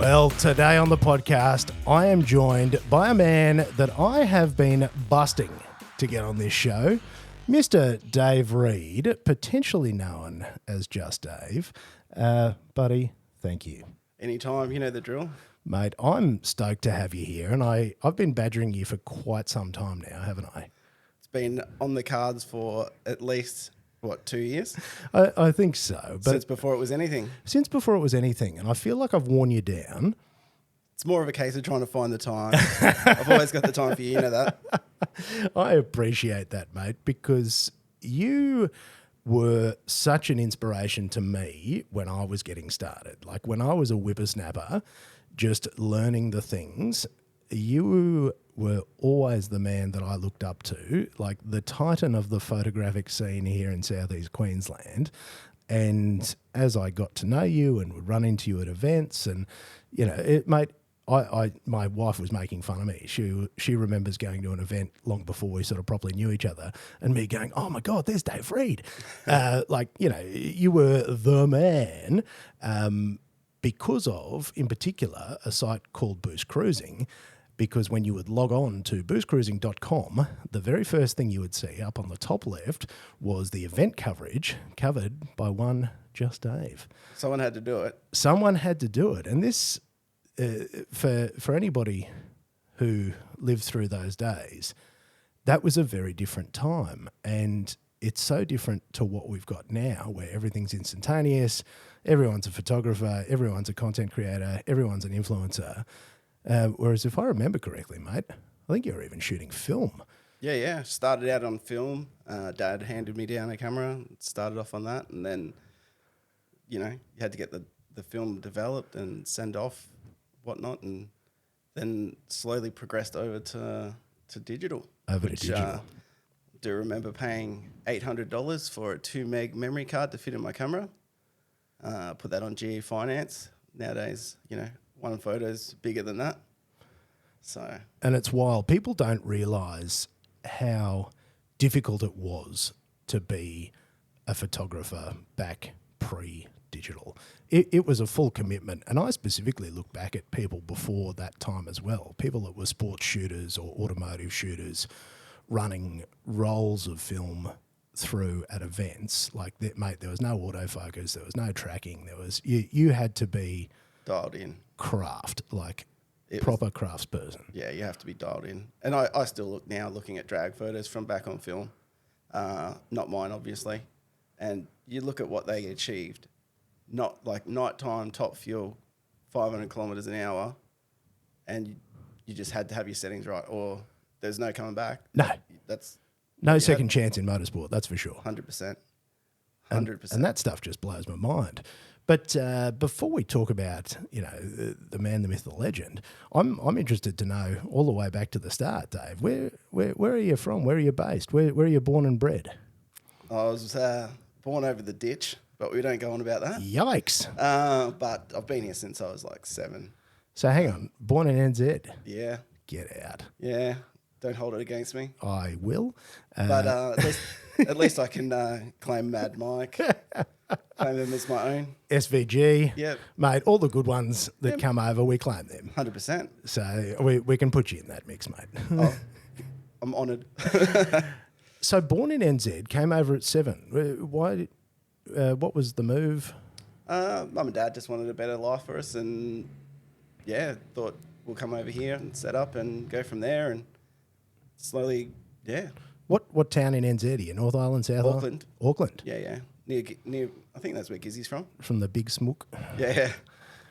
Well, today on the podcast, I am joined by a man that I have been busting to get on this show, Mr. Dave Reid, potentially known as JuStDaVe. Buddy, thank you. Anytime, you know the drill. Mate, I'm stoked to have you here, and I've been badgering you for quite some time now, haven't I? It's been on the cards for at least, 2 years? I think so. But Since before it was anything. Since before it was anything, and I feel like I've worn you down. It's more of a case of trying to find the time. I've always got the time for you know that. I appreciate that, mate, because you were such an inspiration to me when I was getting started. Like when I was a whippersnapper, just learning the things, you were always the man that I looked up to, like the titan of the photographic scene here in Southeast Queensland. And as I got to know you and would run into you at events and, you know, mate, my wife was making fun of me. She remembers going to an event long before we sort of properly knew each other and me going, oh my God, there's Dave Reid. Like, you know, you were the man because of, in particular, a site called BoostCruising, because when you would log on to boostcruising.com, the very first thing you would see up on the top left was the event coverage covered by one JuStDaVe. Someone had to do it. Someone had to do it. And this, for anybody who lived through those days, that was a very different time. And it's so different to what we've got now, where everything's instantaneous, everyone's a photographer, everyone's a content creator, everyone's an influencer. Whereas if I remember correctly, mate, I think you were even shooting film. Yeah. Started out on film. Dad handed me down a camera, started off on that. And then, you know, you had to get the film developed and send off, whatnot. And then slowly progressed over to digital. Over to digital. Do remember paying $800 for a 2 meg memory card to fit in my camera. Put that on GE Finance. Nowadays, you know, one photo's bigger than that. So, and it's wild. People don't realise how difficult it was to be a photographer back pre-digital. It was a full commitment, and I specifically look back at people before that time as well, people that were sports shooters or automotive shooters running rolls of film through at events. Like, mate, there was no autofocus, there was no tracking, there was you had to be dialed in. Craft, like proper craftsperson. Yeah, you have to be dialed in. And I still look now looking at drag photos from back on film. Not mine, obviously. And you look at what they achieved. Not like nighttime, top fuel, 500 kilometres an hour, and you just had to have your settings right, or there's no coming back. No. That's no second chance in motorsport, that's for sure. 100%. 100%. And that stuff just blows my mind. But before we talk about, you know, the man, the myth, the legend, I'm interested to know all the way back to the start, Dave. Where are you from? Where are you based? Where are you born and bred? I was born over the ditch, but we don't go on about that. Yikes! But I've been here since I was like 7. So hang on, born in NZ? Yeah. Get out. Yeah. Don't hold it against me. I will. But at least I can claim Mad Mike. Claim them as my own. SVG. Yep. Mate, all the good ones that come over, we claim them. 100%. So we can put you in that mix, mate. Oh, I'm honoured. So born in NZ, came over at 7. Why? What was the move? Mum and Dad just wanted a better life for us, and yeah, thought we'll come over here and set up and go from there, and slowly, yeah. What town in NZ are you? North Island, South Auckland. Island? Auckland. Yeah. Near. I think that's where Gizzy's from. From the big smook. Yeah.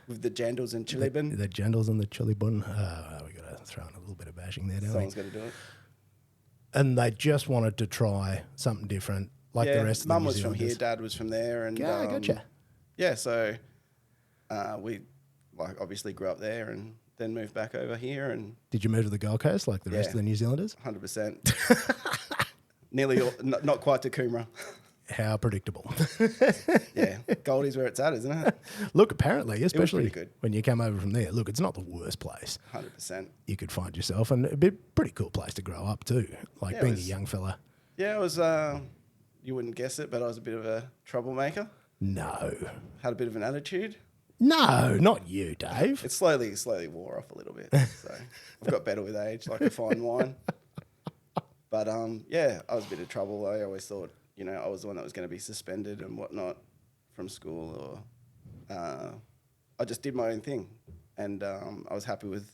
With the jandals and chili bun. The jandals and the chili bun. We got to throw in a little bit of bashing there, don't we? Someone's got to do it. And they just wanted to try something different, like the rest of the New Mum was from Zealanders. here, Dad was from there, and gotcha. Yeah, so we obviously grew up there, and then moved back over here. And did you move to the Gold Coast like the rest of the New Zealanders? 100%. Nearly, not quite to Coomera. How predictable. Yeah, Goldie's where it's at, isn't it? Look, apparently, especially good. when you come over from there, look, it's not the worst place 100%. you could find yourself, and it'd be a pretty cool place to grow up too, like being a young fella. Yeah, it was, you wouldn't guess it, but I was a bit of a troublemaker. No. Had a bit of an attitude. No, not you, Dave. It slowly wore off a little bit. So I've got better with age, like a fine wine. But yeah, I was a bit of trouble. I always thought, you know, I was the one that was going to be suspended and whatnot from school, or I just did my own thing, and I was happy with,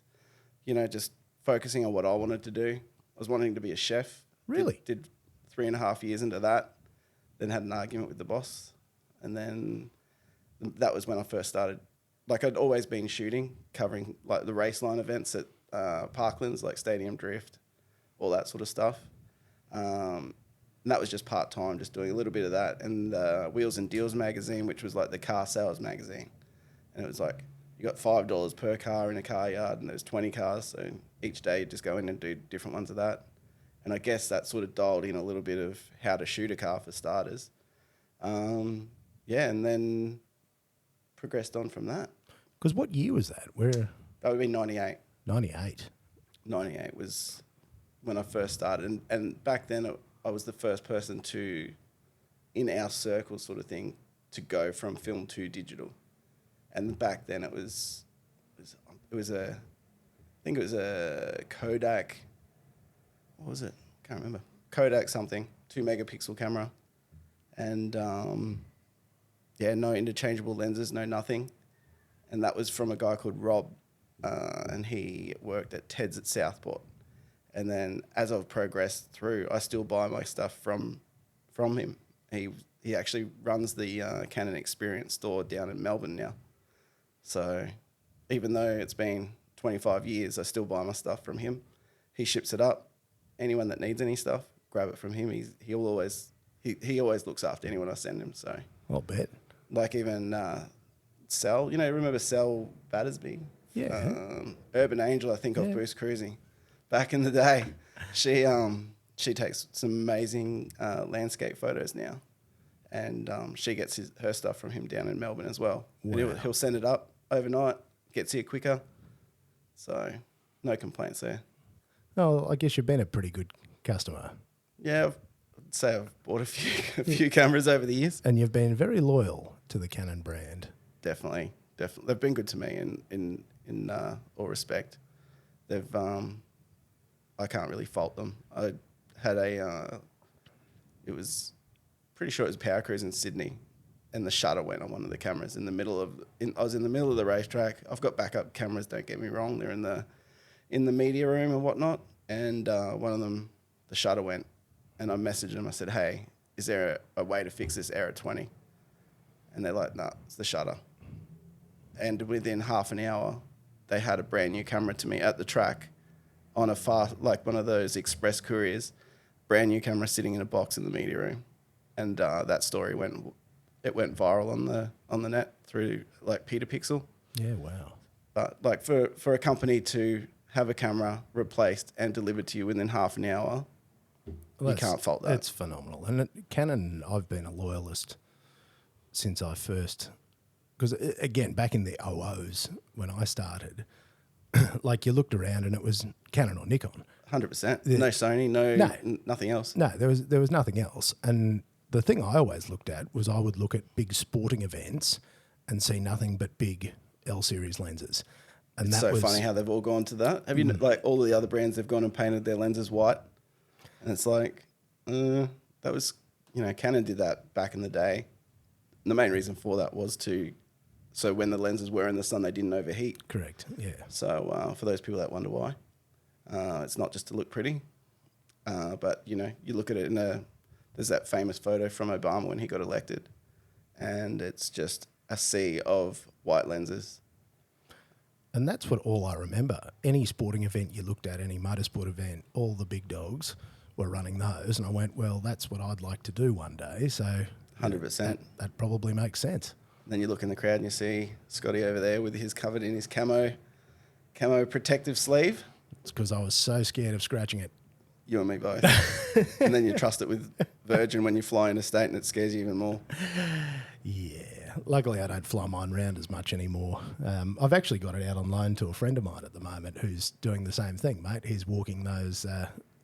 you know, just focusing on what I wanted to do. I was wanting to be a chef. Really? Did 3.5 years into that, then had an argument with the boss, and then that was when I first started. Like, I'd always been shooting, covering like the Raceline events at Parklands, like Stadium Drift, all that sort of stuff. And that was just part-time, just doing a little bit of that. And Wheels and Deals magazine, which was like the car sales magazine. And it was like, you got $5 per car in a car yard, and there's 20 cars. So each day you'd just go in and do different ones of that. And I guess that sort of dialed in a little bit of how to shoot a car for starters. Yeah, and then progressed on from that. Because what year was that? Where? That would be 98. 98. 98 was when I first started. And back then I was the first person to, in our circle sort of thing, to go from film to digital. And back then it was a Kodak, what was it? Can't remember. Kodak something, 2 megapixel camera. And yeah, no interchangeable lenses, no nothing. And that was from a guy called Rob, and he worked at Ted's at Southport. And then as I've progressed through, I still buy my stuff from him. He actually runs the Canon Experience store down in Melbourne now. So even though it's been 25 years, I still buy my stuff from him. He ships it up. Anyone that needs any stuff, grab it from him. He always looks after anyone I send him. So I'll bet. Like even Sel, you know, remember Sel Battersby? Yeah. Urban Angel, I think, of BoostCruising. Back in the day, she takes some amazing landscape photos now, and she gets her stuff from him down in Melbourne as well. Wow. And he'll send it up overnight, gets here quicker. So no complaints there. Oh, I guess you've been a pretty good customer. Yeah, I'd say I've bought a few cameras over the years. And you've been very loyal to the Canon brand. Definitely. They've been good to me in all respect. They've I can't really fault them. I had it was pretty sure it was Powercruise in Sydney, and the shutter went on one of the cameras in the middle of. I was in the middle of the racetrack. I've got backup cameras. Don't get me wrong. They're in the media room and whatnot. And one of them, the shutter went, and I messaged them. I said, "Hey, is there a way to fix this error 20?" And they're like, "Nah, it's the shutter." And within half an hour, they had a brand new camera to me at the track on like one of those express couriers, brand new camera sitting in a box in the media room. And that story went viral on the net through like Peter Pixel. Yeah, wow. But like for a company to have a camera replaced and delivered to you within half an hour, you can't fault that. It's phenomenal. And Canon, I've been a loyalist since I first, because again, back in the 00s when I started, like you looked around and it was Canon or Nikon. 100%. No Sony, nothing else. No, there was nothing else. And the thing I always looked at was I would look at big sporting events and see nothing but big L series lenses. And it's so funny how they've all gone to that. Have you like all the other brands? They've gone and painted their lenses white, and it's like that was, you know, Canon did that back in the day. And the main reason for that was so when the lenses were in the sun, they didn't overheat. Correct. Yeah. So for those people that wonder why, it's not just to look pretty, but you know, you look at it there's that famous photo from Obama when he got elected, and it's just a sea of white lenses. And that's what all I remember. Any sporting event you looked at, any motorsport event, all the big dogs were running those. And I went, well, that's what I'd like to do one day. So 100%. That probably makes sense. And then you look in the crowd and you see Scotty over there with his covered in his camo protective sleeve. It's because I was so scared of scratching it. You and me both. And then you trust it with Virgin when you fly interstate and it scares you even more. Yeah. Luckily, I don't fly mine around as much anymore. I've actually got it out on loan to a friend of mine at the moment who's doing the same thing, mate. He's walking those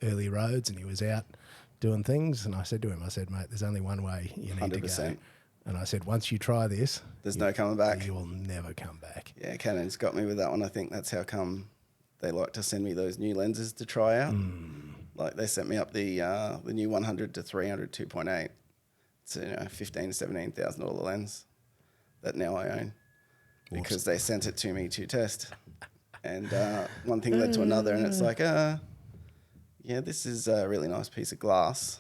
early roads and he was out doing things. And I said to him, mate, there's only one way you need 100%. To go. And I said, once you try this, There's no coming back. you will never come back. Yeah, Canon's got me with that one. I think that's how come they like to send me those new lenses to try out. Like they sent me up the new 100 to 300 2.8. It's a $15,000 to $17,000 lens that now I own because they sent it to me to test. And one thing led to another, and it's like, yeah, this is a really nice piece of glass.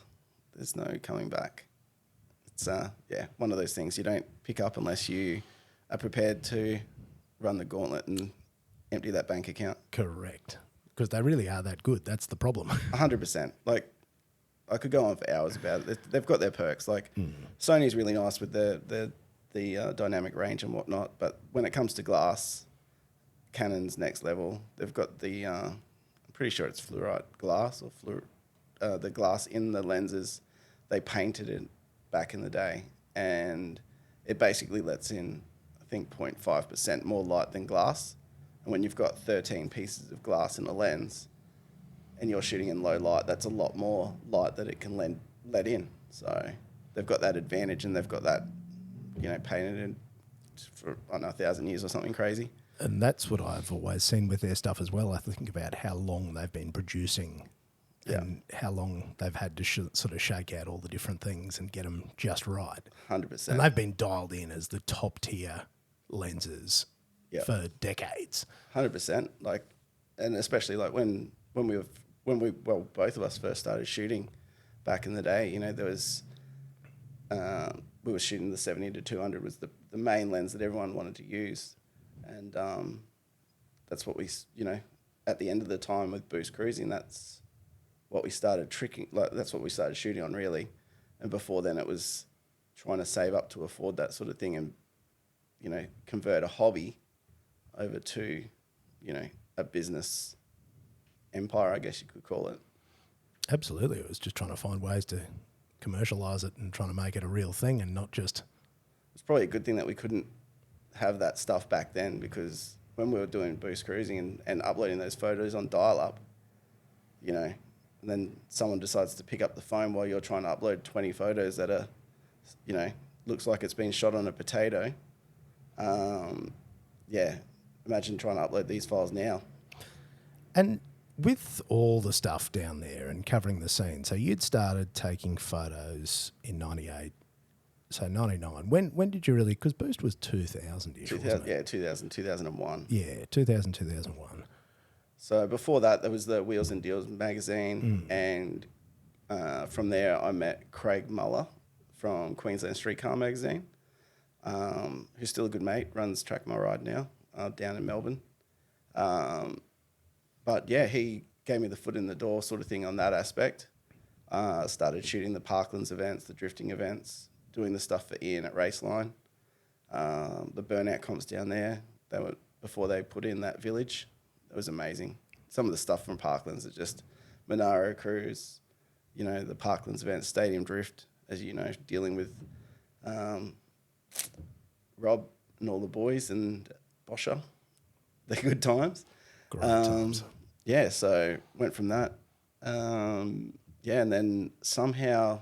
There's no coming back. It's one of those things you don't pick up unless you are prepared to run the gauntlet and empty that bank account. Correct. Because they really are that good. That's the problem. 100%. Like, I could go on for hours about it. They've got their perks. Like, Sony's really nice with the dynamic range and whatnot, but when it comes to glass, Canon's next level. They've got the, I'm pretty sure it's fluorite glass or the glass in the lenses. They painted it back in the day, and it basically lets in, I think, 0.5% more light than glass. And when you've got 13 pieces of glass in a lens and you're shooting in low light, that's a lot more light that it can let in. So they've got that advantage, and they've got that, painted in for, I don't know, 1,000 years or something crazy. And that's what I've always seen with their stuff as well. I think about how long they've been producing and how long they've had to sort of shake out all the different things and get them just right. 100%. And they've been dialed in as the top tier lenses for decades. 100%. Like, and especially like when both of us first started shooting back in the day, there was, we were shooting the 70 to 200 was the main lens that everyone wanted to use. And that's what we, at the end of the time with BoostCruising, that's what we started that's what we started shooting on, really. And before then, it was trying to save up to afford that sort of thing and, convert a hobby over to, a business empire, I guess you could call it. Absolutely. It was just trying to find ways to commercialise it and trying to make it a real thing and not just... It's probably a good thing that we couldn't have that stuff back then, because when we were doing BoostCruising and uploading those photos on dial-up, and then someone decides to pick up the phone while you're trying to upload 20 photos that are, looks like it's been shot on a potato. Imagine trying to upload these files now. And with all the stuff down there and covering the scene, so you'd started taking photos in 98, so 99. When did you really, because Boost was 2000-ish, wasn't it? Yeah, 2000, 2001. Yeah, 2000, 2001. So before that, there was the Wheels and Deals magazine, and from there I met Craig Muller from Queensland Streetcar magazine, who's still a good mate, runs Track My Ride now down in Melbourne. But yeah, he gave me the foot in the door sort of thing on that aspect. Started shooting the Parklands events, the drifting events, doing the stuff for Ian at Raceline. The burnout comps down there, they were before they put in that village. It was amazing. Some of the stuff from Parklands are just Monaro Cruise, the Parklands events, Stadium Drift, as you know, dealing with Rob and all the boys and Boscher. They're good times. Great times. Yeah, so went from that. And then somehow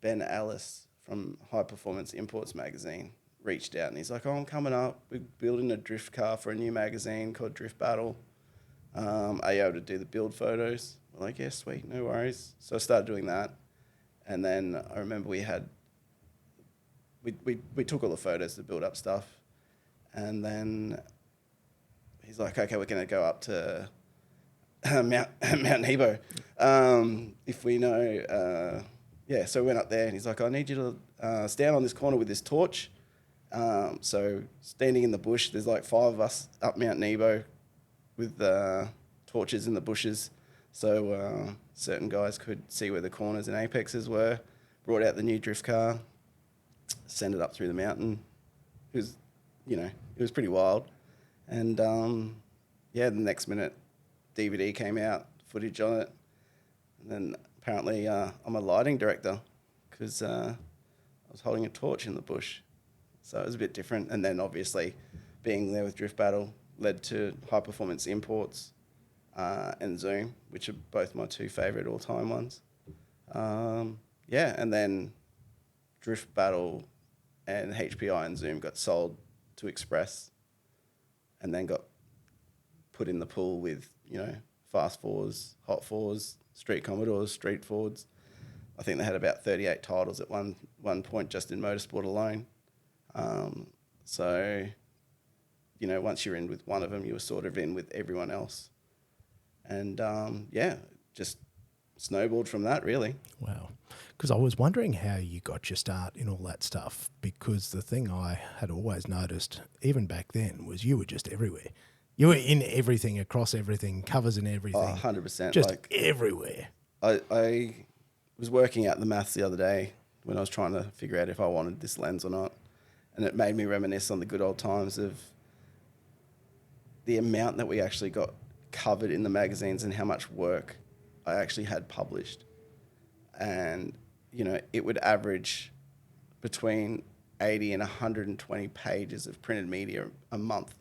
Ben Ellis from High Performance Imports magazine reached out, and he's like, I'm coming up. We're building a drift car for a new magazine called Drift Battle. Are you able to do the build photos? I'm like, yeah, sweet, no worries. So I started doing that. And then I remember we took all the photos to build up stuff. And then he's like, okay, we're going to go up to Mount Nebo. If we know, so we went up there, and he's like, I need you to stand on this corner with this torch. So standing in the bush, there's like 5 of us up Mount Nebo with torches in the bushes. So certain guys could see where the corners and apexes were, brought out the new drift car, sent it up through the mountain. It was, it was pretty wild. And the next minute DVD came out, footage on it. And then apparently I'm a lighting director because I was holding a torch in the bush. So it was a bit different. And then obviously being there with Drift Battle led to High Performance Imports and Zoom, which are both my 2 favourite all-time ones. And then Drift Battle and HPI and Zoom got sold to Express and then got put in the pool with, Fast Fours, Hot Fours, Street Commodores, Street Fords. I think they had about 38 titles at one point just in motorsport alone. So, once you're in with one of them, you were sort of in with everyone else. And, just snowballed from that, really. Wow. Because I was wondering how you got your start in all that stuff, because the thing I had always noticed, even back then, was you were just everywhere. You were in everything, across everything, covers and everything. Oh, 100%. Just everywhere. I was working out the maths the other day when I was trying to figure out if I wanted this lens or not. And it made me reminisce on the good old times of the amount that we actually got covered in the magazines and how much work I actually had published. And, it would average between 80 and 120 pages of printed media a month,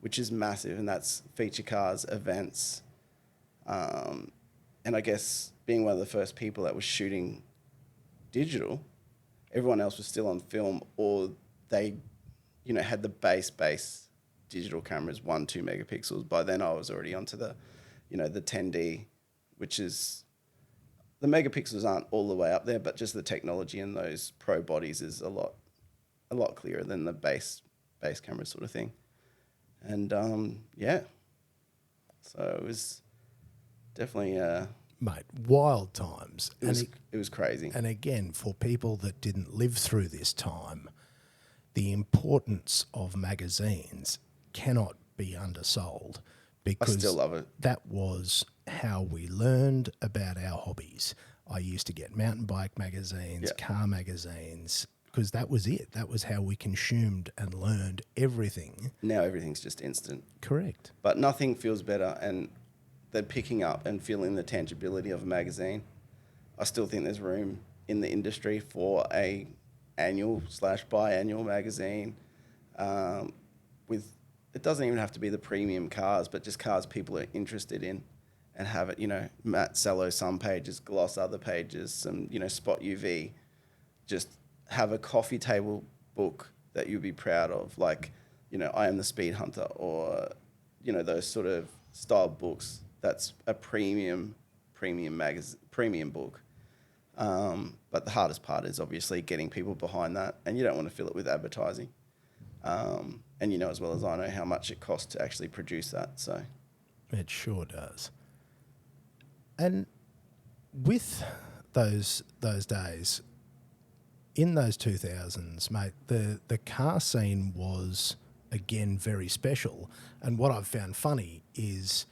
which is massive. And that's feature cars, events. And I guess being one of the first people that was shooting digital, everyone else was still on film, or they, had the base digital cameras, 1-2 megapixels. By then I was already onto the, the 10D, which is, the megapixels aren't all the way up there, but just the technology in those pro bodies is a lot clearer than the base camera sort of thing. And so it was definitely Mate, wild times. It was crazy. And again, for people that didn't live through this time, the importance of magazines cannot be undersold, because I still love it. That was how we learned about our hobbies. I used to get mountain bike magazines, car magazines, because that was it. That was how we consumed and learned everything. Now everything's just instant. Correct. But nothing feels better than picking up and feeling the tangibility of a magazine. I still think there's room in the industry for a annual/biannual magazine with, it doesn't even have to be the premium cars, but just cars people are interested in, and have it, Matt Sello some pages, gloss other pages, some, spot UV. Just have a coffee table book that you'd be proud of, like, I Am the Speed Hunter, or, those sort of style books. That's a premium book. But the hardest part is obviously getting people behind that, and you don't want to fill it with advertising. And as well as I know how much it costs to actually produce that. So it sure does. And with those days, in those 2000s, mate, the car scene was, again, very special. And what I've found funny is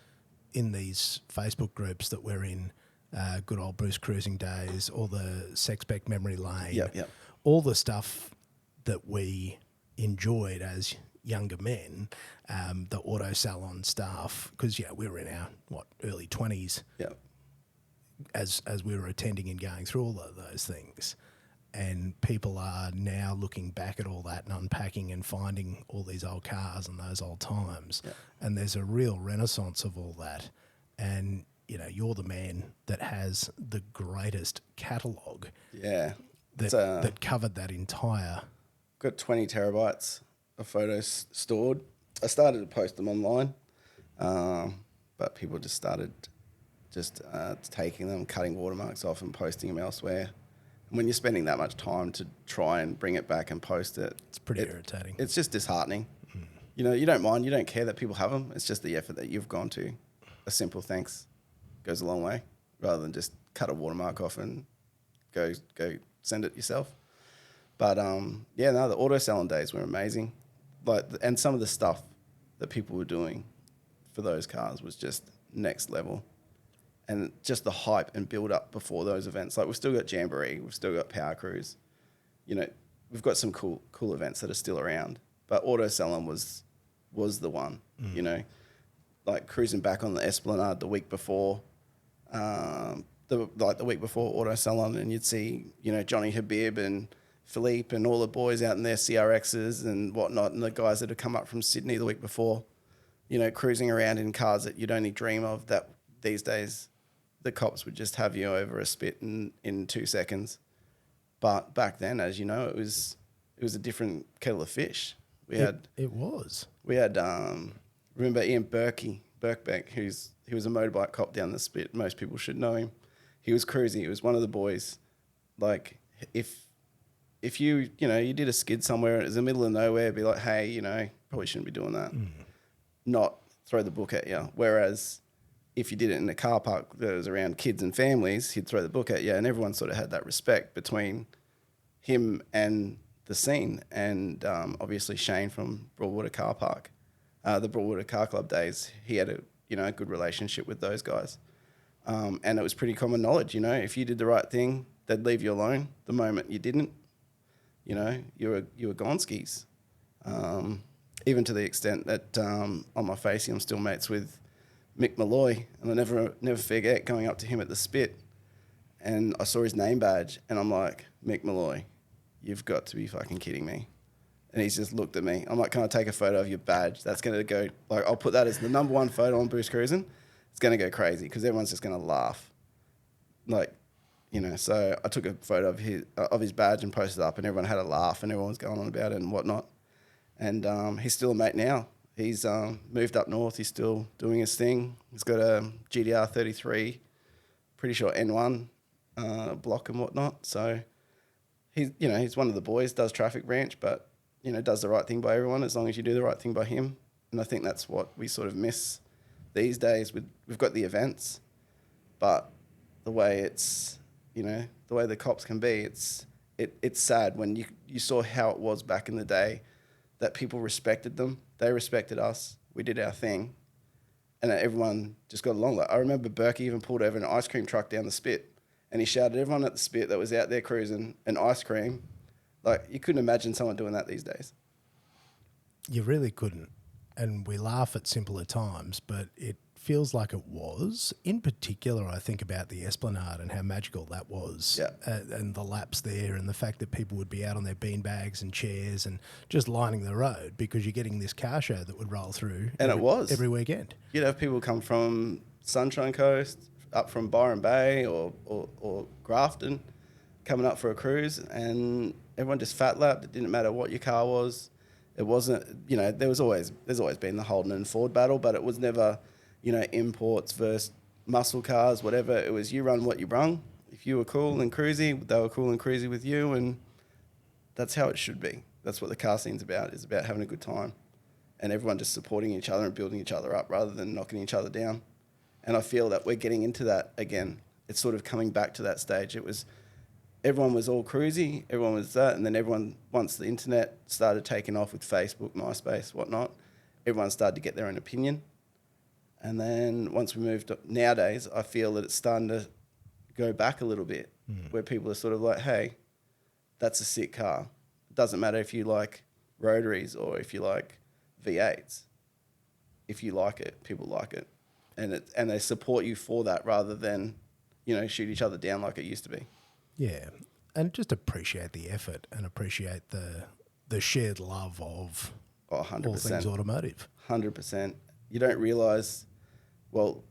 in these Facebook groups that we're in, good old BoostCruising days, or the Sexpec Memory Lane, all the stuff that we enjoyed as younger men, the auto salon staff, because we were in our early 20s as we were attending and going through all of those things. And people are now looking back at all that and unpacking and finding all these old cars and those old times. And there's a real renaissance of all that. And you're the man that has the greatest catalogue that covered that entire. Got 20 terabytes of photos stored. I started to post them online, but people just started taking them, cutting watermarks off and posting them elsewhere. And when you're spending that much time to try and bring it back and post it, it's pretty irritating. It's just disheartening. You don't mind, you don't care that people have them. It's just the effort that you've gone to. A simple thanks goes a long way, rather than just cut a watermark off and go send it yourself. But the auto salon days were amazing. And some of the stuff that people were doing for those cars was just next level. And just the hype and build up before those events. Like, we've still got Jamboree, we've still got Powercruise. We've got some cool events that are still around. But auto salon was the one. Like cruising back on the Esplanade the week before, the week before auto salon, and you'd see Johnny Habib and Philippe and all the boys out in their CRXs and whatnot, and the guys that had come up from Sydney the week before, cruising around in cars that you'd only dream of, that these days the cops would just have you over a spit in 2 seconds. But back then, as you know, it was a different kettle of fish. It was. We had remember Ian Birkbeck, he was a motorbike cop down the Spit. Most people should know him. He was cruising. He was one of the boys. Like if you did a skid somewhere and it was in the middle of nowhere, it'd be like, hey, probably shouldn't be doing that. Not throw the book at you. Whereas if you did it in a car park that was around kids and families, he'd throw the book at you, and everyone sort of had that respect between him and the scene. And obviously Shane from Broadwater Carpark, the Broadwater Car Club days, he had a good relationship with those guys. And it was pretty common knowledge, if you did the right thing, they'd leave you alone. The moment you didn't, you were gone skis. Even to the extent that on my facey, I'm still mates with Mick Malloy, and I never forget going up to him at the Spit, and I saw his name badge, and I'm like, Mick Malloy, you've got to be fucking kidding me. And he's just looked at me. I'm like, can I take a photo of your badge? That's going to go, like, I'll put that as the number one photo on BoostCruising. It's going to go crazy because everyone's just going to laugh. Like, so I took a photo of his badge and posted it up, and everyone had a laugh, and everyone was going on about it and whatnot. And he's still a mate now. He's moved up north. He's still doing his thing. He's got a GDR 33, pretty sure N1 block and whatnot. So he's one of the boys, does traffic branch, but does the right thing by everyone as long as you do the right thing by him. And I think that's what we sort of miss these days. We've got the events, but the way it's the way the cops can be, it's sad when you saw how it was back in the day, that people respected them. They respected us. We did our thing. And everyone just got along. Like, I remember Berkey even pulled over an ice cream truck down the Spit, and he shouted at everyone at the Spit that was out there cruising an ice cream. Like, you couldn't imagine someone doing that these days. You really couldn't. And we laugh at simpler times, but it feels like it was. In particular, I think about the Esplanade and how magical that was. Yeah. And the laps there, and the fact that people would be out on their beanbags and chairs and just lining the road because you're getting this car show that would roll through. And it was. Every weekend. You'd have people come from Sunshine Coast, up from Byron Bay or Grafton, coming up for a cruise, and everyone just fat lapped. It didn't matter what your car was. It wasn't, there's always been the Holden and Ford battle, but it was never, imports versus muscle cars, whatever. It was you run what you brung. If you were cool and cruisy, they were cool and cruisy with you, and that's how it should be. That's what the car scene's about, is about having a good time and everyone just supporting each other and building each other up rather than knocking each other down. And I feel that we're getting into that again. It's sort of coming back to that stage. Everyone was all cruisy, everyone was that, and then once the internet started taking off with Facebook, MySpace, whatnot, everyone started to get their own opinion. And then once we moved up, nowadays, I feel that it's starting to go back a little bit, where people are sort of like, hey, that's a sick car. It doesn't matter if you like rotaries or if you like V8s. If you like it, people like it. And they support you for that rather than, shoot each other down like it used to be. Yeah, and just appreciate the effort and appreciate the shared love of 100%. all things automotive. 100%. You don't realise, well,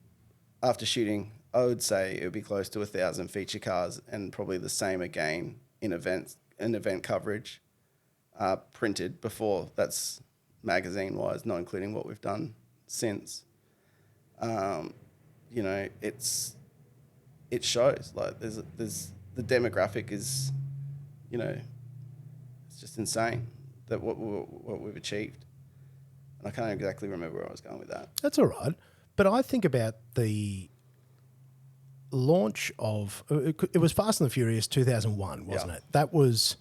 after shooting, I would say it would be close to 1,000 feature cars, and probably the same again in event coverage, printed before. That's magazine-wise, not including what we've done since. It shows. Like there's the demographic is, it's just insane that what we've achieved. And I can't exactly remember where I was going with that. That's all right. But I think about the launch of, it was Fast and the Furious 2001, wasn't it? That was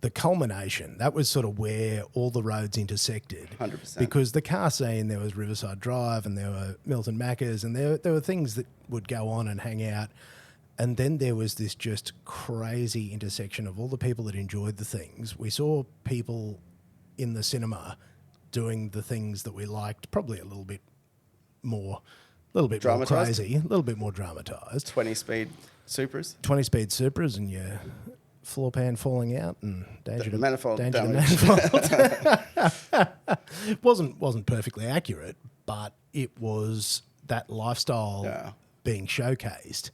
the culmination. That was sort of where all the roads intersected. 100%. Because the car scene, there was Riverside Drive and there were Milton Macca's, and there were things that would go on and hang out. And then there was this just crazy intersection of all the people that enjoyed the things. We saw people in the cinema doing the things that we liked, probably a little bit more crazy, a little bit more dramatised. 20-speed Supras. 20-speed Supras and your floor pan falling out and danger to manifold. wasn't perfectly accurate, but it was that lifestyle being showcased.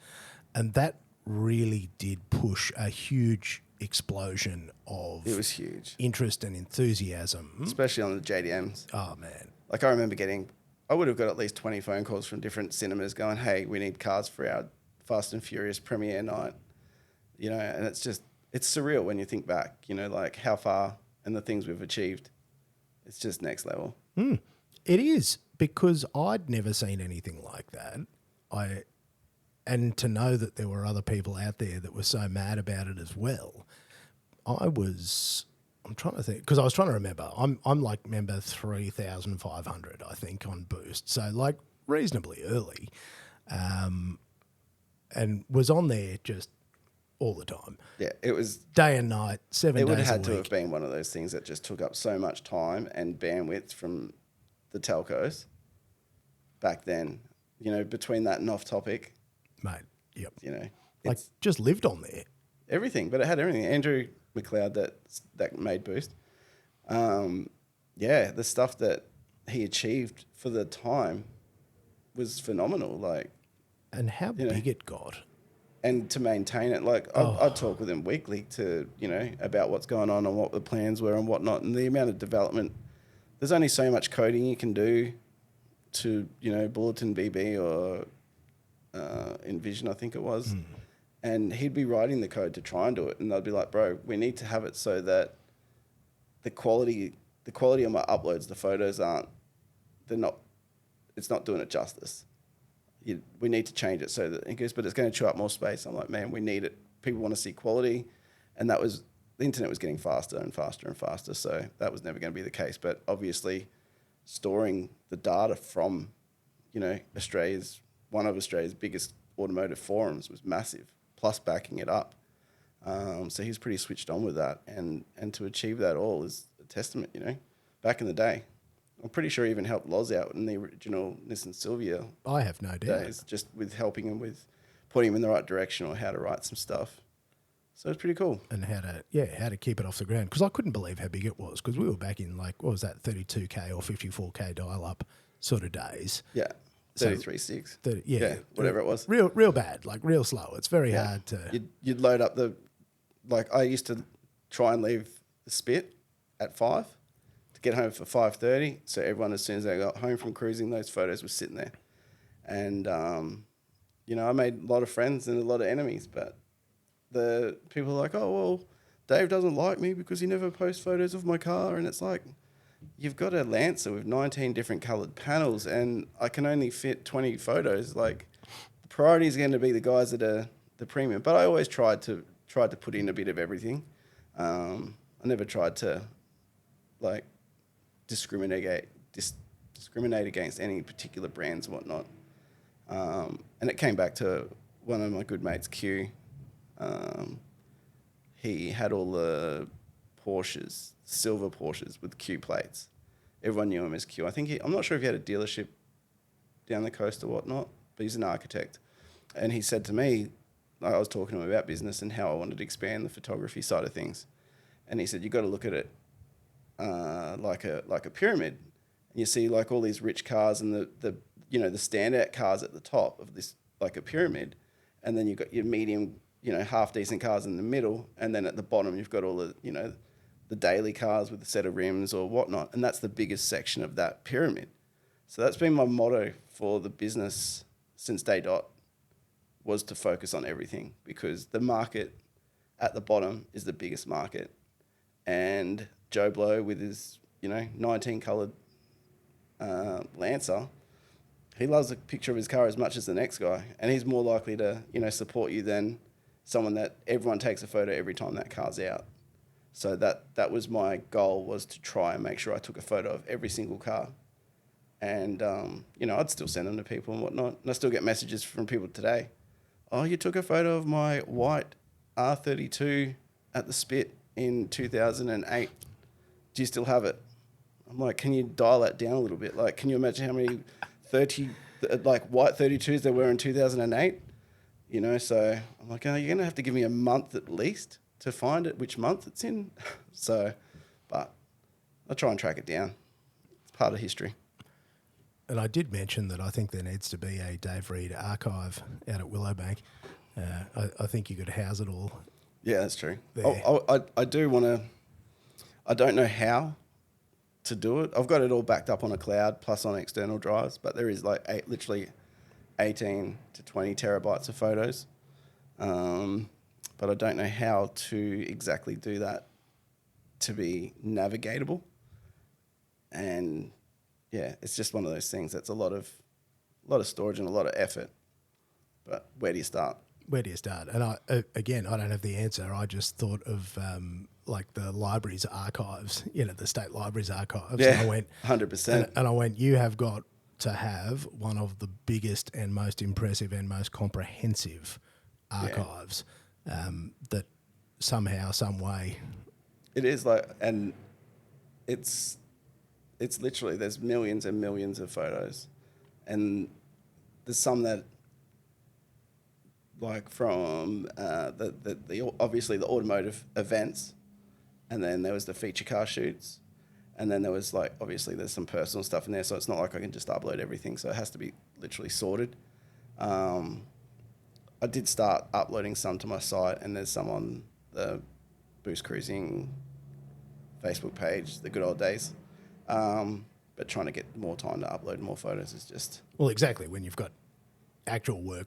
And that really did push a huge explosion of It was huge, interest and enthusiasm. especially on the JDMs. Oh, man. Like I remember I would have got at least 20 phone calls from different cinemas going, hey, we need cars for our Fast and Furious premiere night. You know, and it's surreal when you think back, you know, like how far and the things we've achieved. It's just next level. It is, because I'd never seen anything like that. And to know that there were other people out there that were so mad about it as well, I'm trying to think, because I was trying to remember. I'm like member 3,500, I think, on Boost. So like reasonably early, and was on there just all the time. Yeah, it was Day and night, 7 days a week. It would have had to have been one of those things that just took up so much time and bandwidth from the telcos back then. You know, between that and off topic, Mate, yep. you know, Like it's just lived on there. everything. But it had everything. Andrew McLeod that made Boost. Yeah, the stuff that he achieved for the time was phenomenal. Like, And how You know. big it got. and to maintain it, like I'd talk with him weekly to, you know, about what's going on and what the plans were and whatnot, and the amount of development. There's only so much coding you can do to, you know, Bulletin BB or Envision, I think it was, and he'd be writing the code to try and do it, and they'd be like, bro, we need to have it so that the quality of my uploads, the photos it's not doing it justice. We need to change it so that he goes, but it's going to chew up more space. I'm like, man, we need it. People want to see quality, and the internet was getting faster and faster and faster, so that was never going to be the case. But obviously, storing the data from, you know, one of Australia's biggest automotive forums was massive. Plus backing it up, so he's pretty switched on with that, and to achieve that all is a testament. You know, back in the day. I'm pretty sure he even helped Loz out in the original Nissan Silvia I have no doubt. days, just with helping him with putting him in the right direction or how to write some stuff. So it's pretty cool. And how to keep it off the ground. Because I couldn't believe how big it was, because we were back in like, what was that, 32K or 54K dial-up sort of days. Yeah, 33.6. 30, Yeah, whatever it was. Real bad, like real slow. It's very hard to... You'd load up I used to try and leave the spit at 5 to get home for 5:30. So everyone, as soon as they got home from cruising, those photos were sitting there. And, you know, I made a lot of friends and a lot of enemies, but the people are like, oh, well, Dave doesn't like me because he never posts photos of my car. And it's like, you've got a Lancer with 19 different coloured panels and I can only fit 20 photos. Like, the priority is going to be the guys that are the premium. But I always tried to put in a bit of everything. I never tried to, like, discriminate against any particular brands and whatnot. And it came back to one of my good mates, Q. He had all the Porsches, silver Porsches with Q plates. Everyone knew him as Q. I'm not sure if he had a dealership down the coast or whatnot, but he's an architect. And he said to me, I was talking to him about business and how I wanted to expand the photography side of things. And he said, you got to look at it like a pyramid. And you see like all these rich cars and the standout cars at the top of this, like a pyramid. And then you've got your medium, you know, half decent cars in the middle. And then at the bottom, you've got all the, you know, the daily cars with a set of rims or whatnot. And that's the biggest section of that pyramid. So that's been my motto for the business since day dot, was to focus on everything, because the market at the bottom is the biggest market. And Joe Blow with his, 19 coloured Lancer, he loves a picture of his car as much as the next guy. And he's more likely to, support you than someone that everyone takes a photo every time that car's out. So that was my goal, was to try and make sure I took a photo of every single car. And, I'd still send them to people and whatnot. And I still get messages from people today. Oh, you took a photo of my white R32 at the Spit in 2008. Do you still have it? I'm like, can you dial that down a little bit? Like, can you imagine how many white 32s there were in 2008? So I'm like, oh, you're going to have to give me a month at least to find it, which month it's in. But I'll try and track it down. It's part of history. And I did mention that I think there needs to be a Dave Reid archive out at Willowbank. I think you could house it all Yeah, that's true. there. I do want to. I don't know how to do it. I've got it all backed up on a cloud plus on external drives, but there is like literally 18 to 20 terabytes of photos. But I don't know how to exactly do that to be navigatable. And yeah, it's just one of those things that's a lot of storage and a lot of effort. But where do you start? Where do you start? And I don't have the answer. I just thought of like the library's archives, the state library's archives. Yeah, and I went 100%. And I went, you have got to have one of the biggest and most impressive and most comprehensive archives that somehow, some way. It is like, and it's literally, there's millions and millions of photos, and there's some that, like from the obviously the automotive events, and then there was the feature car shoots, and then there was like, obviously there's some personal stuff in there, so it's not like I can just upload everything, so it has to be literally sorted. I did start uploading some to my site, and there's some on the BoostCruising Facebook page, the good old days. But trying to get more time to upload more photos is just... Well, exactly, when you've got actual work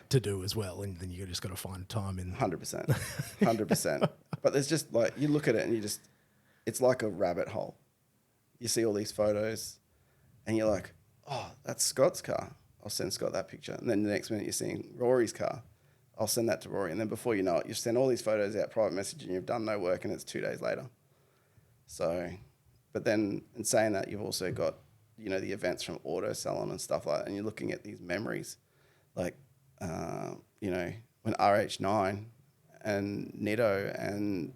to do as well, and then you just got to find time in... 100%. 100%. But there's just like, you look at it and you just... It's like a rabbit hole. You see all these photos and you're like, oh, that's Scott's car. I'll send Scott that picture. And then the next minute you're seeing Rory's car. I'll send that to Rory. And then before you know it, you send all these photos out private message and you've done no work and it's 2 days later. So, but then in saying that, you've also got, the events from Auto Salon and stuff like that. And you're looking at these memories like, when RH9 and Nitto and,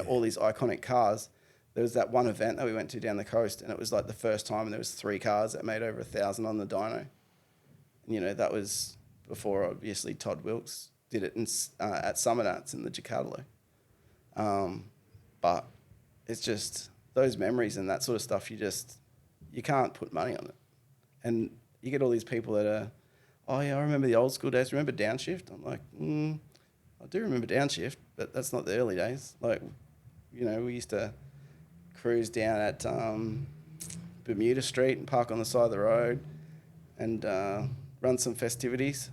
all these iconic cars, there was that one event that we went to down the coast and it was like the first time and there was 3 cars that made over 1,000 on the dyno. And, that was before, obviously, Todd Wilkes did it at Summer Dance in the Jacarlo. But it's just those memories and that sort of stuff, you can't put money on it. And you get all these people that are, oh, yeah, I remember the old school days. Remember Downshift? I'm like, I do remember Downshift, but that's not the early days. Like, we used to cruise down at Bermuda Street and park on the side of the road and run some festivities.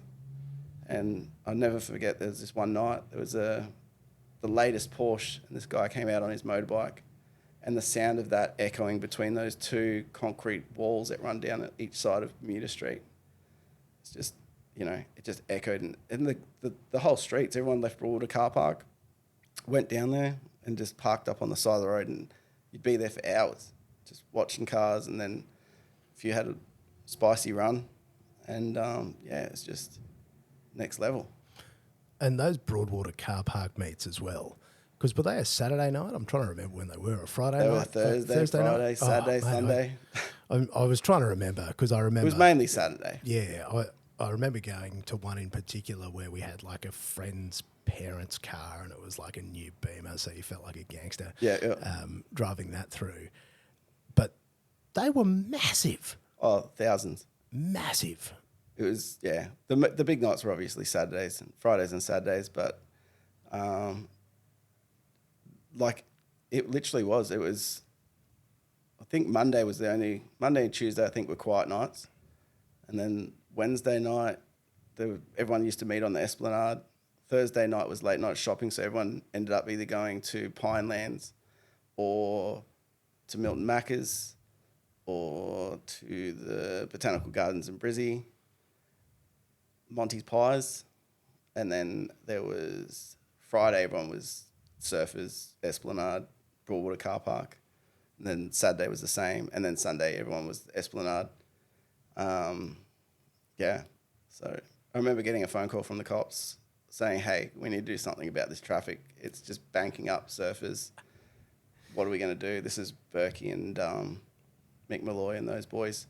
And I'll never forget, there was this one night, there was the latest Porsche, and this guy came out on his motorbike, and the sound of that echoing between those 2 concrete walls that run down at each side of Bermuda Street. It's just, it just echoed. And the whole streets, everyone left Broadwater Carpark, went down there and just parked up on the side of the road, and you'd be there for hours just watching cars. And then if you had a spicy run, and it's just next level. And those Broadwater car park meets as well, because were they a Saturday night? I'm trying to remember when they were. A Friday night? They were Thursday, Friday, night? Saturday, Sunday. I was trying to remember because I remember... It was mainly Saturday. Yeah, I remember going to one in particular where we had like a friend's parents' car and it was like a new Beamer, so you felt like a gangster driving that through. But they were massive. Oh, thousands. Massive. It was, the big nights were obviously Saturdays and Fridays and Saturdays, but like it literally was. It was, I think Monday and Tuesday I think were quiet nights. And then Wednesday night, everyone used to meet on the Esplanade. Thursday night was late night shopping, so everyone ended up either going to Pinelands or to Milton Macca's or to the Botanical Gardens in Brizzy, Monty's Pies, and then there was Friday, everyone was Surfers, Esplanade, Broadwater Carpark, and then Saturday was the same, and then Sunday everyone was Esplanade. So I remember getting a phone call from the cops saying, hey, we need to do something about this traffic. It's just banking up Surfers. What are we going to do? This is Berkey and Mick Malloy and those boys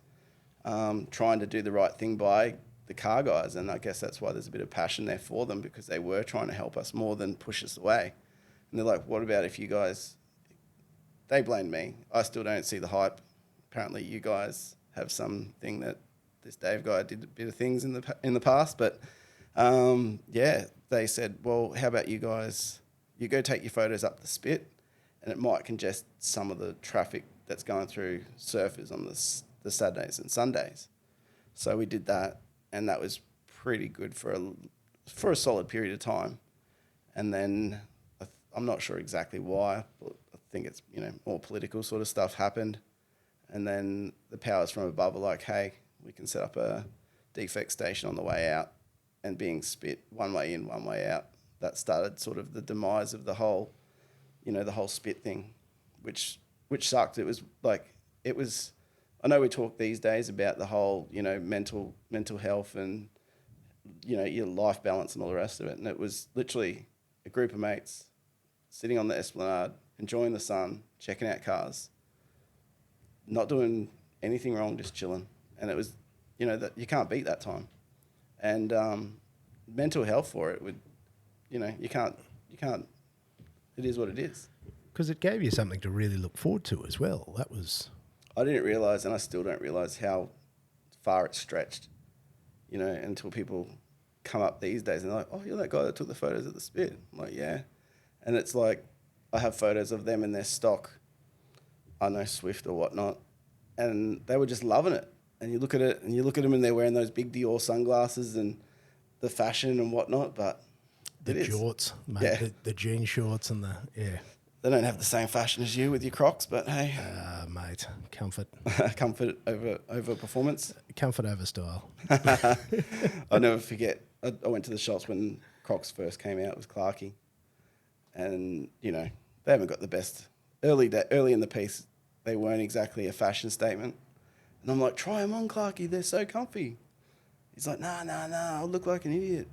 trying to do the right thing by the car guys, and I guess that's why there's a bit of passion there for them, because they were trying to help us more than push us away. And they're like, what about if you guys... They blamed me. I still don't see the hype. Apparently you guys have something that this Dave guy did a bit of things in the past, but they said, well, how about you guys, you go take your photos up the spit, and it might congest some of the traffic that's going through surfers on the Saturdays and Sundays. So we did that, and that was pretty good for a solid period of time. And then I'm not sure exactly why, but I think it's, more political sort of stuff happened. And then the powers from above were like, hey, we can set up a defect station on the way out, and being spit one way in, one way out. That started sort of the demise of the whole, the whole spit thing, which sucked. It was, I know we talk these days about the whole, mental health and, your life balance and all the rest of it. And it was literally a group of mates sitting on the Esplanade, enjoying the sun, checking out cars, not doing anything wrong, just chilling. And it was, that you can't beat that time. And mental health for it would, you can't, it is what it is. Because it gave you something to really look forward to as well. That was... I didn't realise, and I still don't realise how far it stretched, until people come up these days and they're like, oh, you're that guy that took the photos at the spit. I'm like, yeah. And it's like, I have photos of them in their stock, I don't know, Swift or whatnot, and they were just loving it. And you look at it, and you look at them, and they're wearing those big Dior sunglasses and the fashion and whatnot, but the jorts, mate, yeah. the jean shorts and They don't have the same fashion as you with your Crocs, but hey. Mate, comfort. Comfort over performance. Comfort over style. I'll never forget, I went to the shops when Crocs first came out with Clarkie, and, they haven't got the best. Early in the piece, they weren't exactly a fashion statement. And I'm like, try them on, Clarkie, they're so comfy. He's like, nah, I'll look like an idiot.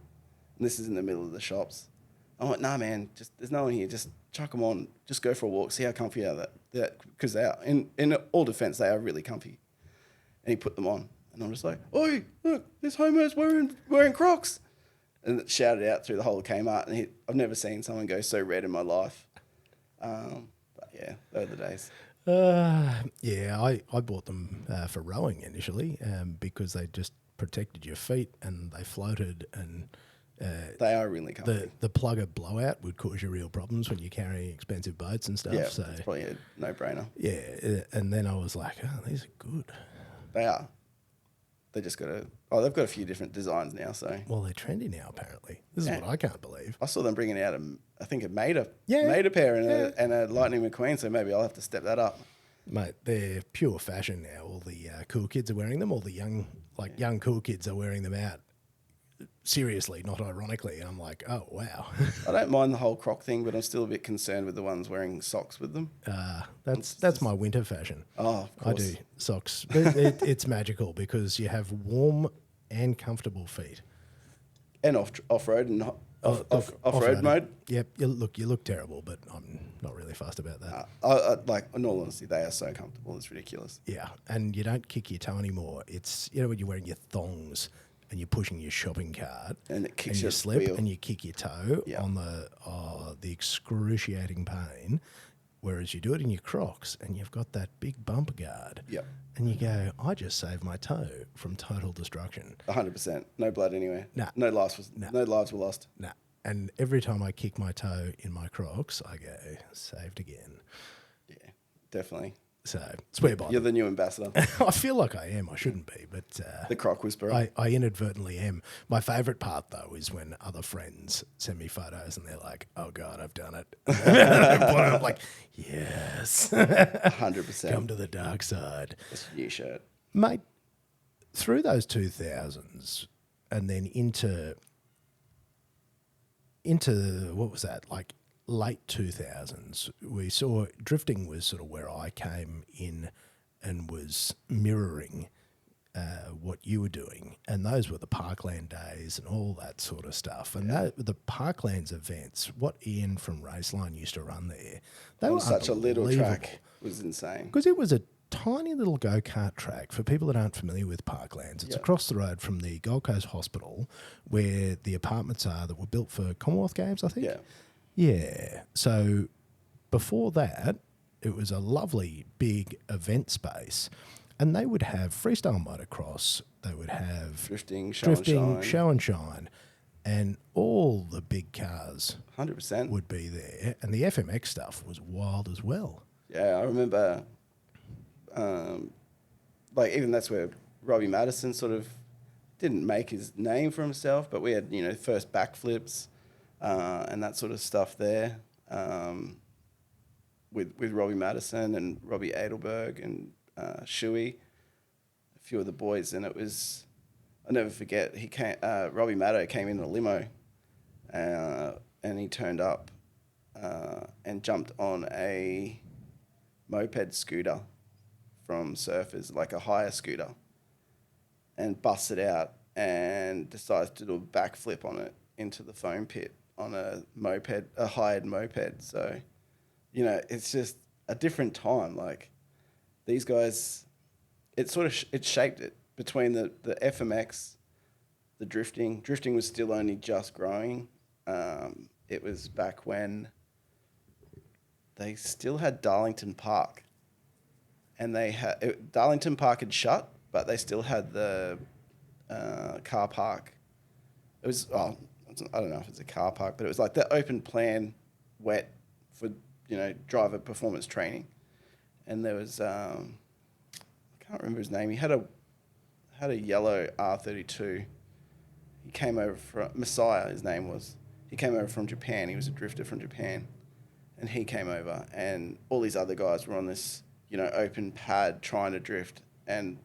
And this is in the middle of the shops. I'm like, nah, man, there's no one here, just chuck them on, just go for a walk, see how comfy they are. Because they are, in all defence, they are really comfy. And he put them on, and I'm just like, oi, look, this homo's wearing Crocs. And it shouted out through the whole of Kmart, and I've never seen someone go so red in my life. But yeah, those are the days. I bought them for rowing initially because they just protected your feet and they floated, and they are really comfy. The plugger blowout would cause you real problems when you're carrying expensive boats and stuff. Yeah, so it's probably a no-brainer. Yeah, and then I was like, oh, these are good. They are. They just got they've got a few different designs now, so. Well, they're trendy now, apparently. This is what I can't believe. I saw them bringing out a Maida pair and a Lightning McQueen, so maybe I'll have to step that up. Mate, they're pure fashion now. All the cool kids are wearing them. All the young cool kids are wearing them out. Seriously, not ironically. And I'm like, oh, wow. I don't mind the whole Croc thing, but I'm still a bit concerned with the ones wearing socks with them. That's my winter fashion. Oh, of course. I do socks. It's magical because you have warm and comfortable feet. And off-road and off-road mode. Yep. You look terrible, but I'm not really fussed about that. In all honesty, they are so comfortable. It's ridiculous. Yeah, and you don't kick your toe anymore. It's, when you're wearing your thongs and you're pushing your shopping cart and it kicks and you your slip wheel. And you kick your toe on the excruciating pain, whereas you do it in your Crocs and you've got that big bumper guard. Yep. And you go, I just saved my toe from total destruction. 100%. No blood anywhere. Nah. No lives were lost. Nah. And every time I kick my toe in my Crocs, I go, saved again. Yeah, definitely. So, swear by You're the new ambassador. I feel like I am. I shouldn't be, but... the Croc whisperer. I inadvertently am. My favourite part, though, is when other friends send me photos and they're like, oh, God, I've done it. I'm like, yes. 100%. Come to the dark side. It's a new shirt. Mate, through those 2000s and then into what was that, like late 2000s, we saw drifting was sort of where I came in and was mirroring what you were doing. And those were the Parkland days and all that sort of stuff. And the Parklands events, what Ian from Raceline used to run there, they were such a little track. It was insane. Because it was a tiny little go-kart track. For people that aren't familiar with Parklands, it's across the road from the Gold Coast Hospital where the apartments are that were built for Commonwealth Games, I think. Yeah. Yeah. So before that, it was a lovely big event space. And they would have freestyle motocross. They would have Drifting, show and shine. show and shine. and all the big cars 100%. would be there, and the FMX stuff was wild as well. Yeah, I remember, like even that's where Robbie Madison sort of didn't make his name for himself, but we had, you know, first backflips and that sort of stuff there with Robbie Madison and Robbie Adelberg and Shuey, a few of the boys, and it was, I'll never forget, he came, Robbie Maddo came in a limo and he turned up and jumped on a moped scooter from Surfers, like a hire scooter, and busted out and decides to do a backflip on it into the foam pit on a moped, a hired moped. So, you know, it's just a different time. Like these guys, it sort of it shaped it between the FMX, the drifting. Drifting was still only just growing. It was back when they still had Darlington Park, and they had Darlington Park had shut, but they still had the car park. It was, I don't know if it's a car park, but it was like the open plan wet for, you know, driver performance training. And there was, I can't remember his name. He had a yellow R32. He came over from, Messiah, his name was. He came over from Japan. He was a drifter from Japan. And he came over, and all these other guys were on this, you know, open pad trying to drift. And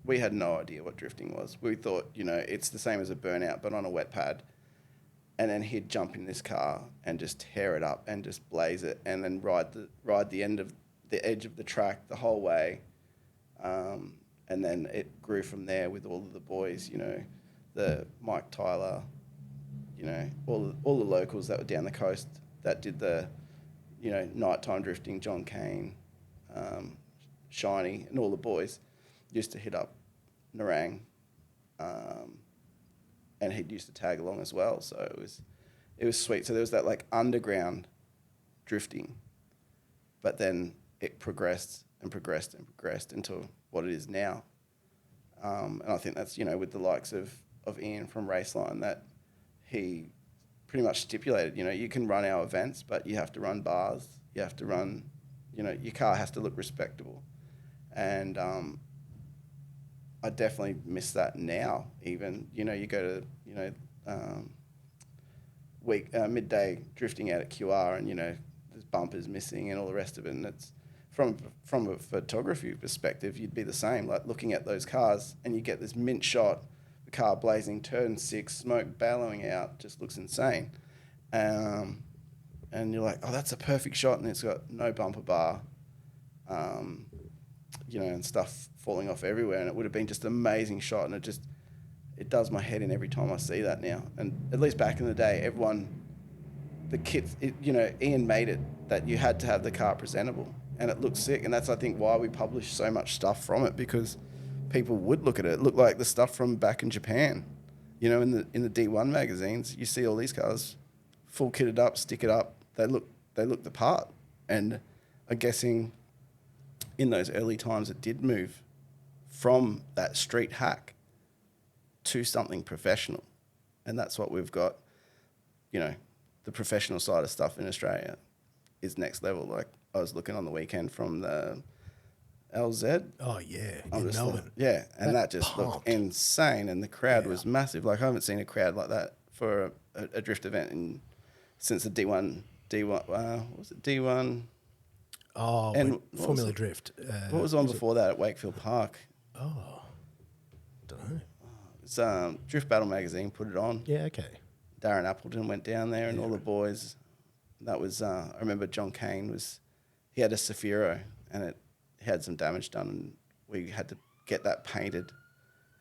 we had no idea what drifting was. We thought, you know, it's the same as a burnout, but on a wet pad. And then he'd jump in this car and just tear it up and just blaze it, and then ride the end of the edge of the track the whole way. And then it grew from there with all of the boys, you know, the Mike Tyler, you know, all the locals that were down the coast that did the, you know, nighttime drifting. John Kane, Shiny, and all the boys used to hit up Narang, and he used to tag along as well. So it was sweet. So there was that like underground drifting, but then it progressed and progressed and progressed into what it is now. And I think that's, you know, with the likes of Ian from Raceline, that he pretty much stipulated, you know, you can run our events, but you have to run bars. You have to run, you know, your car has to look respectable. And I definitely miss that now. Even, you know, you go to, you know, midday drifting out at QR, and, you know, there's bumpers missing and all the rest of it. And it's from a photography perspective, you'd be the same. Like looking at those cars, and you get this mint shot, the car blazing, turn 6, smoke bellowing out, just looks insane. And you're like, oh, that's a perfect shot, and it's got no bumper bar. You know, and stuff falling off everywhere, and it would have been just an amazing shot, and it does my head in every time I see that now. And at least back in the day, the kits, you know, Ian made it that you had to have the car presentable, and it looked sick, and that's, I think, why we published so much stuff from it, because people would look at it. It looked like the stuff from back in Japan. You know, in the D1 magazines, you see all these cars full kitted up, stick it up. They look the part, and I'm guessing in those early times, it did move from that street hack to something professional. And that's what we've got, you know, the professional side of stuff in Australia is next level. Like I was looking on the weekend from the LZ. Oh, yeah, in Melbourne. Yeah, and that just looked insane, and the crowd was massive. Like I haven't seen a crowd like that for a drift event since the D1, what was it, D1? Oh, and Formula Drift. What was on before that at Wakefield Park? Oh, don't know. It's Drift Battle magazine put it on. Yeah, okay. Darren Appleton went down there, and all the boys. That was I remember John Kane he had a Safiro, and it had some damage done, and we had to get that painted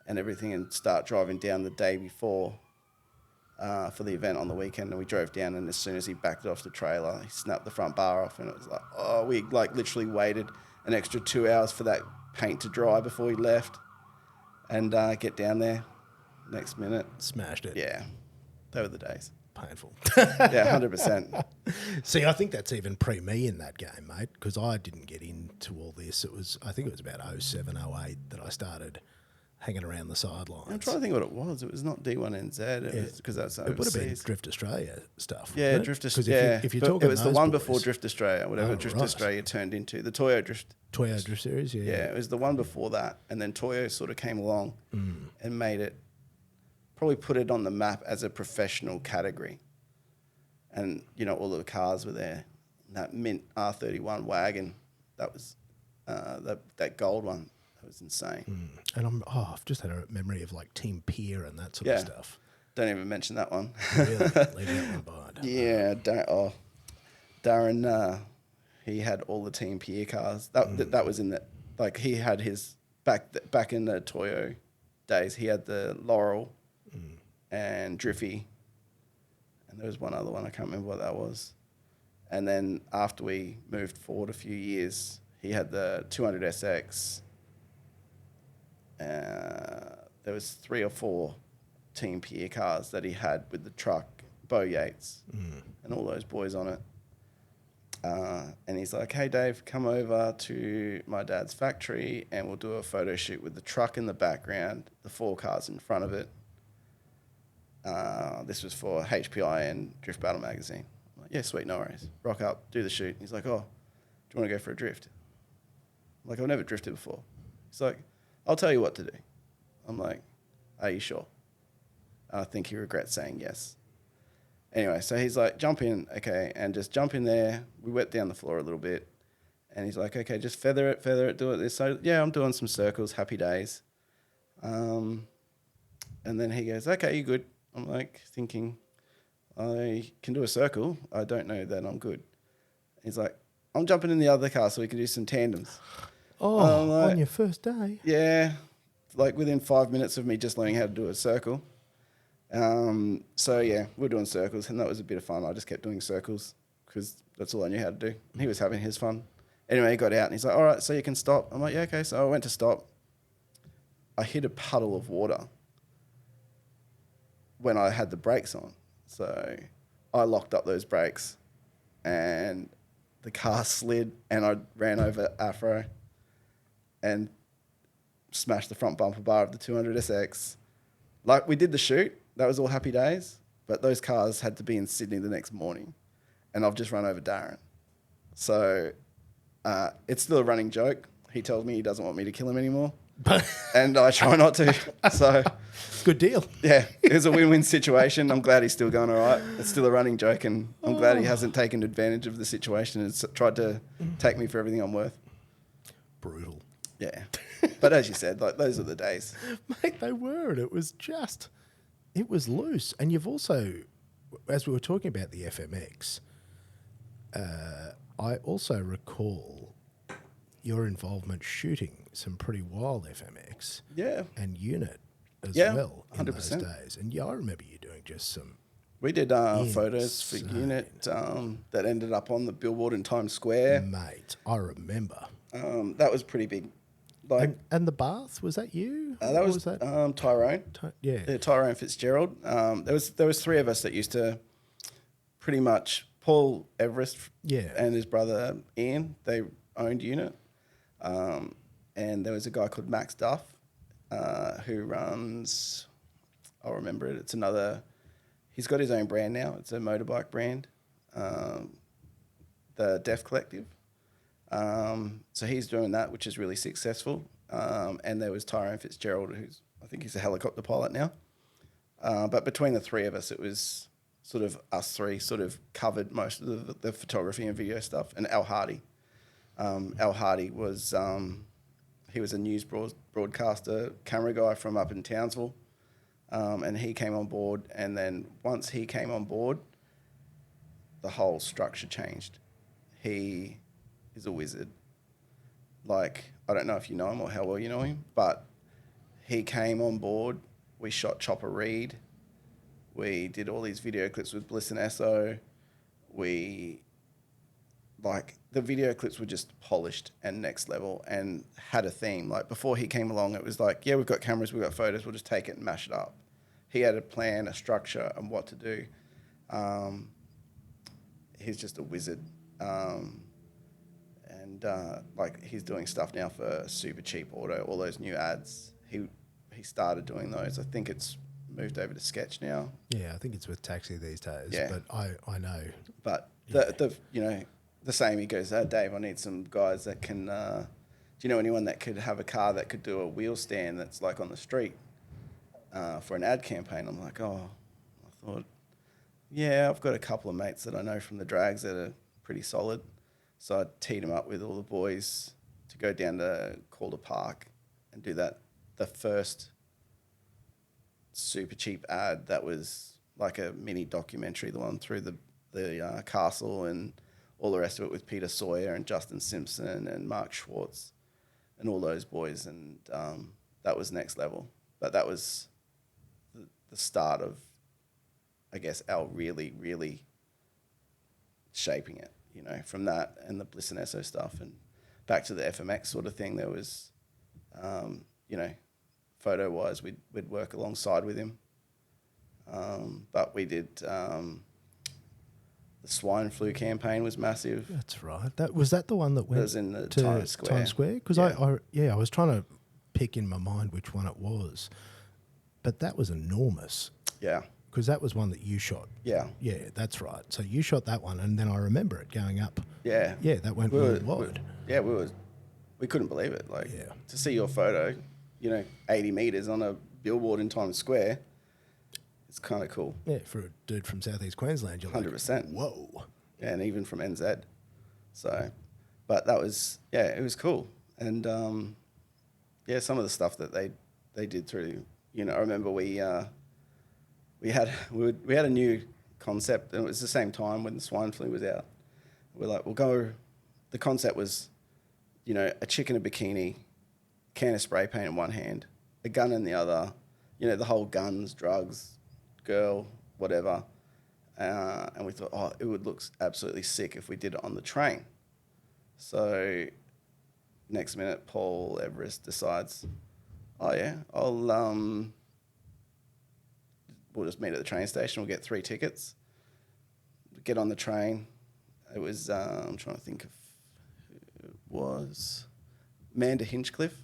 and everything, and start driving down the day before for the event on the weekend. And we drove down, and as soon as he backed it off the trailer, he snapped the front bar off, and it was like, oh, we like literally waited an extra 2 hours for that paint to dry before he left, and get down there next minute. Smashed it. Yeah, they were the days. Painful. Yeah, 100%. See, I think that's even pre-me in that game, mate, because I didn't get into all this. I think it was about 07, 08 that I started hanging around the sidelines. I'm trying to think what it was. It was not D1NZ. It was because that's It would have been overseas. Drift Australia stuff. Yeah, wasn't it? Drift 'Cause Australia. if you're But talking it was the those one boys- before Drift Australia, whatever Oh, Drift right. Australia turned into. The Toyo Drift. Toyo Drift Series, yeah. Yeah, it was the one before that. And then Toyo sort of came along and made it, probably put it on the map as a professional category. And, you know, all the cars were there. That mint R31 wagon, that was that gold one. That was insane. And I've just had a memory of like Team Pier and that sort Yeah. of stuff. Don't even mention that one. Really, leave that one behind. Yeah, Darren, he had all the Team Pier cars. That was in the, like, he had his, back in the Toyo days, he had the Laurel and Driffy. And there was one other one, I can't remember what that was. And then after we moved forward a few years, he had the 200SX. There was 3 or 4 Team Pier cars that he had with the truck, Bo Yates and all those boys on it. And he's like, hey, Dave, come over to my dad's factory and we'll do a photo shoot with the truck in the background, the 4 cars in front of it. This was for HPI and Drift Battle magazine. I'm like, yeah, sweet, no worries. Rock up, do the shoot. He's like, oh, do you want to go for a drift? I'm like, I've never drifted before. He's like, I'll tell you what to do. I'm like, are you sure? I think he regrets saying yes. Anyway, so he's like, jump in, okay, and just jump in there. We wet down the floor a little bit. And he's like, okay, just feather it, do it this. So, yeah, I'm doing some circles, happy days. And then he goes, okay, you good? I'm like thinking, I can do a circle. I don't know that I'm good. He's like, I'm jumping in the other car so we can do some tandems. Oh, like, on your first day? Yeah, like within 5 minutes of me just learning how to do a circle. So yeah, we're doing circles and that was a bit of fun. I just kept doing circles because that's all I knew how to do. He was having his fun. Anyway, he got out and he's like, all right, so you can stop. I'm like, yeah, okay. So I went to stop. I hit a puddle of water when I had the brakes on. So I locked up those brakes and the car slid and I ran over Afro and smashed the front bumper bar of the 200SX. Like, we did the shoot. That was all happy days. But those cars had to be in Sydney the next morning. And I've just run over Darren. So it's still a running joke. He tells me he doesn't want me to kill him anymore. And I try not to. So Good deal. yeah, it was a win-win situation. I'm glad he's still going all right. It's still a running joke, and I'm glad he hasn't taken advantage of the situation and tried to take me for everything I'm worth. Brutal. Yeah. But as you said, like, those are the days. Mate, they were. And it was loose. And you've also, as we were talking about the FMX, I also recall your involvement shooting some pretty wild FMX Yeah. and unit as Yeah, well in 100%. those days. And yeah, I remember you doing just some. We did photos for Insane. Unit that ended up on the billboard in Times Square. Mate, I remember. That was pretty big. Like, And the bath, was that you? that Or was Tyrone. Yeah. Tyrone Fitzgerald. There was 3 of us that used to pretty much, Paul Everest Yeah. and his brother Ian, they owned Unit. And there was a guy called Max Duff who runs, I'll remember it, it's another, he's got his own brand now. It's a motorbike brand, the Def Collective. So he's doing that, which is really successful. And there was Tyrone Fitzgerald, I think he's a helicopter pilot now. But between the 3 of us, it was sort of us 3 sort of covered most of the photography and video stuff. And Al Hardy. Al Hardy was, he was a news broadcaster, camera guy from up in Townsville. And he came on board. And then once he came on board, the whole structure changed. He is a wizard. Like, I don't know if you know him or how well you know him, but he came on board. We shot Chopper Reid. We did all these video clips with Bliss and Esso. The video clips were just polished and next level and had a theme. Like, before he came along, it was like, yeah, we've got cameras, we've got photos, we'll just take it and mash it up. He had a plan, a structure, and what to do. He's just a wizard. He's doing stuff now for Super Cheap Auto, all those new ads. He he started doing those. I think it's moved over to Sketch now. Yeah, I think it's with Taxi these days. Yeah. But I know. But the the same, he goes, Dave, I need some guys that can, do you know anyone that could have a car that could do a wheel stand that's like on the street for an ad campaign? I'm like, I thought, yeah, I've got a couple of mates that I know from the drags that are pretty solid. So I teed him up with all the boys to go down to Calder Park and do that. The first super cheap ad that was like a mini documentary, the one through the castle and all the rest of it with Peter Sawyer and Justin Simpson and Mark Schwartz and all those boys. And that was next level. But that was the start of, I guess, our really, really shaping it, you know, from that and the Bliss and Esso stuff and back to the FMX sort of thing. There was, you know, photo-wise, we'd work alongside with him. But we did, the swine flu campaign was massive. That's right. Was that the one that went was in the to Times Square. Times Square? Because I was trying to pick in my mind which one it was. But that was enormous. Yeah. Because that was one that you shot. Yeah. Yeah, that's right. So you shot that one, and then I remember it going up. Yeah. Yeah, that went worldwide. We couldn't believe it. Like, Yeah. to see your photo, you know, 80 metres on a billboard in Times Square, it's kind of cool. Yeah, for a dude from Southeast Queensland, you're 100%. like, whoa. Yeah, and even from NZ. So, but that was, it was cool. And, some of the stuff that they did through, you know, I remember we had a new concept, and it was the same time when the swine flu was out. We're like, the concept was, you know, a chick in a bikini, can of spray paint in one hand, a gun in the other, you know, the whole guns, drugs, girl, whatever. And we thought, it would look absolutely sick if we did it on the train. So next minute, Paul Everest decides, we'll just meet at the train station. We'll get 3 tickets. Get on the train. It was, I'm trying to think of who it was. Amanda Hinchcliffe.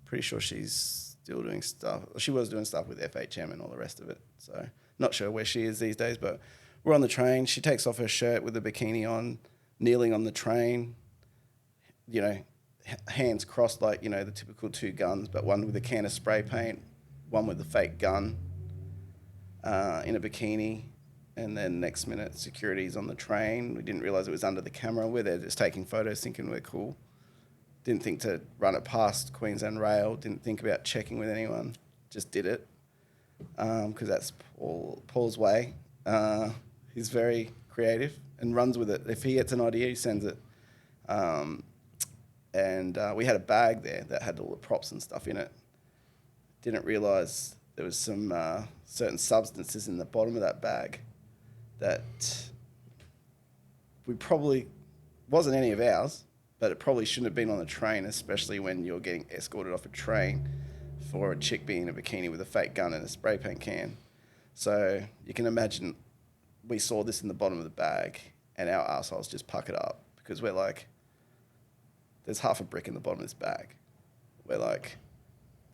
Pretty sure she's still doing stuff. She was doing stuff with FHM and all the rest of it. So not sure where she is these days, but we're on the train. She takes off her shirt with the bikini on, kneeling on the train, you know, hands crossed like, you know, the typical 2 guns, but one with a can of spray paint, one with a fake gun. In a bikini, and then next minute security's on the train. We didn't realise it was under the camera. We're there just taking photos, thinking we're cool. Didn't think to run it past Queensland Rail. Didn't think about checking with anyone. Just did it because that's Paul's way. He's very creative and runs with it. If he gets an idea, he sends it. And we had a bag there that had all the props and stuff in it. Didn't realise there was some certain substances in the bottom of that bag that we probably wasn't any of ours, but it probably shouldn't have been on the train, especially when you're getting escorted off a train for a chick being in a bikini with a fake gun and a spray paint can. So you can imagine we saw this in the bottom of the bag and our arseholes just puckered up because we're like, there's half a brick in the bottom of this bag. We're like,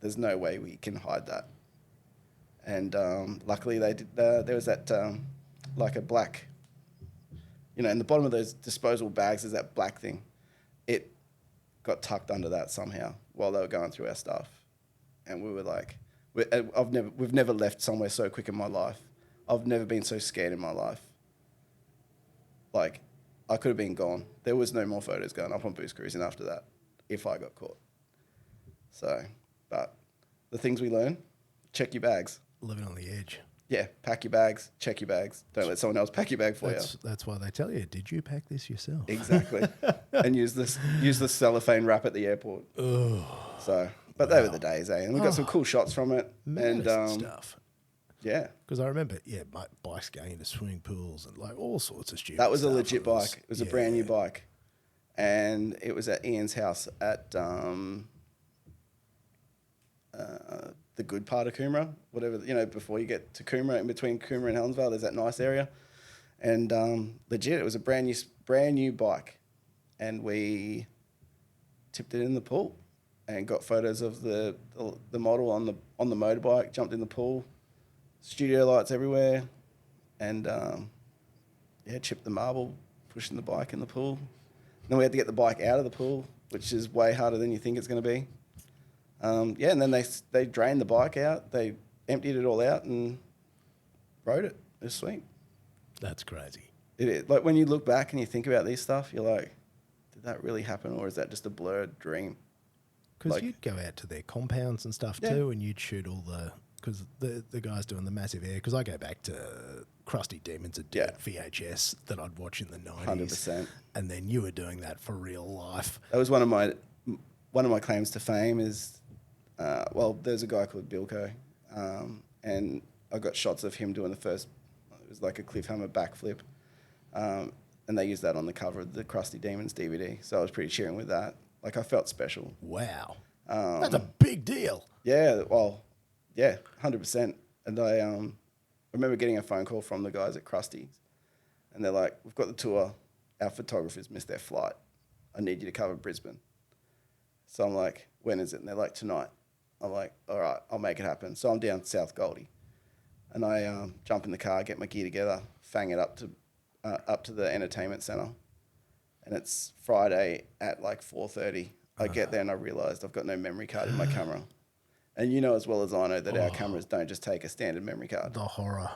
there's no way we can hide that. And luckily they did, there was that, like a black, you know, in the bottom of those disposable bags, there's that black thing. It got tucked under that somehow while they were going through our stuff. And we were like, we've never left somewhere so quick in my life. I've never been so scared in my life. Like, I could have been gone. There was no more photos going up on BoostCruising after that if I got caught. So, but the things we learn, check your bags. Living on the edge. Yeah, pack your bags, check your bags. Don't let someone else pack your bag for you. That's why they tell you, did you pack this yourself? Exactly. And use the cellophane wrap at the airport. Oh. So, but they were the days, eh? And we got some cool shots from it. And stuff. Yeah. Because I remember, bikes going into swimming pools and like all sorts of stupid That was stuff. a legit bike. It was a brand new bike. And it was at Ian's house at the good part of Coomera, whatever, you know, before you get to Coomera, in between Coomera and Helensvale, there's that nice area. And legit, it was a brand new bike. And we tipped it in the pool. and got photos of the model on the motorbike, jumped in the pool, studio lights everywhere, and chipped the marble, pushing the bike in the pool. Then we had to get the bike out of the pool, which is way harder than you think it's going to be. And then they drained the bike out, they emptied it all out and rode it. It was sweet. That's crazy. It is. Like when you look back and you think about these stuff, you're like, did that really happen, or is that just a blurred dream? Because you'd go out to their compounds and stuff too, and you'd shoot all because the guys doing the massive air. Because I go back to Crusty Demons at VHS that I'd watch in the 90s. 100%. And then you were doing that for real life. That was one of my claims to fame is, there's a guy called Bilko, and I got shots of him doing the first, it was like a cliffhammer backflip, and they used that on the cover of the Crusty Demons DVD. So I was pretty cheering with that. Like I felt special. Wow. That's a big deal. Yeah, 100%. And I remember getting a phone call from the guys at Krusty's, and they're like, we've got the tour. Our photographers missed their flight. I need you to cover Brisbane. So I'm like, when is it? And they're like, tonight. I'm like, all right, I'll make it happen. So I'm down South Goldie, and I jump in the car, get my gear together, fang it up to the entertainment centre, and it's Friday at like 4:30. I get there and I realised I've got no memory card in my camera. And you know as well as I know that our cameras don't just take a standard memory card. The horror.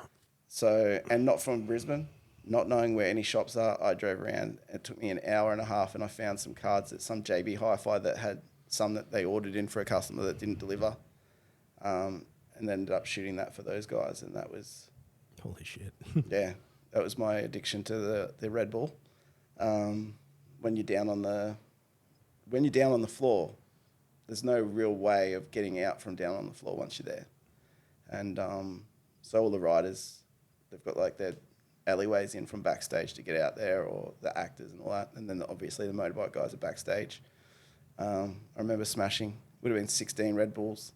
So, and not from Brisbane, not knowing where any shops are, I drove around. It took me an hour and a half, and I found some cards at some JB Hi-Fi that had some that they ordered in for a customer that didn't deliver, and then ended up shooting that for those guys. And that was... Holy shit. Yeah, that was my addiction to the Red Bull. When you're down on the floor, there's no real way of getting out from down on the floor once you're there. And so all the riders, they've got like their alleyways in from backstage to get out there, or the actors and all that. And then obviously the motorbike guys are backstage. I remember smashing, would have been 16 Red Bulls.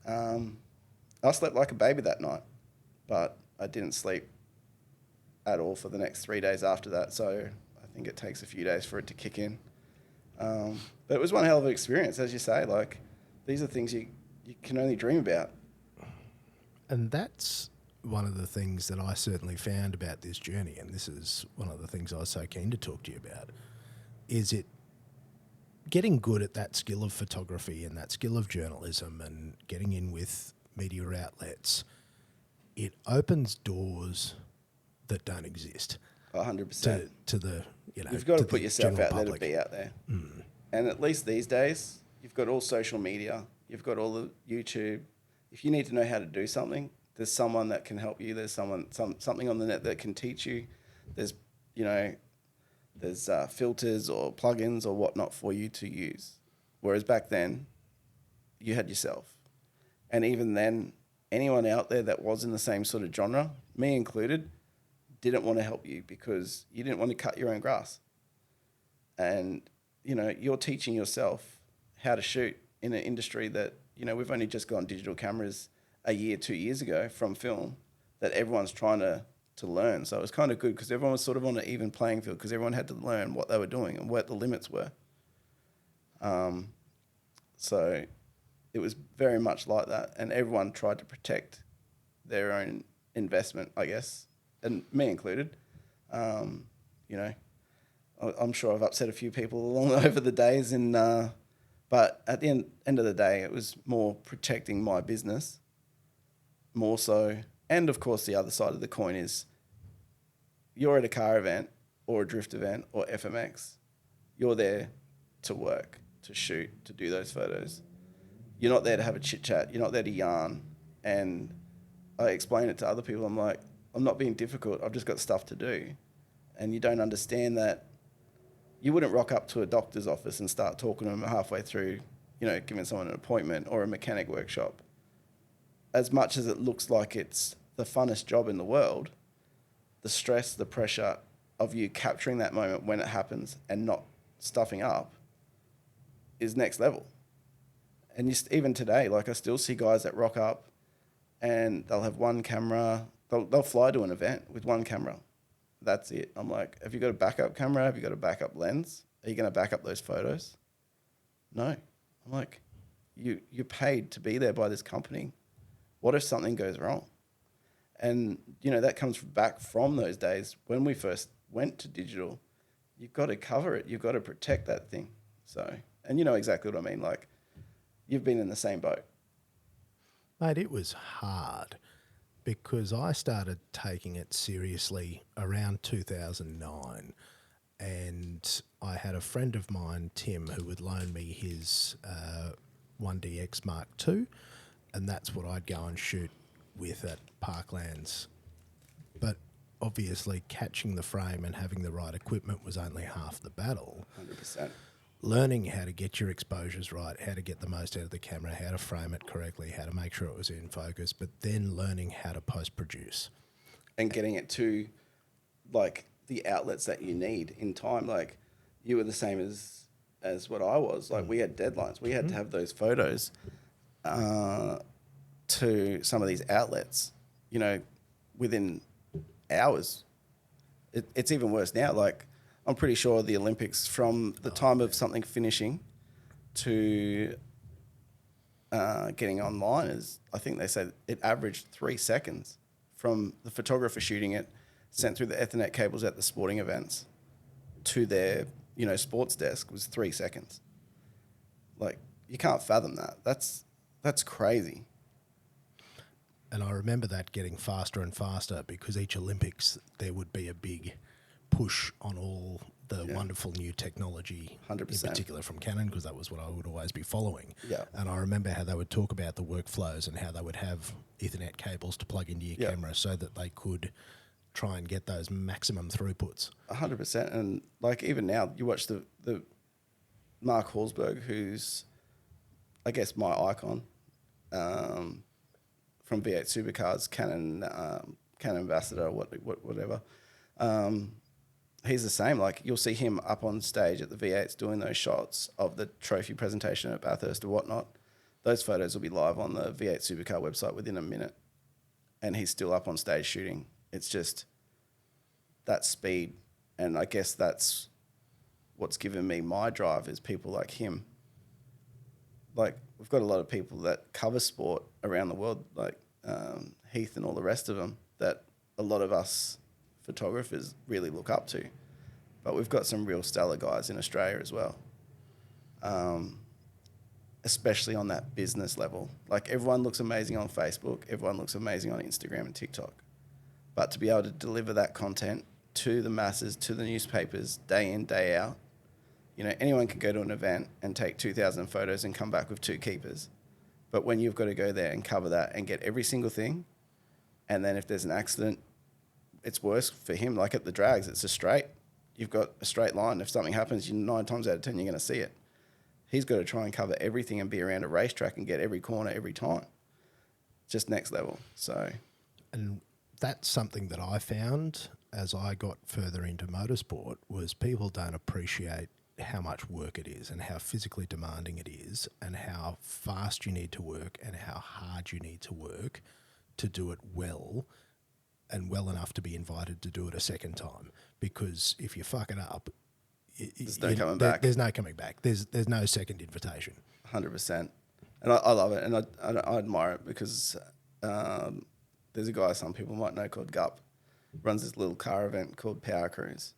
I slept like a baby that night, but I didn't sleep at all for the next 3 days after that. So I think it takes a few days for it to kick in. But it was one hell of an experience, as you say. Like, these are things you can only dream about. And that's one of the things that I certainly found about this journey, and this is one of the things I was so keen to talk to you about, is it getting good at that skill of photography and that skill of journalism and getting in with media outlets. It opens doors that don't exist. 100%. To the, you've got to put yourself out public. there to be out there. And at least these days, you've got all social media, you've got all the YouTube. If you need to know how to do something, there's someone that can help you. There's something on the net that can teach you. There's filters or plugins or whatnot for you to use. Whereas back then, you had yourself. And even then, anyone out there that was in the same sort of genre, me included, didn't want to help you because you didn't want to cut your own grass. And, you're teaching yourself how to shoot in an industry that, we've only just gone digital cameras a year, 2 years ago from film, that everyone's trying to learn. So it was kind of good because everyone was sort of on an even playing field because everyone had to learn what they were doing and what the limits were. So it was very much like that. And everyone tried to protect their own investment, I guess, and me included. I'm sure I've upset a few people over the days, but at the end of the day, it was more protecting my business, more so. And of course, the other side of the coin is you're at a car event or a drift event or FMX. You're there to work, to shoot, to do those photos. You're not there to have a chit chat. You're not there to yarn. And I explain it to other people. I'm like, I'm not being difficult. I've just got stuff to do. And you don't understand that you wouldn't rock up to a doctor's office and start talking to them halfway through, giving someone an appointment or a mechanic workshop. As much as it looks like it's the funnest job in the world, the stress, the pressure of you capturing that moment when it happens and not stuffing up is next level. And even today, like I still see guys that rock up and they'll have one camera. They'll fly to an event with one camera. That's it. I'm like, have you got a backup camera? Have you got a backup lens? Are you going to back up those photos? No. I'm like, you're paid to be there by this company. What if something goes wrong? And, that comes back from those days when we first went to digital. You've got to cover it. You've got to protect that thing. So, and you know exactly what I mean. Like, you've been in the same boat. Mate, it was hard because I started taking it seriously around 2009. And I had a friend of mine, Tim, who would loan me his 1DX Mark II, and that's what I'd go and shoot with at Parklands. But obviously catching the frame and having the right equipment was only half the battle. 100%. Learning how to get your exposures right, how to get the most out of the camera, how to frame it correctly, how to make sure it was in focus, but then learning how to post-produce. And getting it to, like, the outlets that you need in time. Like, you were the same as what I was. Like, we had deadlines. We had to have those photos to some of these outlets, within hours. It's even worse now. Like, I'm pretty sure the Olympics, from the time of something finishing to getting online, is, I think they said it averaged 3 seconds from the photographer shooting it, sent through the Ethernet cables at the sporting events to their, sports desk, was 3 seconds. Like, you can't fathom that. That's crazy. And I remember that getting faster and faster because each Olympics there would be a big push on all the wonderful new technology, 100%. in particular from Canon, because that was what I would always be following. Yeah. And I remember how they would talk about the workflows and how they would have Ethernet cables to plug into your camera so that they could try and get those maximum throughputs. 100%. And, like, even now, you watch the Mark Horsberg, who's, I guess, my icon, from V8 Supercars, Canon ambassador, whatever. He's the same. Like, you'll see him up on stage at the V8s doing those shots of the trophy presentation at Bathurst or whatnot. Those photos will be live on the V8 Supercar website within a minute, and he's still up on stage shooting. It's just that speed, and I guess that's what's given me my drive, is people like him. Like, we've got a lot of people that cover sport around the world, like Heath and all the rest of them, that a lot of us photographers really look up to. But we've got some real stellar guys in Australia as well, especially on that business level. Like, everyone looks amazing on Facebook, everyone looks amazing on Instagram and TikTok. But to be able to deliver that content to the masses, to the newspapers, day in, day out, anyone can go to an event and take 2,000 photos and come back with 2 keepers. But when you've got to go there and cover that and get every single thing, and then if there's an accident, it's worse for him. Like at the drags, it's a straight. You've got a straight line. If something happens, 9 times out of 10, you're going to see it. He's got to try and cover everything and be around a racetrack and get every corner every time. Just next level. So, and that's something that I found as I got further into motorsport, was people don't appreciate how much work it is and how physically demanding it is and how fast you need to work and how hard you need to work to do it well, and well enough to be invited to do it a second time. Because if you fuck it up, there's no coming back. There's no coming back. There's no second invitation. 100%. And I love it, and I admire it, because there's a guy some people might know called Gup, runs this little car event called Powercruise.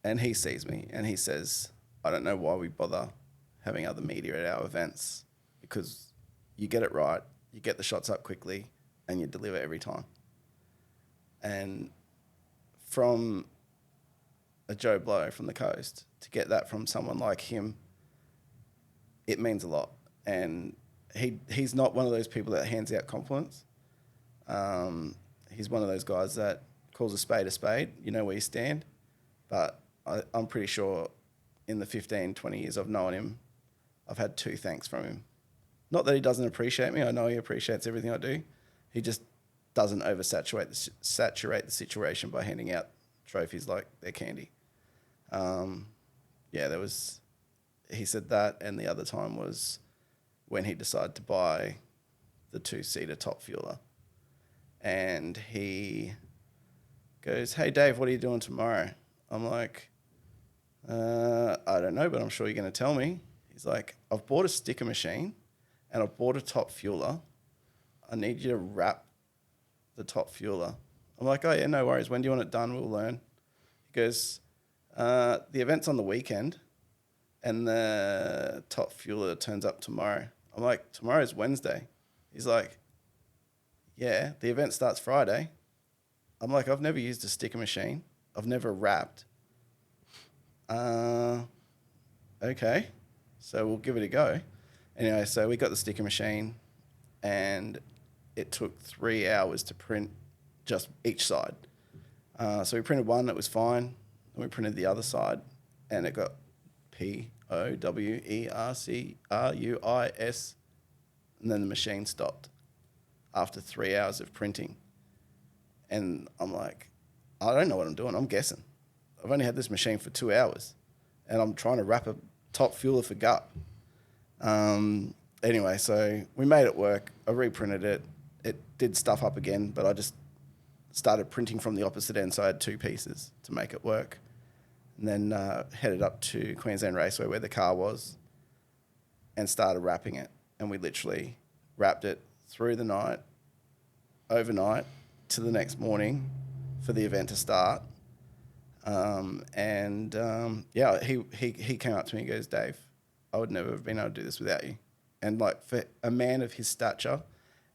And he sees me and he says, I don't know why we bother having other media at our events, because you get it right, you get the shots up quickly, and you deliver every time. And from a Joe Blow from the coast, to get that from someone like him, it means a lot. And he's not one of those people that hands out compliments. He's one of those guys that calls a spade, you know where you stand. But I'm pretty sure in the 15, 20 years I've known him, I've had 2 thanks from him. Not that he doesn't appreciate me. I know he appreciates everything I do. He just doesn't saturate the situation by handing out trophies like they're candy. He said that, and the other time was when he decided to buy the 2-seater top fueler. And he goes, hey, Dave, what are you doing tomorrow? I'm like, I don't know, but I'm sure you're going to tell me. He He's like, I've bought a sticker machine and I've bought a top fueler. I need you to wrap the top fueler. I'm like, oh yeah, no worries. When do you want it done? We'll learn. He goes, the event's on the weekend and the top fueler turns up tomorrow. I'm like, tomorrow's Wednesday. He's like, yeah, the event starts Friday. I'm like, I've never used a sticker machine. I've never wrapped. Okay, so we'll give it a go. Anyway, so we got the sticker machine and it took 3 hours to print just each side. So we printed one, it was fine. Then we printed the other side and it got POWERCRUIS, and then the machine stopped after 3 hours of printing. And I'm like, I don't know what I'm doing. I'm guessing. I've only had this machine for 2 hours and I'm trying to wrap a top fueler for gut. Anyway, so we made it work. I reprinted it. It did stuff up again, but I just started printing from the opposite end, so I had 2 pieces to make it work. And then headed up to Queensland Raceway where the car was and started wrapping it. And we literally wrapped it through the night, overnight, to the next morning for the event to start. He came up to me and goes, Dave, I would never have been able to do this without you. And like for a man of his stature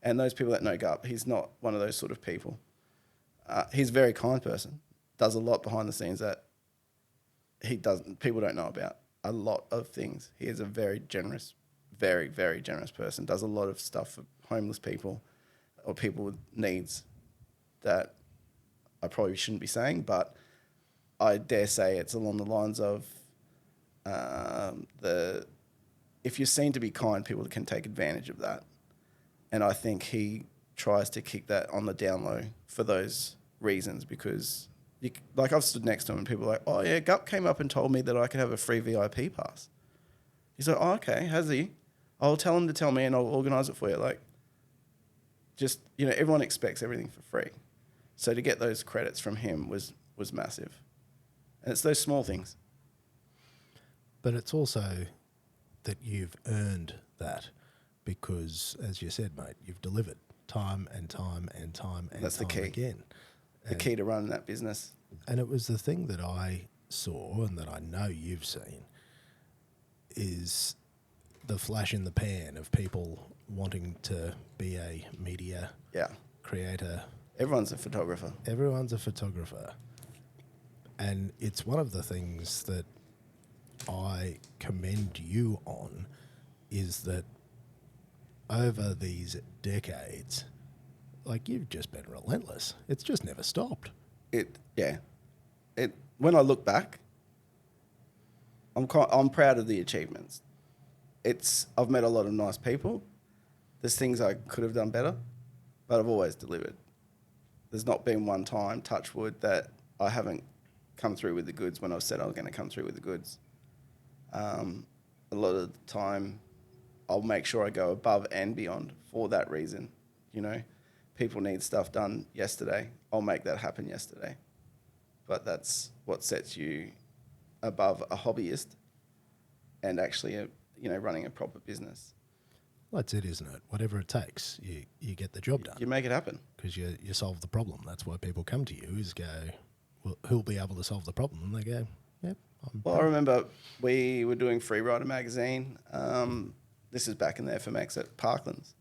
and those people that know Gup, he's not one of those sort of people. He's a very kind person, does a lot behind the scenes that people don't know about, a lot of things. He is a very generous, very, very generous person, does a lot of stuff for homeless people or people with needs that I probably shouldn't be saying, but I dare say it's along the lines of if you're seen to be kind, people can take advantage of that. And I think he tries to kick that on the down low for those reasons because, I've stood next to him and people are like, oh yeah, Gup came up and told me that I could have a free VIP pass. He's like, oh, okay, has he? I'll tell him to tell me and I'll organise it for you. Like, just, everyone expects everything for free. So to get those credits from him was massive. And it's those small things. But it's also that you've earned that because, as you said, mate, you've delivered time and time and time and That's time the key. again. The key to running that business. And it was the thing that I saw and that I know you've seen is the flash in the pan of people wanting to be a media creator. Everyone's a photographer. Everyone's a photographer. And it's one of the things that I commend you on is that over these decades, you've just been relentless. It's just never stopped. When I look back, I'm proud of the achievements. I've met a lot of nice people. There's things I could have done better, but I've always delivered. There's not been one time, touch wood, that I haven't come through with the goods when I've said I was going to come through with the goods. A lot of the time, I'll make sure I go above and beyond for that reason. People need stuff done yesterday. I'll make that happen yesterday. But that's what sets you above a hobbyist and actually, running a proper business. Well, that's it, isn't it? Whatever it takes, you get the job done. You make it happen. Because you solve the problem. That's why people come to you is go, well, who'll be able to solve the problem? And they go, yep. I remember we were doing Freerider magazine. This is back in the FMX at Parklands.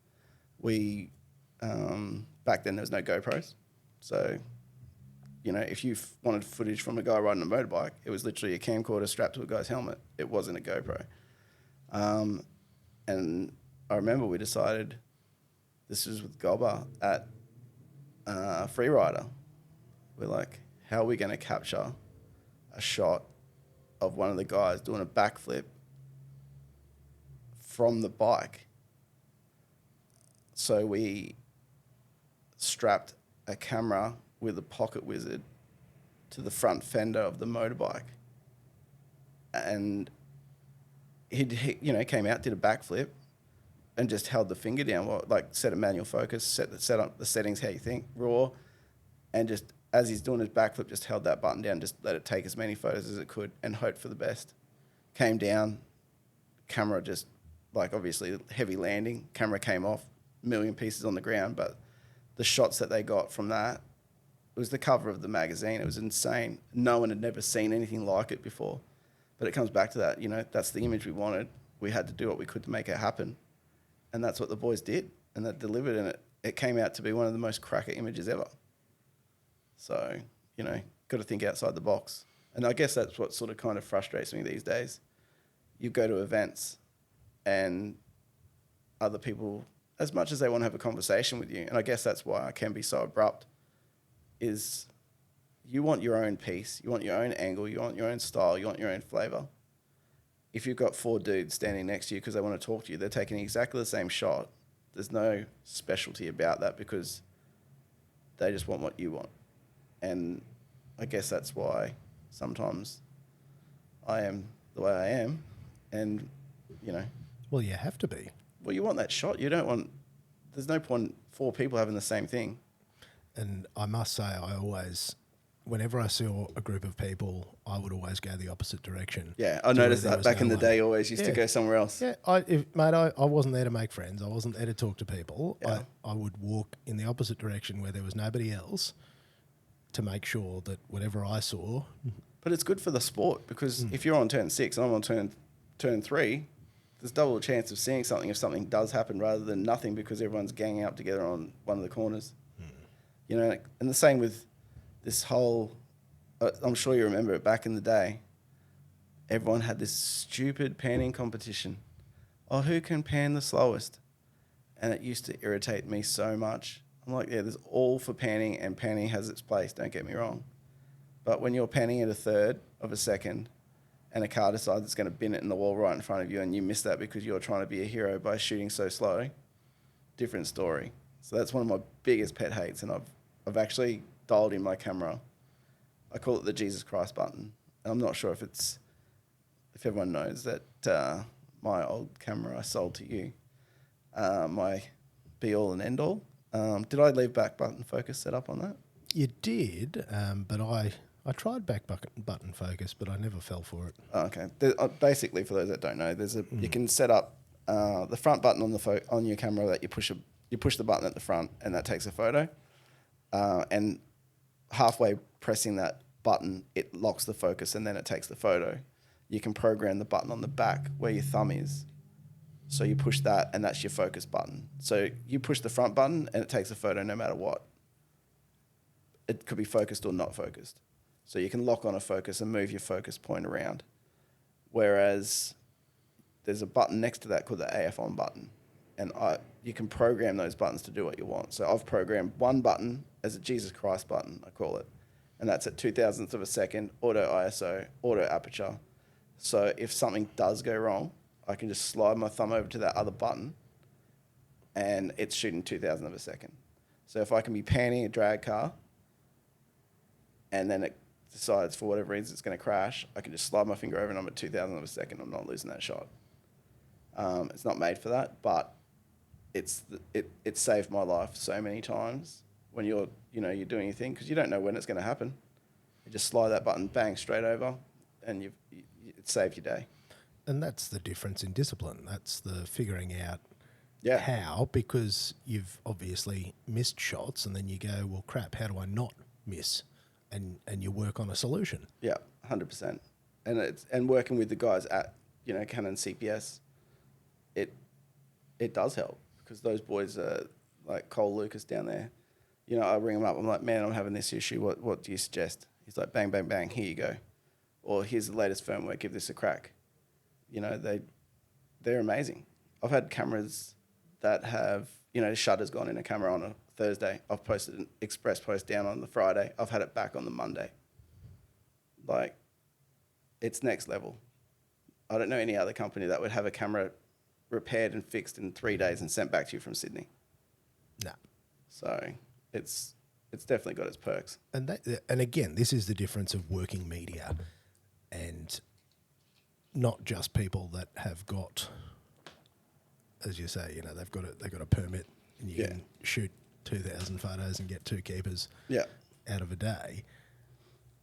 Back then there was no GoPros. So, if you wanted footage from a guy riding a motorbike, it was literally a camcorder strapped to a guy's helmet. It wasn't a GoPro. And I remember we decided, this was with Gobber at Freerider. We're like, how are we going to capture a shot of one of the guys doing a backflip from the bike? So we strapped a camera with a pocket wizard to the front fender of the motorbike. And he came out, did a backflip, and just held the finger down, set a manual focus, set up the settings how you think, raw, and just as he's doing his backflip, just held that button down, just let it take as many photos as it could, and hoped for the best. Came down, camera just, like, obviously heavy landing, camera came off, million pieces on the ground, but the shots that they got from that, it was the cover of the magazine. It was insane. No one had never seen anything like it before. But it comes back to that, you know, that's the image we wanted. We had to do what we could to make it happen. And that's what the boys did. And that delivered, and it came out to be one of the most cracker images ever. So, you know, got to think outside the box. And I guess that's what sort of kind of frustrates me these days. You go to events and other people, as much as they want to have a conversation with you, and I guess that's why I can be so abrupt, is you want your own piece, you want your own angle, you want your own style, you want your own flavour. If you've got 4 dudes standing next to you because they want to talk to you, they're taking exactly the same shot. There's no specialty about that because they just want what you want. And I guess that's why sometimes I am the way I am. And, you know. Well, you have to be. Well, you want that shot. You don't want... There's no point 4 people having the same thing. And I must say, I always... Whenever I saw a group of people, I would always go the opposite direction. Yeah, I noticed that back in the day. Always used to go somewhere else. Yeah, I wasn't there to make friends. I wasn't there to talk to people. Yeah. I would walk in the opposite direction where there was nobody else to make sure that whatever I saw... But it's good for the sport because if you're on turn 6 and I'm on turn 3, there's double the chance of seeing something if something does happen rather than nothing because everyone's ganging up together on one of the corners. You know, and the same with... this whole, I'm sure you remember it back in the day, everyone had this stupid panning competition. Oh, who can pan the slowest? And it used to irritate me so much. I'm like, yeah, there's all for panning and panning has its place, don't get me wrong. But when you're panning at a third of a second and a car decides it's going to bin it in the wall right in front of you and you miss that because you're trying to be a hero by shooting so slow, different story. So that's one of my biggest pet hates, and I've actually... dialed in my camera. I call it the Jesus Christ button. And I'm not sure if everyone knows that my old camera I sold to you, my be all and end all. Did I leave back button focus set up on that? You did, but I tried back button focus, but I never fell for it. Oh, okay. Basically, for those that don't know, you can set up the front button on your camera that you push the button at the front and that takes a photo. And halfway pressing that button, it locks the focus and then it takes the photo. You can program the button on the back where your thumb is. So you push that and that's your focus button. So you push the front button and it takes a photo no matter what. It could be focused or not focused. So you can lock on a focus and move your focus point around. Whereas there's a button next to that called the AF on button. And you can program those buttons to do what you want. So I've programmed one button as a Jesus Christ button, I call it. And that's at 0.002 of a second, auto ISO, auto aperture. So if something does go wrong, I can just slide my thumb over to that other button and it's shooting 0.002 of a second. So if I can be panning a drag car and then it decides for whatever reason it's going to crash, I can just slide my finger over and I'm at 0.002 of a second. I'm not losing that shot. It's not made for that, but it saved my life so many times when you're doing your thing because you don't know when it's going to happen. You just slide that button, bang, straight over, and it saved your day. And that's the difference in discipline. That's the figuring out Yeah. how, because you've obviously missed shots, and then you go, well, crap, how do I not miss? And you work on a solution. Yeah, 100%. And working with the guys at Canon CPS, it does help because those boys are like Cole Lucas down there. I ring him up. I'm like, man, I'm having this issue. What do you suggest? He's like, bang, bang, bang. Here you go. Or here's the latest firmware. Give this a crack. They're amazing. I've had cameras that have, shutters gone in a camera on a Thursday. I've posted an express post down on the Friday. I've had it back on the Monday. Like, it's next level. I don't know any other company that would have a camera repaired and fixed in 3 days and sent back to you from Sydney. No. So it's definitely got its perks. And again, this is the difference of working media and not just people that have got, as you say, they've got a permit and you can shoot 2,000 photos and get 2 keepers out of a day.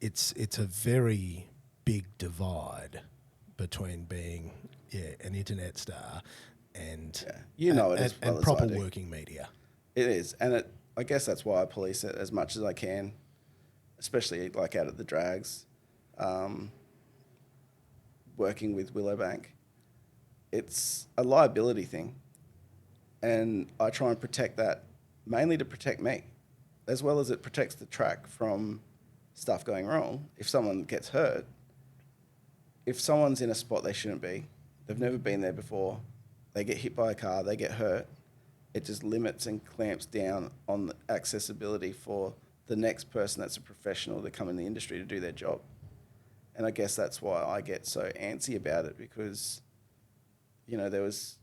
It's a very big divide between being, an internet star, and You know it as well and as proper I do. working media. It is, and I guess that's why I police it as much as I can, especially like out at the drags, working with Willowbank. It's a liability thing, and I try and protect that mainly to protect me, as well as it protects the track from stuff going wrong. If someone gets hurt, if someone's in a spot they shouldn't be, they've never been there before, they get hit by a car, they get hurt, it just limits and clamps down on the accessibility for the next person that's a professional to come in the industry to do their job. And I guess that's why I get so antsy about it, because, you know, there was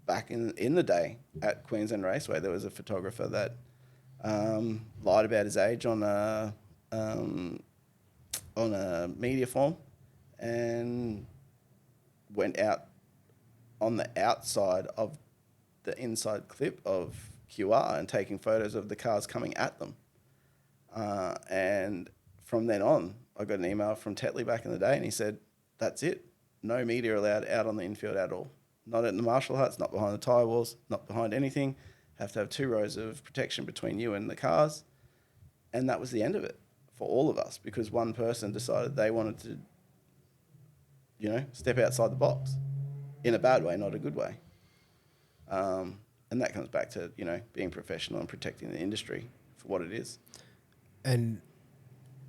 back in the day at Queensland Raceway, there was a photographer that lied about his age on a media form and went out on the outside of the inside clip of QR and taking photos of the cars coming at them. And from then on, I got an email from Tetley back in the day, and he said, that's it. No media allowed out on the infield at all. Not in the marshal huts, not behind the tyre walls, not behind anything. Have to have 2 rows of protection between you and the cars. And that was the end of it for all of us, because one person decided they wanted to, you know, step outside the box in a bad way, not a good way. And that comes back to, you know, being professional and protecting the industry for what it is. And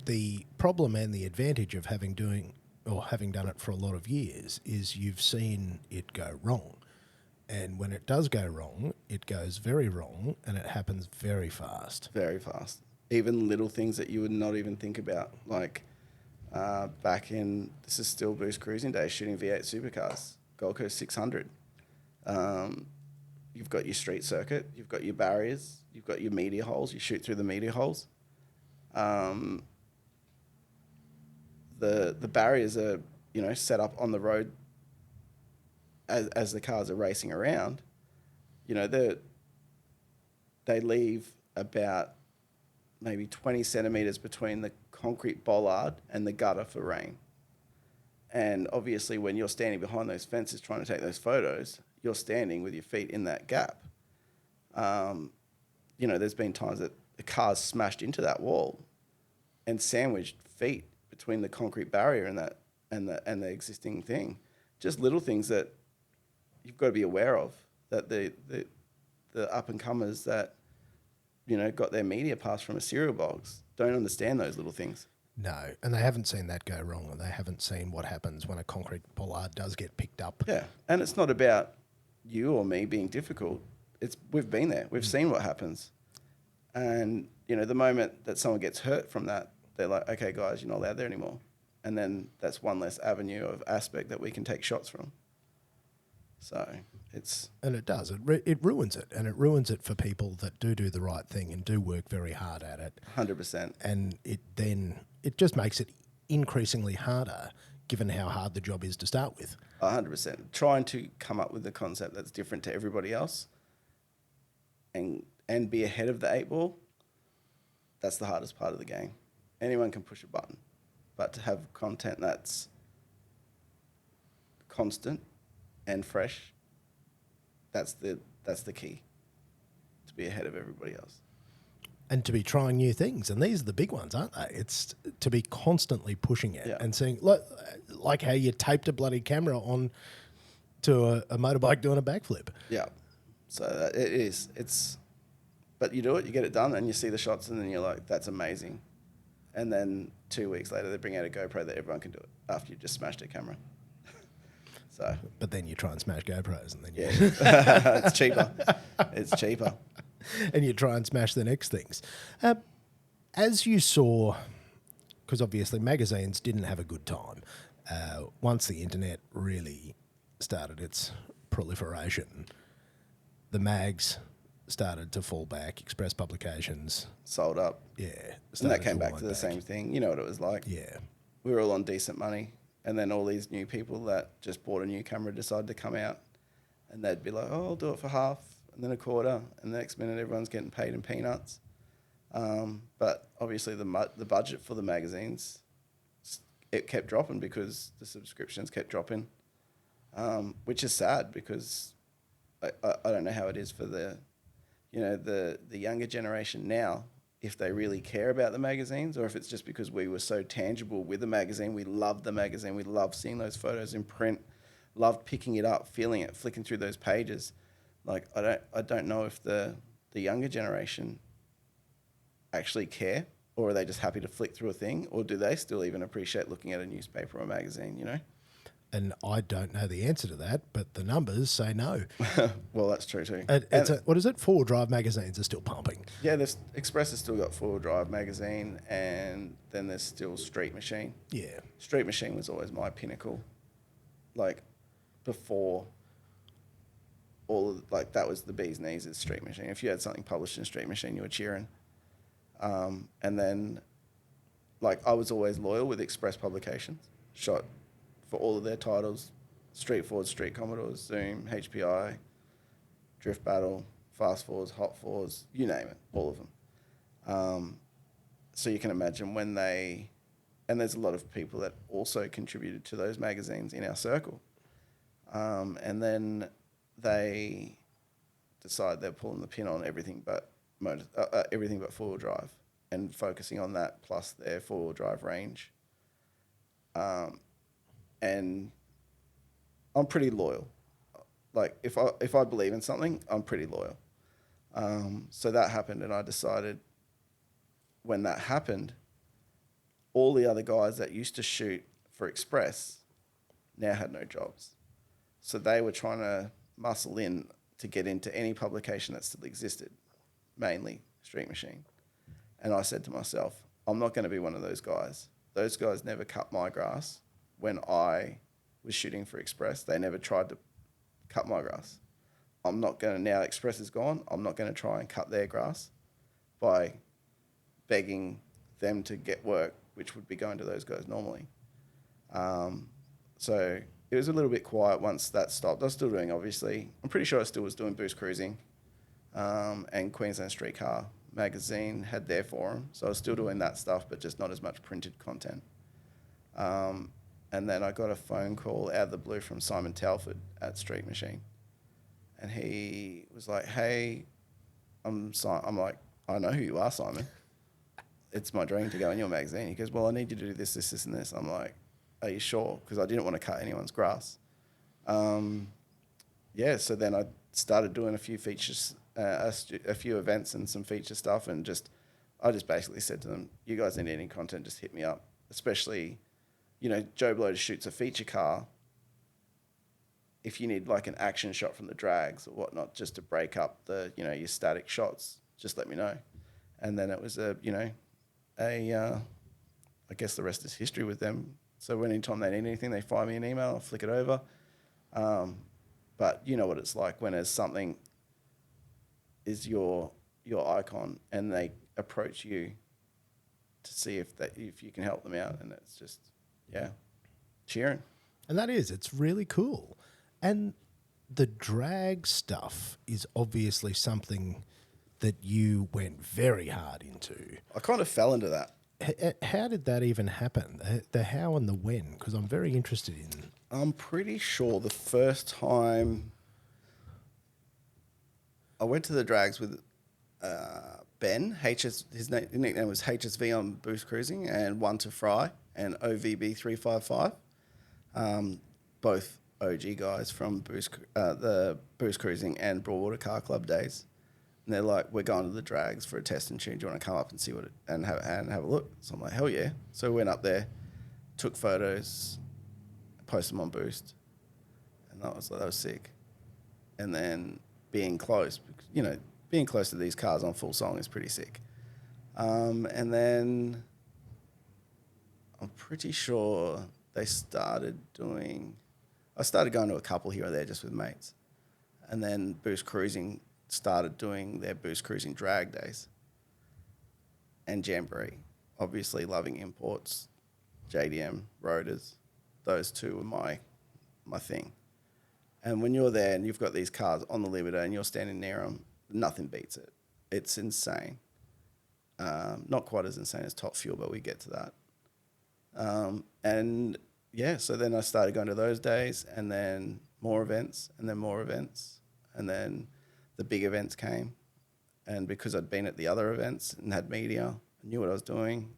the problem and the advantage of having done it for a lot of years is you've seen it go wrong. And when it does go wrong, it goes very wrong, and it happens very fast. Very fast. Even little things that you would not even think about, like back in, this is still BoostCruising days, shooting V8 supercars, Gold Coast 600. You've got your street circuit, you've got your barriers, you've got your media holes, you shoot through the media holes. The barriers are, you know, set up on the road as the cars are racing around. You know, they leave about maybe 20 centimetres between the concrete bollard and the gutter for rain. And obviously when you're standing behind those fences trying to take those photos, you're standing with your feet in that gap. You know, there's been times that the car's smashed into that wall and sandwiched feet between the concrete barrier and the existing thing. Just little things that you've got to be aware of, that the up and comers that, you know, got their media pass from a cereal box don't understand those little things. No, and they haven't seen that go wrong, and they haven't seen what happens when a concrete bollard does get picked up. Yeah, and it's not about you or me being difficult. We've been there. We've seen what happens. And, you know, the moment that someone gets hurt from that, they're like, okay, guys, you're not allowed there anymore. And then that's one less avenue of aspect that we can take shots from. So it's... And it does. It ruins it. And it ruins it for people that do the right thing and do work very hard at it. 100%. And it just makes it increasingly harder, given how hard the job is to start with. 100%. Trying to come up with a concept that's different to everybody else and be ahead of the 8 ball, that's the hardest part of the game. Anyone can push a button, but to have content that's constant and fresh, that's the key, to be ahead of everybody else. And to be trying new things. And these are the big ones, aren't they? It's to be constantly pushing it and seeing, like how you taped a bloody camera on to a motorbike doing a backflip. Yeah. So it is. But you do it, you get it done, and you see the shots, and then you're like, that's amazing. And then 2 weeks later, they bring out a GoPro that everyone can do it after you've just smashed a camera. So. But then you try and smash GoPros, and then it's cheaper. It's cheaper. And you try and smash the next things. As you saw, because obviously magazines didn't have a good time, once the internet really started its proliferation, the mags started to fall back, express publications. Sold up. Yeah. And that came back to the same thing. You know what it was like. Yeah. We were all on decent money, and then all these new people that just bought a new camera decided to come out, and they'd be like, oh, I'll do it for half, and then a quarter, and the next minute everyone's getting paid in peanuts. But obviously the budget for the magazines, it kept dropping because the subscriptions kept dropping. which is sad because I don't know how it is for the younger generation now, if they really care about the magazines, or if it's just because we were so tangible with the magazine. We loved the magazine. We loved seeing those photos in print, loved picking it up, feeling it, flicking through those pages. Like, I don't know if the younger generation actually care, or are they just happy to flick through a thing, or do they still even appreciate looking at a newspaper or a magazine, you know? And I don't know the answer to that, but the numbers say no. Well, that's true too. What is it? 4-wheel-drive magazines are still pumping. Yeah, Express has still got 4-wheel-drive magazine, and then there's still Street Machine. Yeah. Street Machine was always my pinnacle. Like, before that was the bee's knees is Street Machine. If you had something published in Street Machine, you were cheering. And then, like, I was always loyal with Express Publications. Shot for all of their titles: Street Fords, Street Commodores, Zoom, HPI, Drift Battle, Fast Fords, Hot Fords, you name it, all of them. So you can imagine when and there's a lot of people that also contributed to those magazines in our circle. And then they decide they're pulling the pin on everything but everything but 4-wheel drive, and focusing on that plus their 4-wheel drive range. And I'm pretty loyal. Like, if I believe in something, I'm pretty loyal. So that happened, and I decided when that happened, all the other guys that used to shoot for Express now had no jobs. So they were trying to muscle in to get into any publication that still existed, mainly Street Machine. And I said to myself, I'm not going to be one of those guys. Those guys never cut my grass when I was shooting for Express. They never tried to cut my grass. I'm not going to, now Express is gone, I'm not going to try and cut their grass by begging them to get work, which would be going to those guys normally. So it was a little bit quiet once that stopped. I was still doing, obviously, I'm pretty sure I still was doing BoostCruising, and Queensland Streetcar magazine had their forum. So I was still doing that stuff, but just not as much printed content. And then I got a phone call out of the blue from Simon Telford at Street Machine. And he was like, hey, I'm like, I know who you are, Simon. It's my dream to go in your magazine. He goes, well, I need you to do this, this, this, and this. I'm like, are you sure? Because I didn't want to cut anyone's grass. Yeah, so then I started doing a few features, a few events and some feature stuff, and I just basically said to them, you guys need any content, just hit me up. Especially, Joe Blow shoots a feature car. If you need like an action shot from the drags or whatnot, just to break up the, your static shots, just let me know. And then it was I guess the rest is history with them. So anytime they need anything, they fire me an email, I'll flick it over. But you know what it's like when there's something is your icon and they approach you to see if you can help them out, and it's just, cheering. And it's really cool. And the drag stuff is obviously something that you went very hard into. I kind of fell into that. How did that even happen? The how and the when? Because I'm very interested in. I'm pretty sure the first time I went to the drags with Ben, his nickname was HSV on BoostCruising, and One to Fry and OVB355, both OG guys from the BoostCruising and Broadwater Car Club days. And they're like, we're going to the drags for a test and tune. Do you want to come up and see and have a look? So I'm like, hell yeah. So we went up there, took photos, posted them on Boost, and that was sick. And then being close to these cars on full song is pretty sick. And then I'm pretty sure I started going to a couple here or there just with mates. And then BoostCruising started doing their BoostCruising drag days and Jamboree. Obviously loving imports, JDM, Rotors, those two were my thing. And when you're there and you've got these cars on the limiter and you're standing near them, nothing beats it. It's insane. Not quite as insane as Top Fuel, but we get to that. And yeah, so then I started going to those days, and then more events, and then more events, and then the big events came. And because I'd been at the other events and had media, I knew what I was doing.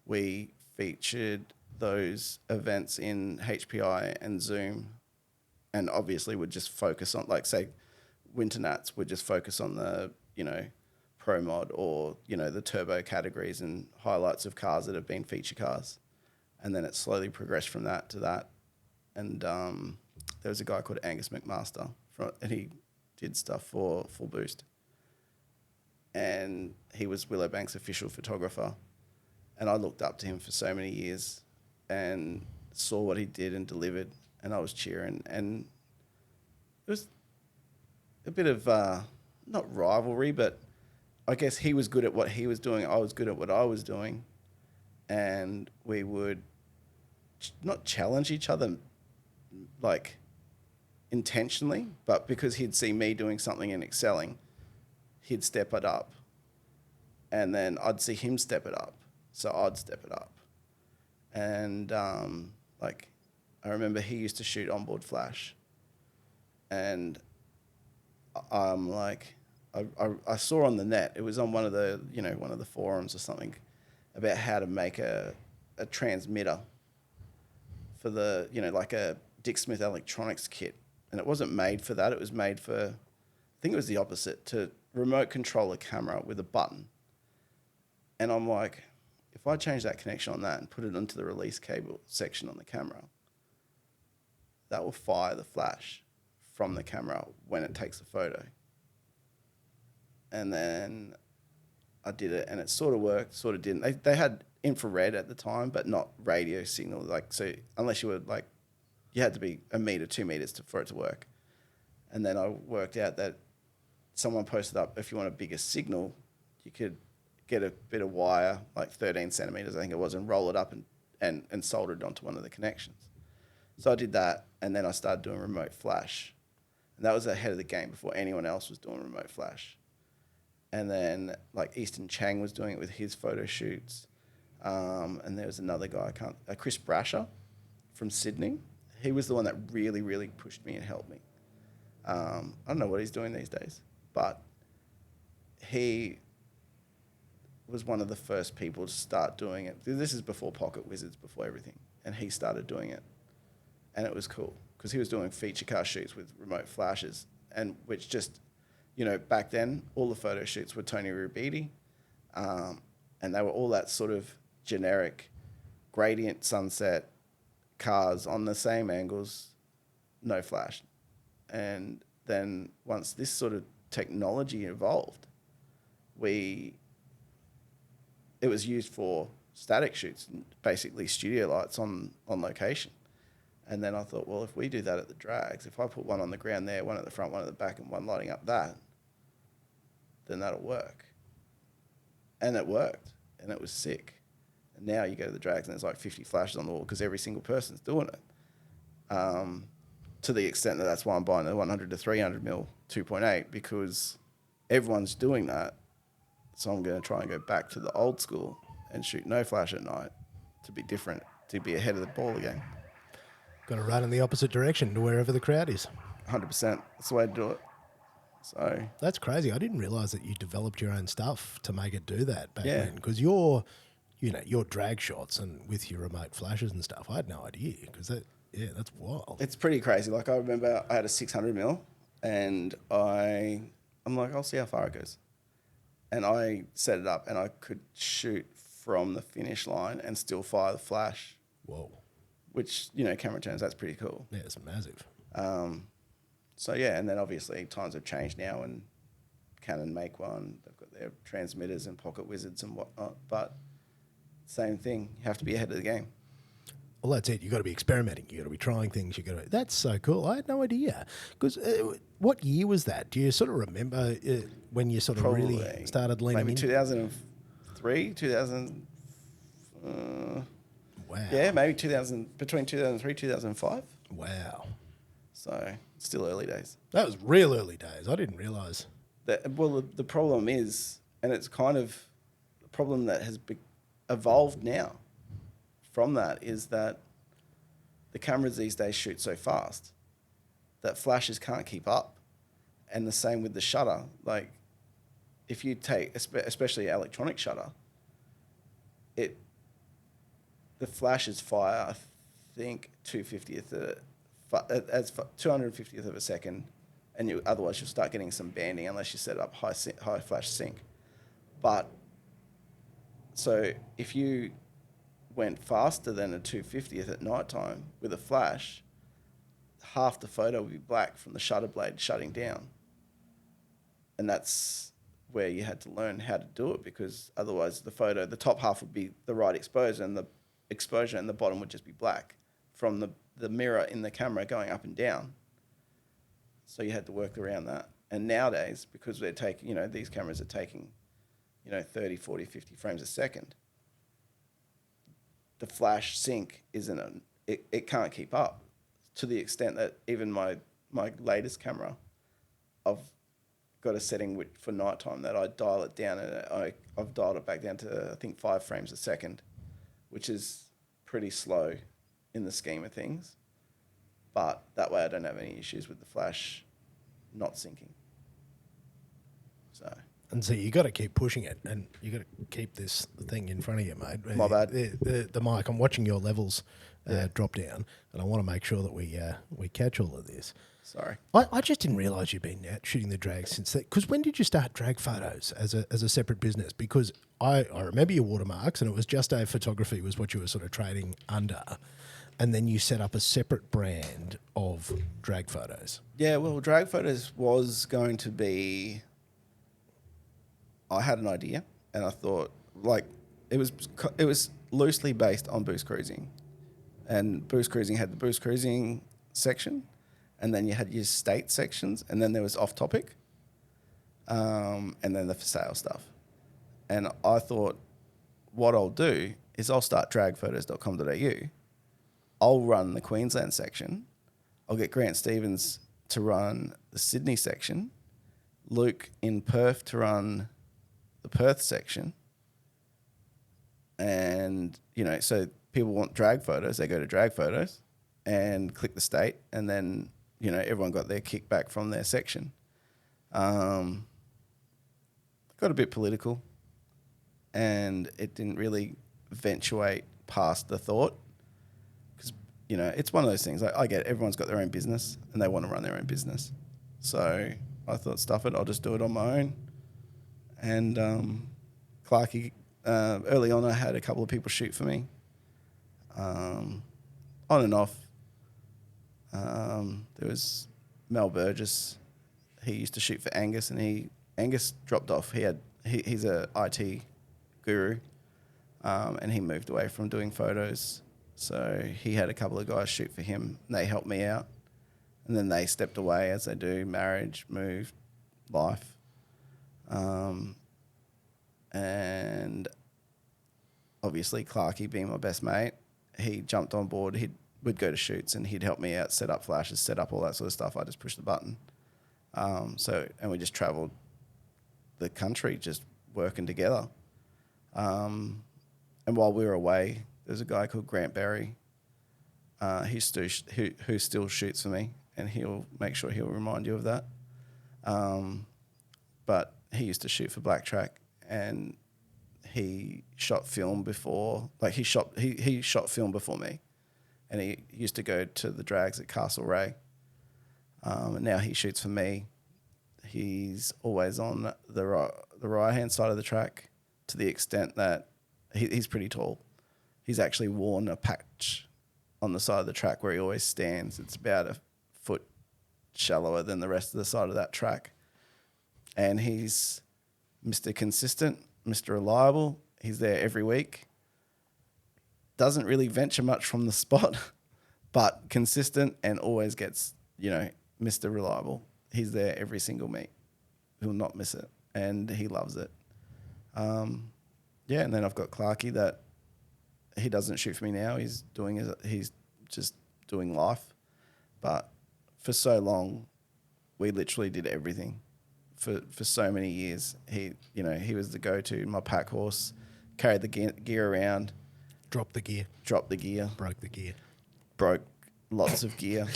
We featured those events in HPI and Zoom, and obviously would just focus on, like, say, Winter Nats would just focus on the, Pro Mod or, the turbo categories and highlights of cars that have been feature cars. And then it slowly progressed from that to that. And there was a guy called Angus McMaster, and he did stuff for Full Boost. And he was Willowbank's official photographer. And I looked up to him for so many years and saw what he did and delivered, and I was cheering. And it was a bit of, not rivalry, but I guess he was good at what he was doing. I was good at what I was doing. And we would not challenge each other, like, intentionally, but because he'd see me doing something and excelling, he'd step it up. And then I'd see him step it up, so I'd step it up. And, I remember he used to shoot onboard flash. And I saw on the net, it was on one of the forums or something, about how to make a transmitter for the, like a Dick Smith Electronics kit. And it wasn't made for that. It was made for, I think it was the opposite, to remote control a camera with a button. And I'm like, if I change that connection on that and put it onto the release cable section on the camera, that will fire the flash from the camera when it takes a photo. And then I did it, and it sort of worked, sort of didn't. They had infrared at the time, but not radio signal. Like, so unless you were like, you had to be 1 meter, 2 meters for it to work. And then I worked out that someone posted up, if you want a bigger signal, you could get a bit of wire, like 13 centimeters, I think it was, and roll it up and solder it onto one of the connections. So I did that, and then I started doing remote flash. And that was ahead of the game before anyone else was doing remote flash. And then, like, Easton Chang was doing it with his photo shoots. And there was another guy, Chris Brasher from Sydney. He was the one that really, really pushed me and helped me. I don't know what he's doing these days, but he was one of the first people to start doing it. This is before Pocket Wizards, before everything. And he started doing it. And it was cool because he was doing feature car shoots with remote flashes, and which just, back then, all the photo shoots were Tony Rubiti, and they were all that sort of generic gradient sunset cars on the same angles, no flash. And then once this sort of technology evolved, it was used for static shoots, basically studio lights on location. And then I thought, well, if we do that at the drags, if I put one on the ground there, one at the front, one at the back, and one lighting up that, then that'll work. And it worked, and it was sick. And now you go to the drags and there's like 50 flashes on the wall because every single person's doing it. To the extent that that's why I'm buying the 100 to 300 mil 2.8, because everyone's doing that. So I'm going to try and go back to the old school and shoot no flash at night to be different, to be ahead of the ball again. Got to run in the opposite direction to wherever the crowd is. 100%. That's the way to do it. So that's crazy. I didn't realise that you developed your own stuff to make it do that back then. Because your drag shots and with your remote flashes and stuff, I had no idea. Because that's wild. It's pretty crazy. Like, I remember I had a 600 mil, and I'm like, I'll see how far it goes. And I set it up, and I could shoot from the finish line and still fire the flash. Whoa. Which, camera terms, that's pretty cool. Yeah, it's massive. So, yeah, and then obviously times have changed now, and Canon make one. They've got their transmitters and Pocket Wizards and whatnot. But same thing. You have to be ahead of the game. Well, that's it. You've got to be experimenting. You've got to be trying things. That's so cool. I had no idea. Because what year was that? Do you sort of remember when you sort of really started leaning in? Maybe 2003, 2000... wow. Yeah, maybe between 2003 2005. Wow. So, still early days. That was real early days. I didn't realise. Well, the problem is, and it's kind of a problem that has evolved now from that, is that the cameras these days shoot so fast that flashes can't keep up. And the same with the shutter. Like, if you take, especially electronic shutter, the flashes fire, I think, 250th as 250th of a second, and otherwise you'll start getting some banding unless you set up high flash sync. But so if you went faster than a 250th at night time with a flash, half the photo would be black from the shutter blade shutting down. And that's where you had to learn how to do it, because otherwise the top half would be the right exposure, and the bottom would just be black from the mirror in the camera going up and down. So you had to work around that. And nowadays, because they're taking, these cameras are taking, 30, 40, 50 frames a second, the flash sync it can't keep up, to the extent that even my latest camera, I've got a setting for nighttime that I dial it down, and I've dialed it back down to, I think, 5 frames a second, which is pretty slow in the scheme of things. But that way I don't have any issues with the flash not syncing. And so you got to keep pushing it, and you got to keep this thing in front of you, mate. My bad. The mic. I'm watching your levels drop down, and I want to make sure that we catch all of this. Sorry, I just didn't realise you'd been out shooting the drag since that. Because when did you start drag photos as a separate business? Because I remember your watermarks, and it was JuStDaVe Photography was what you were sort of trading under, and then you set up a separate brand of drag photos. Yeah, well, drag photos was going to be. I had an idea, and I thought, it was loosely based on BoostCruising, and BoostCruising had the BoostCruising section, and then you had your state sections, and then there was off topic, and then the for sale stuff. And I thought, what I'll do is I'll start dragphotos.com.au. I'll run the Queensland section. I'll get Grant Stevens to run the Sydney section, Luke in Perth to run the Perth section. And, so people want drag photos, they go to drag photos and click the state, and then, everyone got their kickback from their section. Got a bit political, and it didn't really eventuate past the thought, because, it's one of those things. I get everyone's got their own business and they want to run their own business. So I thought, stuff it, I'll just do it on my own. And Clarkie, early on, I had a couple of people shoot for me, on and off. There was Mel Burgess. He used to shoot for Angus, and Angus dropped off. He's a IT guru, and he moved away from doing photos. So he had a couple of guys shoot for him, and they helped me out. And then they stepped away, as they do, marriage, move, life. And obviously Clarkie, being my best mate, he jumped on board. We'd go to shoots and he'd help me out, set up flashes, set up all that sort of stuff. I just pushed the button. And we just travelled the country just working together. And while we were away, there's a guy called Grant Berry, who still shoots for me, and he'll make sure he'll remind you of that. But he used to shoot for Black Track, and he shot film before. He shot film before me, and he used to go to the drags at Castlereagh. And now he shoots for me. He's always on the right hand side of the track, to the extent that he's pretty tall. He's actually worn a patch on the side of the track where he always stands. It's about a foot shallower than the rest of the side of that track. And he's Mr. Consistent, Mr. Reliable. He's there every week. Doesn't really venture much from the spot, but consistent, and always gets, Mr. Reliable. He's there every single meet. He'll not miss it, and he loves it. And then I've got Clarkie, that he doesn't shoot for me now. He's just doing life. But for so long, we literally did everything. For so many years, he was the go-to, my pack horse, carried the gear around. Dropped the gear. Broke the gear. Broke lots of gear.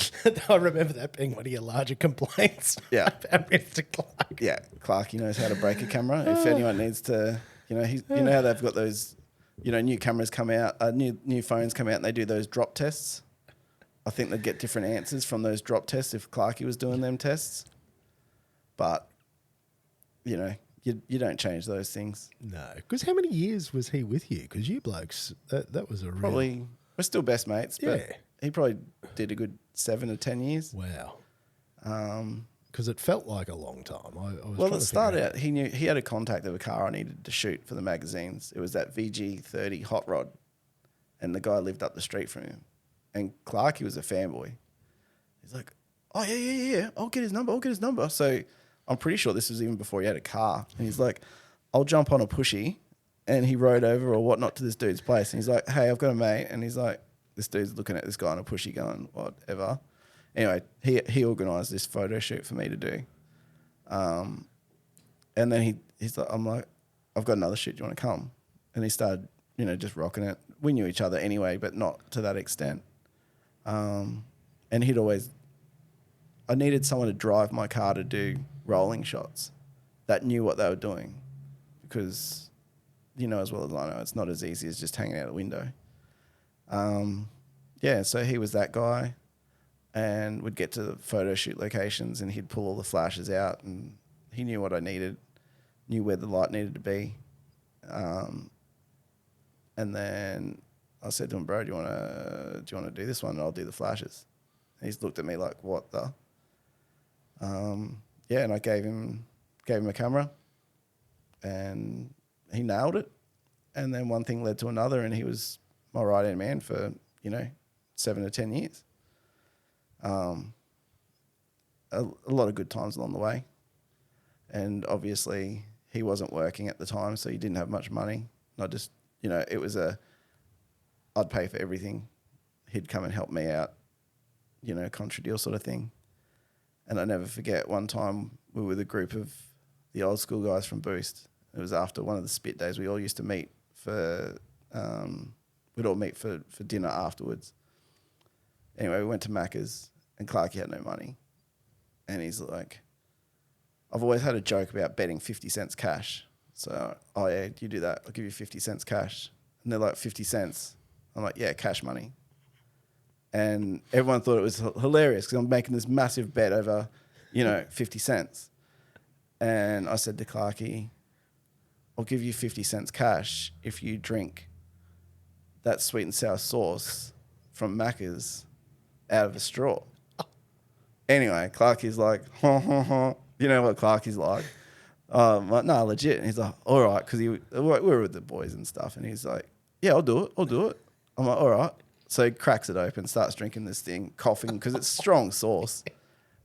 I remember that being one of your larger complaints. Yeah. About Mr. Clark. Yeah, Clarky knows how to break a camera. If anyone needs to, you know how they've got those, new cameras come out, new phones come out, and they do those drop tests. I think they'd get different answers from those drop tests if Clarky was doing them tests. But, you don't change those things. No, because how many years was he with you? Because you blokes, that was a Probably, we're still best mates, but Yeah. he probably did a good 7 to 10 years. Wow. Because it felt like a long time. I was Well, trying it to started figure out, he knew he had a contact of a car I needed to shoot for the magazines. It was that VG30 hot rod, and the guy lived up the street from him. And Clarky was a fanboy. He's like, oh, yeah, I'll get his number. So I'm pretty sure this was even before he had a car. And he's like, I'll jump on a pushy. And he rode over or whatnot to this dude's place. And he's like, hey, I've got a mate. And he's like, this dude's looking at this guy on a pushy going, whatever. Anyway, he organised this photo shoot for me to do. And then he's like, I'm like, I've got another shoot. Do you want to come? And he started, just rocking it. We knew each other anyway, but not to that extent. And I needed someone to drive my car to do rolling shots that knew what they were doing, because as well as I know, it's not as easy as just hanging out the window. So he was that guy, and would get to the photo shoot locations and he'd pull all the flashes out, and he knew what I needed, knew where the light needed to be. And then I said to him, bro, do you want to do this one? And I'll do the flashes. And he's looked at me like, what the? And I gave him a camera, and he nailed it. And then one thing led to another, and he was my right-hand man for, 7 to 10 years. A lot of good times along the way. And obviously he wasn't working at the time, so he didn't have much money. And I just, it was I'd pay for everything. He'd come and help me out, contra deal sort of thing. And I never forget, one time we were with a group of the old school guys from Boost. It was after one of the spit days. We all used to meet we'd all meet for dinner afterwards. Anyway, we went to Macca's, and Clarky had no money. And he's like, I've always had a joke about betting 50 cents cash. So, oh yeah, you do that, I'll give you 50 cents cash. And they're like, 50 cents? I'm like, yeah, cash money. And everyone thought it was hilarious because I'm making this massive bet over, 50 cents. And I said to Clarky, I'll give you 50 cents cash if you drink that sweet and sour sauce from Macca's out of a straw. Anyway, Clarky's like, you know what Clarky's like? I'm like, no, legit. And he's like, all right, because we were with the boys and stuff. And he's like, yeah, I'll do it. I'm like, all right. So he cracks it open, starts drinking this thing, coughing, because it's strong sauce.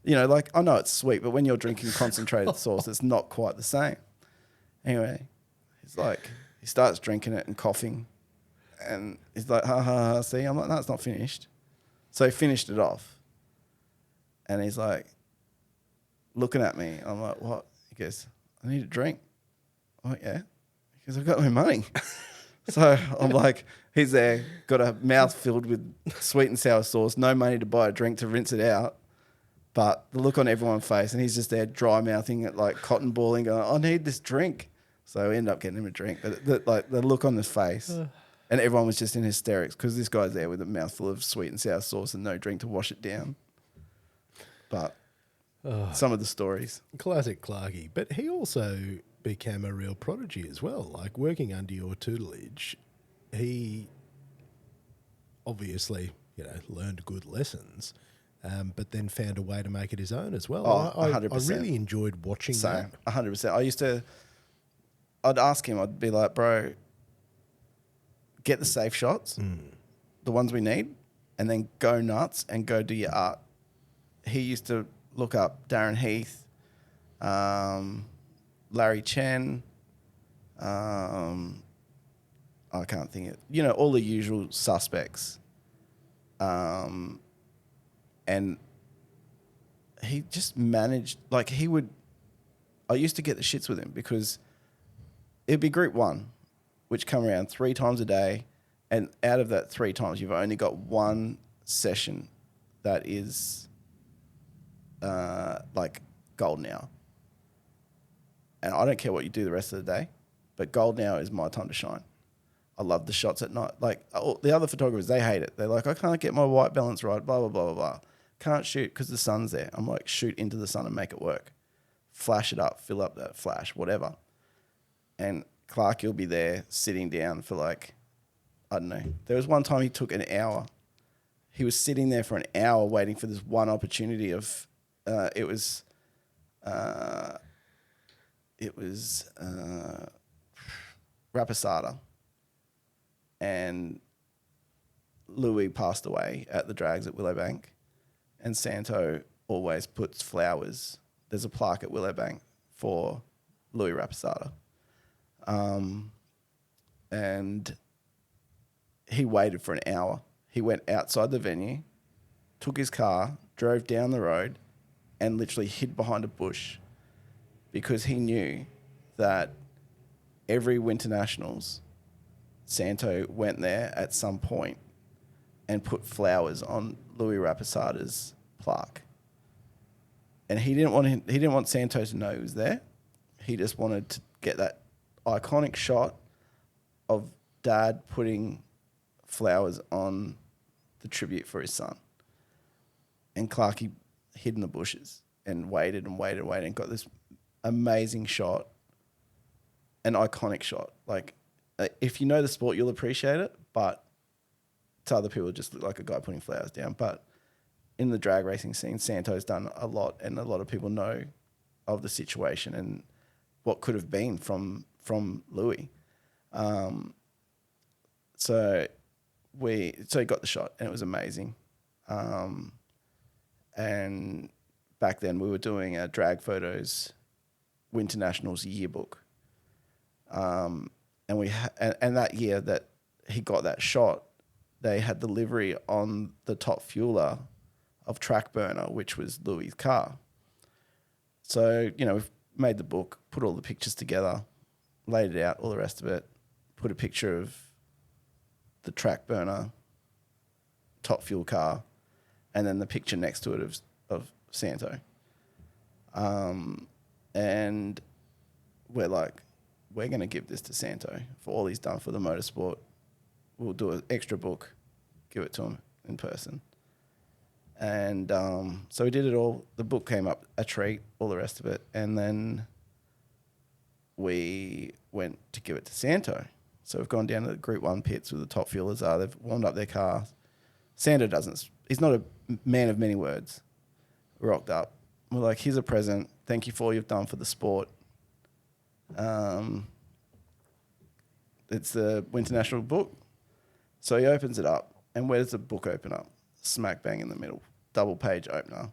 I know it's sweet, but when you're drinking concentrated sauce, it's not quite the same. Anyway, he starts drinking it and coughing. And he's like, ha, see? I'm like, no, it's not finished. So he finished it off. And he's like, looking at me. I'm like, what? He goes, I need a drink. I'm like, yeah. He goes, I've got no money. So I'm like, he's there, got a mouth filled with sweet and sour sauce, no money to buy a drink to rinse it out. But the look on everyone's face, and he's just there dry mouthing it, like cotton balling, going, I need this drink. So we ended up getting him a drink. But the look on his face, and everyone was just in hysterics because this guy's there with a mouthful of sweet and sour sauce and no drink to wash it down. But some of the stories. Classic Clarky. But he also became a real prodigy as well. Like, working under your tutelage, he obviously, learned good lessons, but then found a way to make it his own as well. Oh, 100%. I really enjoyed watching that. 100%. I'd ask him, I'd be like, bro, get the safe shots, the ones we need, and then go nuts and go do your art. He used to look up Darren Heath, Larry Chen, I can't think of, all the usual suspects. And he just managed, I used to get the shits with him because it'd be group one, which come around 3 times a day. And out of that 3 times, you've only got one session that is like golden hour. And I don't care what you do the rest of the day, but golden hour is my time to shine. I love the shots at night. Like the other photographers, they hate it. They're like, I can't get my white balance right, blah, blah, blah, blah, blah. Can't shoot because the sun's there. I'm like, shoot into the sun and make it work. Flash it up, fill up that flash, whatever. And Clark, you'll be there sitting down for like, I don't know. There was one time he took an hour. He was sitting there for an hour waiting for this one opportunity of, it was Rapisada. And Louis passed away at the drags at Willowbank, and Santo always puts flowers. There's a plaque at Willowbank for Louis Rapisada. And he waited for an hour. He went outside the venue, took his car, drove down the road, and literally hid behind a bush because he knew that every Winter Nationals, Santo went there at some point and put flowers on Louis Rapisada's plaque. And he didn't want Santo to know he was there. He just wanted to get that iconic shot of Dad putting flowers on the tribute for his son. And Clarkie hid in the bushes and waited and got this amazing shot, an iconic shot. Like, if you know the sport, you'll appreciate it, but to other people, it just look like a guy putting flowers down. But in the drag racing scene, Santo's done a lot, and a lot of people know of the situation and what could have been from Louis. So he got the shot, and it was amazing. And back then, we were doing a Drag Photos Winter Nationals yearbook. And that year that he got that shot, they had the livery on the top fueler of Track Burner, which was Louis' car. So, we've made the book, put all the pictures together, laid it out, all the rest of it, put a picture of the Track Burner top fuel car, and then the picture next to it of Santo. And we're like, we're going to give this to Santo for all he's done for the motorsport. We'll do an extra book, give it to him in person. And so we did it all. The book came up a treat, all the rest of it. And then we went to give it to Santo. So we've gone down to the Group 1 pits where the top fuelers are. They've warmed up their cars. Santo he's not a man of many words. Rocked up. We're like, here's a present. Thank you for all you've done for the sport. It's the Winter National book. So he opens it up, and where does the book open up? Smack bang in the middle. Double page opener.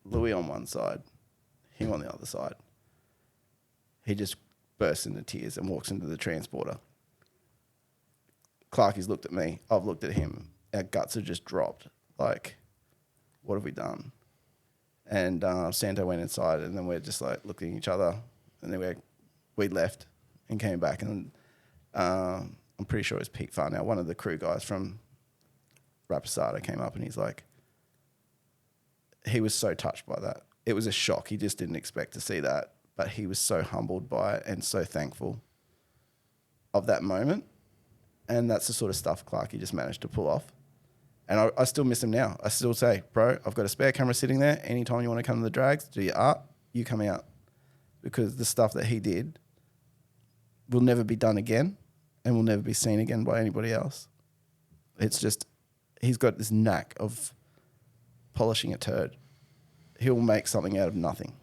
Louis on one side, him on the other side. He just bursts into tears and walks into the transporter. Clarkie's looked at me. I've looked at him. Our guts have just dropped. Like, what have we done? And Santo went inside, and then we're just like looking at each other. And then we left and came back, and I'm pretty sure it was Pete Farnell, one of the crew guys from Rapisada, came up, and he's like, he was so touched by that. It was a shock. He just didn't expect to see that, but he was so humbled by it and so thankful of that moment. And that's the sort of stuff Clarkie just managed to pull off. And I still miss him now. I still say, bro, I've got a spare camera sitting there. Anytime you want to come to the drags, do your art, you come out. Because the stuff that he did will never be done again and will never be seen again by anybody else. It's just, he's got this knack of polishing a turd. He'll make something out of nothing.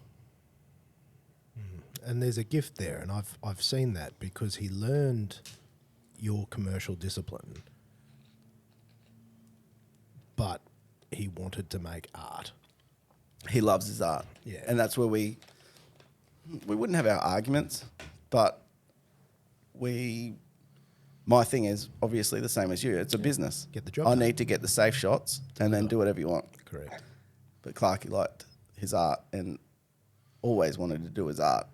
And there's a gift there, and I've seen that because he learned your commercial discipline, but he wanted to make art. He loves his art. Yeah. And that's where we wouldn't have our arguments, but my thing is obviously the same as you. It's a business. Get the job I done. need to get the safe shots and then do whatever you want. Correct. But Clarkie liked his art and always wanted to do his art.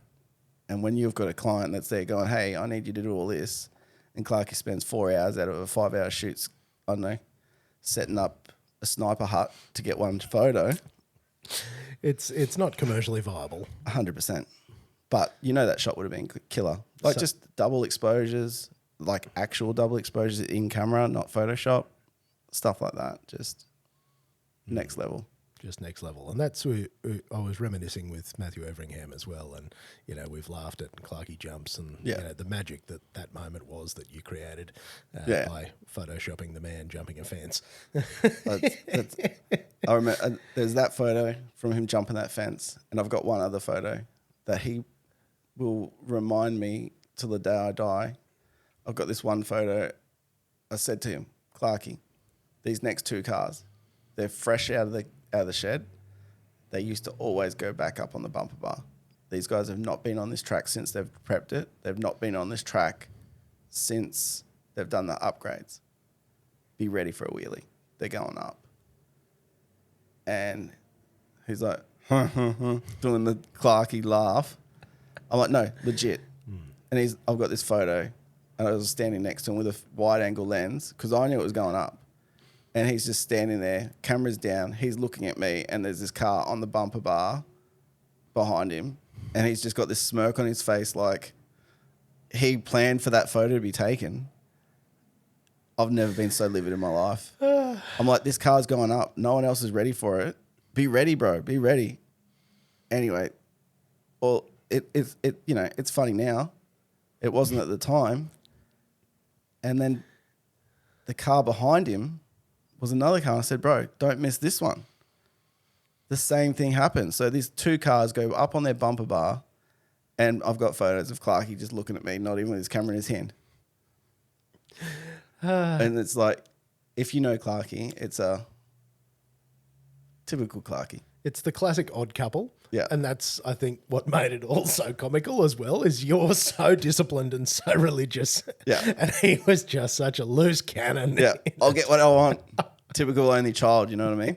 And when you've got a client that's there going, hey, I need you to do all this, and Clarkie spends 4 hours out of a 5-hour shoot, I don't know, setting up a sniper hut to get one photo. It's not commercially viable. 100%. But you know that shot would have been killer. Like just double exposures, like actual double exposures in camera, not Photoshop, stuff like that. Just next level. Just next level. And that's who I was reminiscing with Matthew Everingham as well. And, you know, we've laughed at Clarkey jumps and, you know, the magic that moment was that you created by photoshopping the man jumping a fence. I remember there's that photo from him jumping that fence. And I've got one other photo that he will remind me till the day I die. I've got this one photo. I said to him, Clarkey, these next two cars, they're fresh out of the shed. They used to always go back up on the bumper bar. These guys have not been on this track since they've prepped it. They've not been on this track since they've done the upgrades. Be ready for a wheelie. They're going up. And he's like, doing the Clarkey laugh. I'm like, no, legit. And I've got this photo, and I was standing next to him with a wide angle lens because I knew it was going up. And he's just standing there, camera's down, he's looking at me, and there's this car on the bumper bar behind him, and he's just got this smirk on his face like he planned for that photo to be taken. I've never been so livid in my life. I'm like, this car's going up. No one else is ready for it. Be ready, bro. Be ready. Anyway, well, it's you know, it's funny now. It wasn't at the time. And then the car behind him was another car. I said, bro, don't miss this one. The same thing happened. So these two cars go up on their bumper bar, and I've got photos of Clarkey just looking at me, not even with his camera in his hand. And it's like, if you know Clarkey, it's a typical Clarkey. It's the classic odd couple. Yeah. And that's, I think, what made it all so comical as well, is you're so disciplined and so religious. Yeah. And he was just such a loose cannon. Yeah. I'll get what I want. Typical only child, you know what I mean?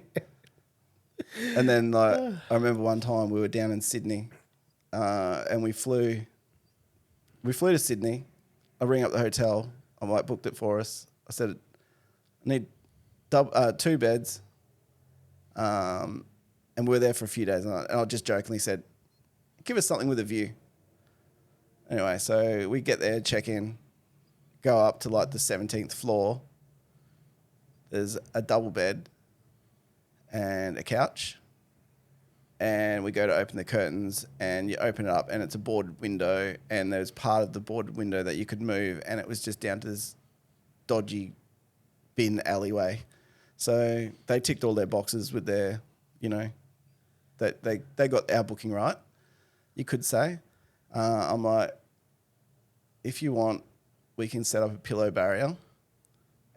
And then like, I remember one time we were down in Sydney and we flew to Sydney. I ring up the hotel. I'm like, booked it for us. I said, I need 2 beds. And we were there for a few days. And I just jokingly said, give us something with a view. Anyway, so we get there, check in, go up to like the 17th floor. There's a double bed and a couch. And we go to open the curtains, and you open it up, and it's a boarded window, and there's part of the boarded window that you could move, and it was just down to this dodgy bin alleyway. So they ticked all their boxes with their, you know, they got our booking right, you could say. I'm like, if you want, we can set up a pillow barrier,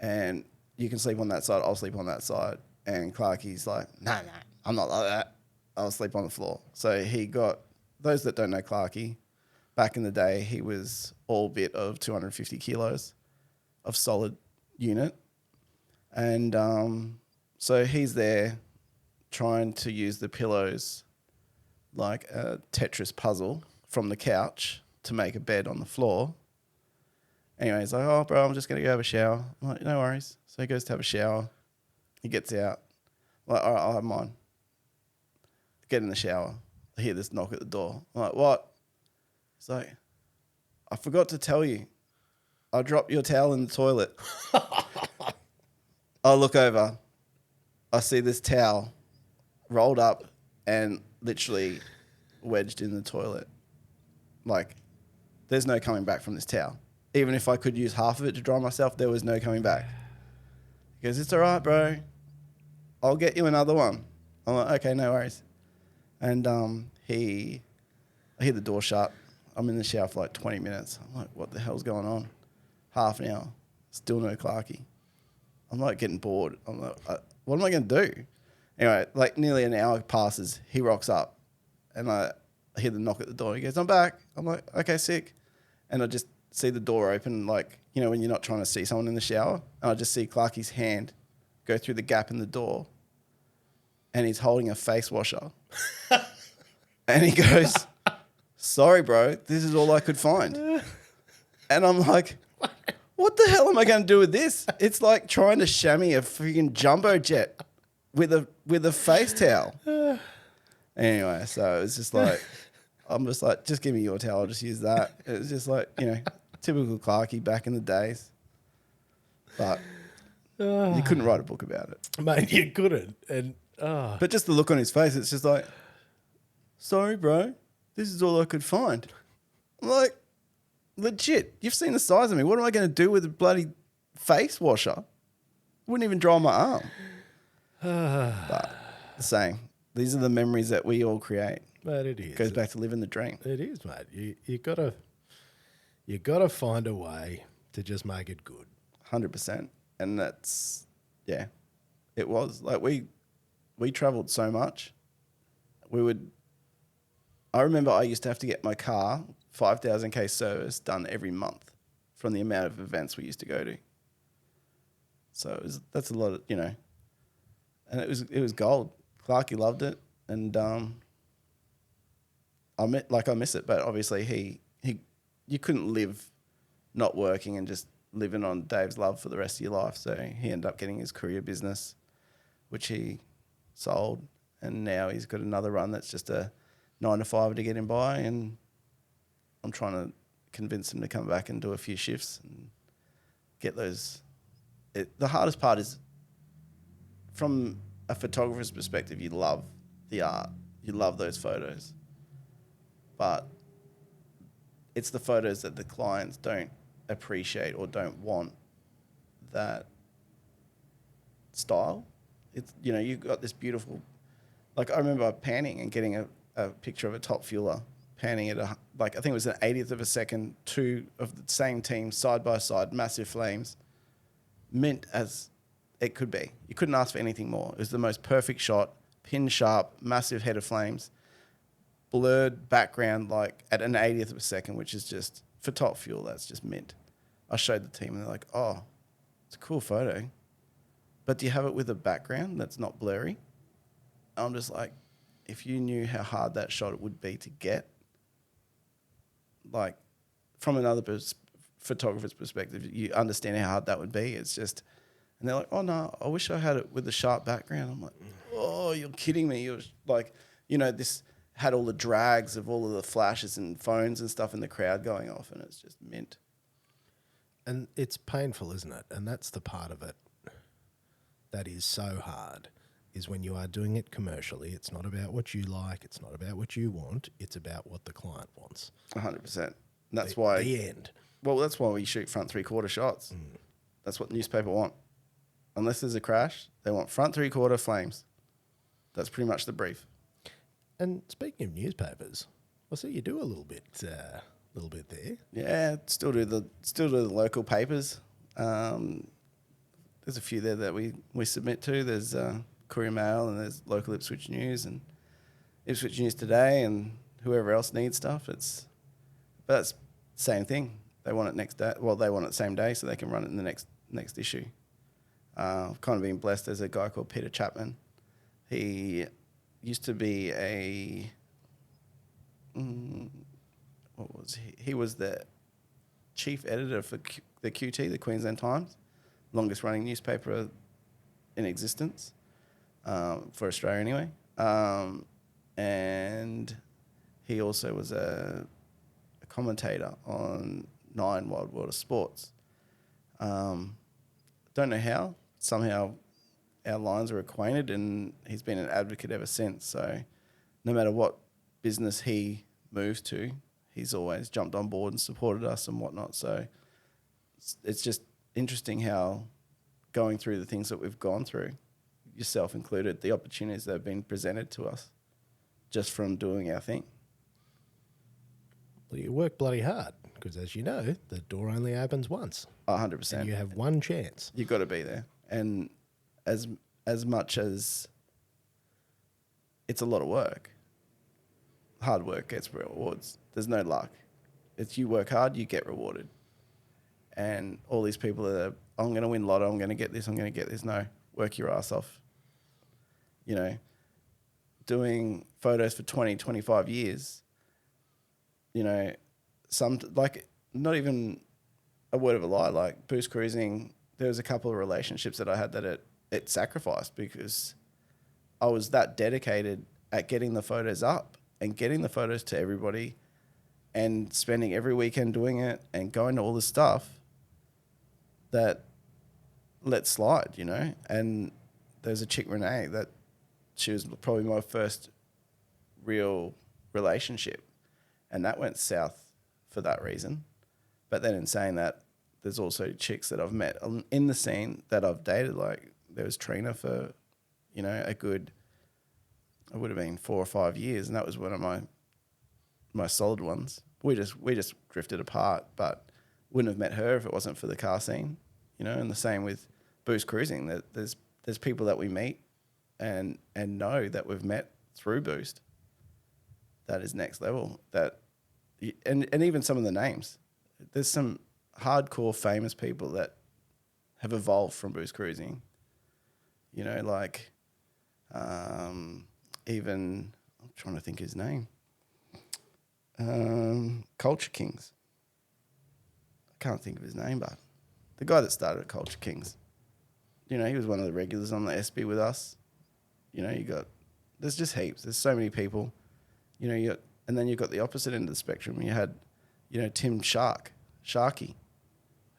and you can sleep on that side, I'll sleep on that side. And Clarkey's like, no, I'm not like that. I'll sleep on the floor. So he got, those that don't know Clarkey, back in the day, he was all bit of 250 kilos of solid unit. And so he's there trying to use the pillows like a Tetris puzzle from the couch to make a bed on the floor. Anyway, he's like, oh, bro, I'm just going to go have a shower. I'm like, no worries. So he goes to have a shower. He gets out. I'm like, all right, I'll have mine. Get in the shower. I hear this knock at the door. I'm like, what? He's like, I forgot to tell you. I dropped your towel in the toilet. I look over. I see this towel rolled up and literally wedged in the toilet. Like, there's no coming back from this towel. Even if I could use half of it to dry myself, there was no coming back. He goes, it's all right, bro. I'll get you another one. I'm like, okay, no worries. And I hear the door shut. I'm in the shower for like 20 minutes. I'm like, what the hell's going on? Half an hour. Still no Clarkey. I'm like getting bored. I'm like, what am I going to do? Anyway, like nearly an hour passes. He rocks up. And I hear the knock at the door. He goes, I'm back. I'm like, okay, sick. And I just see the door open, like, you know, when you're not trying to see someone in the shower. And I just see Clarkey's hand go through the gap in the door. And he's holding a face washer. And he goes, sorry, bro, this is all I could find. And I'm like, what the hell am I going to do with this? It's like trying to chamois a freaking jumbo jet. with a face towel. Anyway, so it's just like, I'm just like, just give me your towel. I'll just use that. It was just like, typical Clarkie back in the days. But you couldn't write a book about it. Mate, you couldn't. And But just the look on his face, it's just like, sorry, bro, this is all I could find. I'm like, legit, you've seen the size of me. What am I going to do with a bloody face washer? Wouldn't even dry my arm. But the same. These are the memories that we all create. But it is. Goes back to living the dream. It is, mate. You gotta find a way to just make it good. 100%. And that's, yeah, it was. Like we traveled so much. I remember I used to have to get my car 5,000k service done every month from the amount of events we used to go to. So that's a lot of, and it was gold. Clarkie loved it. And I miss it, but obviously you couldn't live not working and just living on Dave's love for the rest of your life. So he ended up getting his courier business, which he sold, and now he's got another run that's just a 9 to 5 to get him by. And I'm trying to convince him to come back and do a few shifts and get those. The hardest part is, from a photographer's perspective, you love the art, you love those photos, but it's the photos that the clients don't appreciate or don't want that style. It's, you've got this beautiful, like I remember panning and getting a picture of a top fueler, panning at I think it was an 80th of a second, two of the same team side by side, massive flames, mint as it could be. You couldn't ask for anything more. It was the most perfect shot, pin sharp, massive head of flames, blurred background like at an 80th of a second, which is just, for top fuel, that's just mint. I showed the team and they're like, oh, it's a cool photo, but do you have it with a background that's not blurry? I'm just like, if you knew how hard that shot would be to get, like from another photographer's perspective, you understand how hard that would be. It's just, and they're like, oh no, I wish I had it with a sharp background. I'm like, oh, you're kidding me. You're like, this had all the drags of all of the flashes and phones and stuff in the crowd going off, and it's just mint. And it's painful, isn't it? And that's the part of it that is so hard, is when you are doing it commercially. It's not about what you like. It's not about what you want. It's about what the client wants. 100%. That's why. The end. Well, that's why we shoot front 3/4 shots. That's what newspaper want. Unless there's a crash, they want front 3/4 flames. That's pretty much the brief. And speaking of newspapers, I see you do a little bit there. Yeah, still do the local papers. There's a few there that we submit to. There's Courier Mail, and there's local Ipswich News and Ipswich News Today, and whoever else needs stuff. But that's the same thing. They want it next day. Well, they want it the same day so they can run it in the next issue. I've kind of been blessed. There's a guy called Peter Chapman. He used to be what was he? He was the chief editor for the QT, the Queensland Times, longest running newspaper in existence for Australia anyway. And he also was a commentator on 9 Wild Water Sports. Don't know how. Somehow our lines are acquainted, and he's been an advocate ever since. So no matter what business he moves to, he's always jumped on board and supported us and whatnot. So it's just interesting how, going through the things that we've gone through, yourself included, the opportunities that have been presented to us just from doing our thing. Well, you work bloody hard, because as you know, the door only opens once. 100%. And you have one chance. You've got to be there. And as much as it's a lot of work, hard work gets rewards. There's no luck. If you work hard, you get rewarded. And all these people that are, I'm going to win lotto, I'm going to get this, I'm going to get this. No, work your ass off. Doing photos for 20, 25 years, not even a word of a lie, like BoostCruising, there was a couple of relationships that I had that it sacrificed, because I was that dedicated at getting the photos up and getting the photos to everybody and spending every weekend doing it and going to all this stuff that let slide, you know. And there's a chick, Renee, that she was probably my first real relationship, and that went south for that reason. But then in saying that, there's also chicks that I've met in the scene that I've dated. Like there was Trina for, you know, a good, it would have been 4 or 5 years, and that was one of my solid ones. We just drifted apart, but wouldn't have met her if it wasn't for the car scene, you know. And the same with BoostCruising. That there's people that we meet and know that we've met through Boost. That is next level. And even some of the names. There's some hardcore famous people that have evolved from BoostCruising. You know, like even I'm trying to think his name. Culture Kings. I can't think of his name, but the guy that started at Culture Kings. You know, he was one of the regulars on the SB with us. You know, there's just heaps. There's so many people. You know, and then you've got the opposite end of the spectrum. You had, you know, Tim Sharky,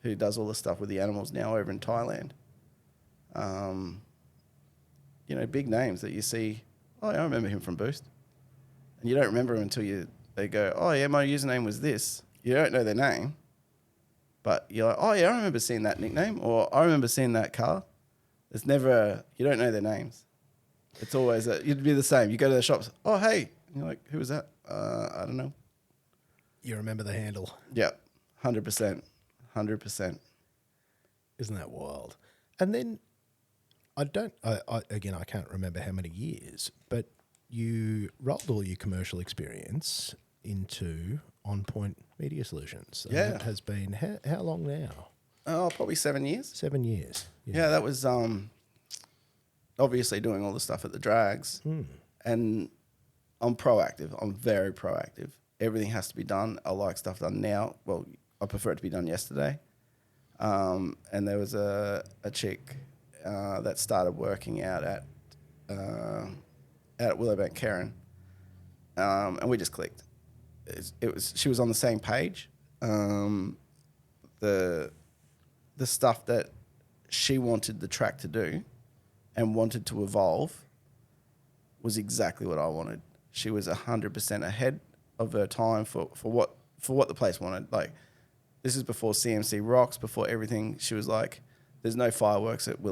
who does all the stuff with the animals now over in Thailand. You know, big names that you see. Oh, yeah, I remember him from Boost. And you don't remember him until they go, oh yeah, my username was this. You don't know their name, but you're like, oh yeah, I remember seeing that nickname, or I remember seeing that car. It's never, you don't know their names. It's always, you'd be the same. You go to the shops, oh hey, and you're like, who was that? I don't know. You remember the handle. Yeah, 100%. 100%. Isn't that wild? And then I can't remember how many years, but you rolled all your commercial experience into On Point Media Solutions. And yeah. That has been, how long now? Oh, probably 7 years. 7 years. Yeah, that was obviously doing all the stuff at the drags. And I'm proactive. I'm very proactive. Everything has to be done. I like stuff done now. Well, I prefer it to be done yesterday. And there was a chick that started working out at Willowbank, Karen, and we just clicked. She was on the same page. The stuff that she wanted the track to do and wanted to evolve was exactly what I wanted. She was 100% ahead of her time for what the place wanted. Like, this is before CMC Rocks, before everything. She was like, "There's no fireworks at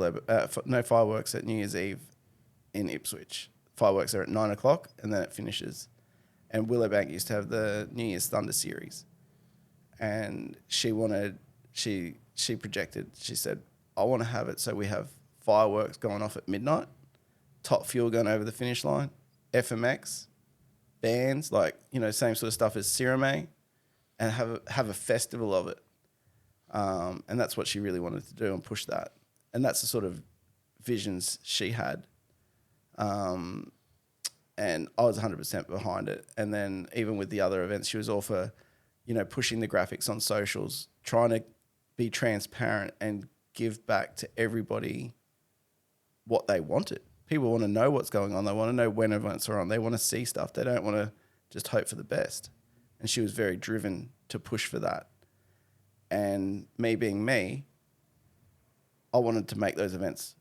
no fireworks at New Year's Eve in Ipswich. Fireworks are at 9 o'clock and then it finishes." And Willowbank used to have the New Year's Thunder series, and she projected. She said, "I want to have it so we have fireworks going off at midnight, Top Fuel going over the finish line, FMX, bands, like, you know, same sort of stuff as Cirame, and have a festival of it." And that's what she really wanted to do and push that. And that's the sort of visions she had. And I was 100% behind it. And then even with the other events, she was all for, you know, pushing the graphics on socials, trying to be transparent and give back to everybody what they wanted. People want to know what's going on. They want to know when events are on. They want to see stuff. They don't want to just hope for the best. And she was very driven to push for that. And me being me, I wanted to make those events.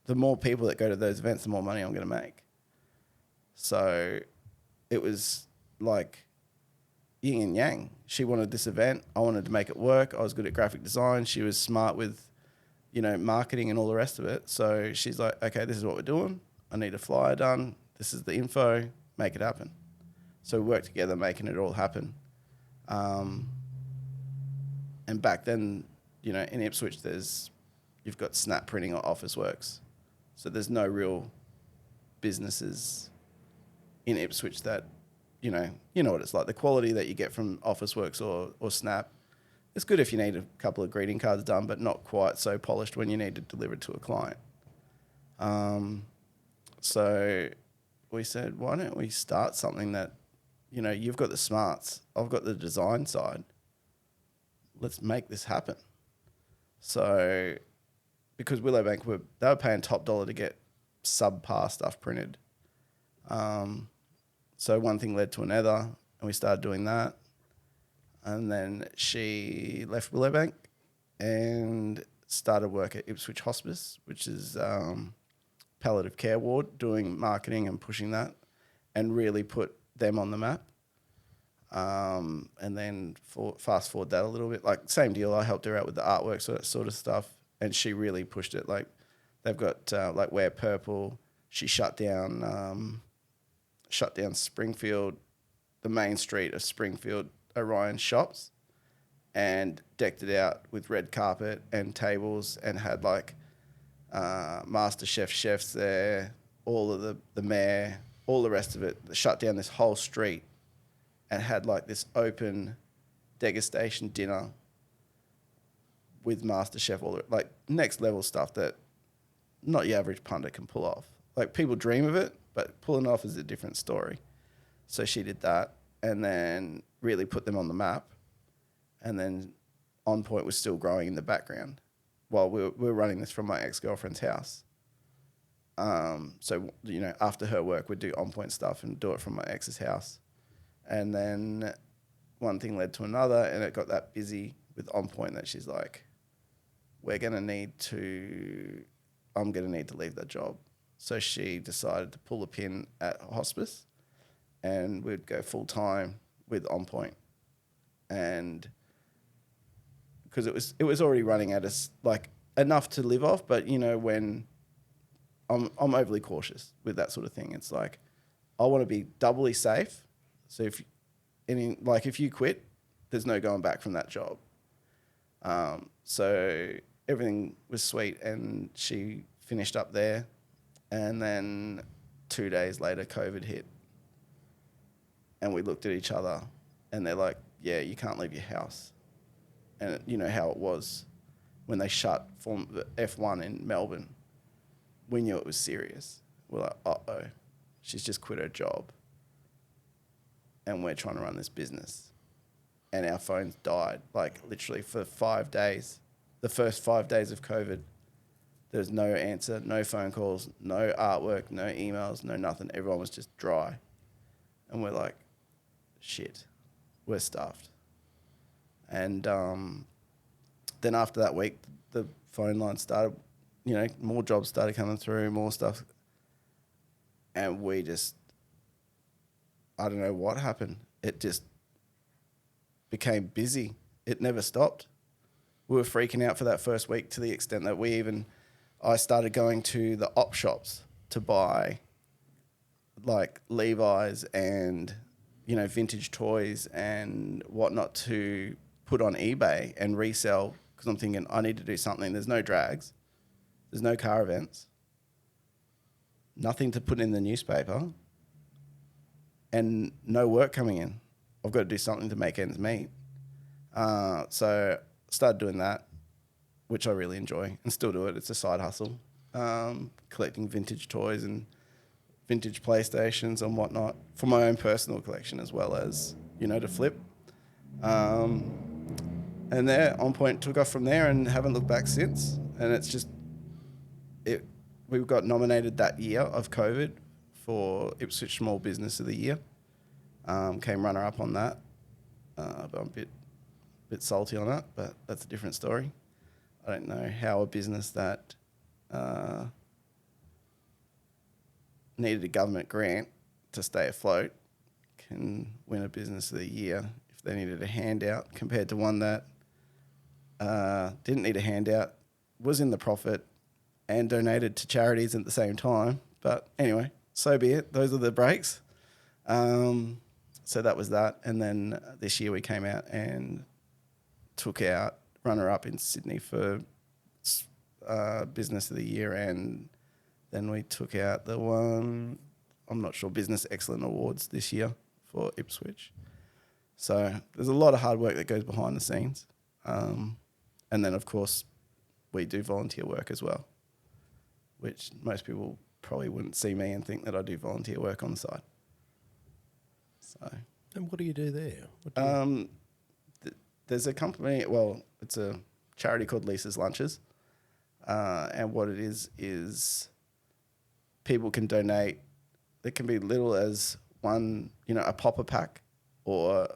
The more people that go to those events, the more money I'm going to make. So it was like yin and yang. She wanted this event. I wanted to make it work. I was good at graphic design. She was smart with, you know, marketing and all the rest of it. So she's like, okay, this is what we're doing. I need a flyer done. This is the info. Make it happen. So we worked together making it all happen. And back then, you know, in Ipswich, you've got Snap Printing or Officeworks. So there's no real businesses in Ipswich that, you know what it's like. The quality that you get from Officeworks or Snap, it's good if you need a couple of greeting cards done, but not quite so polished when you need to deliver it to a client. So we said, why don't we start something that, you know, you've got the smarts, I've got the design side. Let's make this happen. So because Willowbank they were paying top dollar to get subpar stuff printed. So one thing led to another, and we started doing that. And then she left Willowbank and started work at Ipswich Hospice, which is palliative care ward, doing marketing and pushing that, and really put them on the map. And then fast forward that a little bit, like same deal. I helped her out with the artwork, sort of stuff, and she really pushed it. Like they've got like Wear Purple. She shut down Springfield, the main street of Springfield, Orion Shops, and decked it out with red carpet and tables, and had like Master chefs there, all of the mayor, all the rest of it. Shut down this whole street and had like this open degustation dinner with Master Chef, all the, like next level stuff that not your average pundit can pull off. Like people dream of it, but pulling it off is a different story. So she did that, and then really put them on the map. And then On Point was still growing in the background while we were running this from my ex-girlfriend's house. So, you know, after her work, we'd do On Point stuff and do it from my ex's house. And then one thing led to another, and it got that busy with On Point that she's like, I'm going to need to leave that job. So she decided to pull the pin at hospice, and we'd go full time with On Point. And because it was already running at us like enough to live off, but you know, when I'm overly cautious with that sort of thing. It's like I want to be doubly safe. So if you quit, there's no going back from that job. So everything was sweet, and she finished up there, and then 2 days later, COVID hit, and we looked at each other, and they're like, "Yeah, you can't leave your house." And you know how it was when they shut the F1 in Melbourne. We knew it was serious. We're like, uh-oh, she's just quit her job, and we're trying to run this business. And our phones died, like literally for 5 days. The first 5 days of COVID, there's no answer, no phone calls, no artwork, no emails, no nothing. Everyone was just dry. And we're like, shit, we're stuffed. And then after that week, the phone line started, you know, more jobs started coming through, more stuff. And we just, I don't know what happened. It just became busy. It never stopped. We were freaking out for that first week to the extent that I started going to the op shops to buy like Levi's and, you know, vintage toys and whatnot to put on eBay and resell, because I'm thinking I need to do something. There's no drags. There's no car events. Nothing to put in the newspaper. And no work coming in. I've got to do something to make ends meet. So started doing that, which I really enjoy and still do it. It's a side hustle. Collecting vintage toys and vintage PlayStations and whatnot for my own personal collection, as well as, you know, to flip. And there, On Point took off from there and haven't looked back since. And it's just, we got nominated that year of COVID for Ipswich Small Business of the Year. Came runner-up on that. But I'm a bit salty on that, but that's a different story. I don't know how a business that needed a government grant to stay afloat can win a Business of the Year if they needed a handout, compared to one that didn't need a handout, was in the profit, and donated to charities at the same time. But anyway, so be it. Those are the breaks. So that was that. And then this year we came out and took out runner-up in Sydney for Business of the Year, and then we took out the one, I'm not sure, Business Excellent Awards this year for Ipswich. So there's a lot of hard work that goes behind the scenes. And then, of course, we do volunteer work as well, which most people probably wouldn't see me and think that I do volunteer work on the side. So, and what do you do there? There's a company, well, it's a charity called Lisa's Lunches. And what it is people can donate. It can be little as one, a popper pack, or,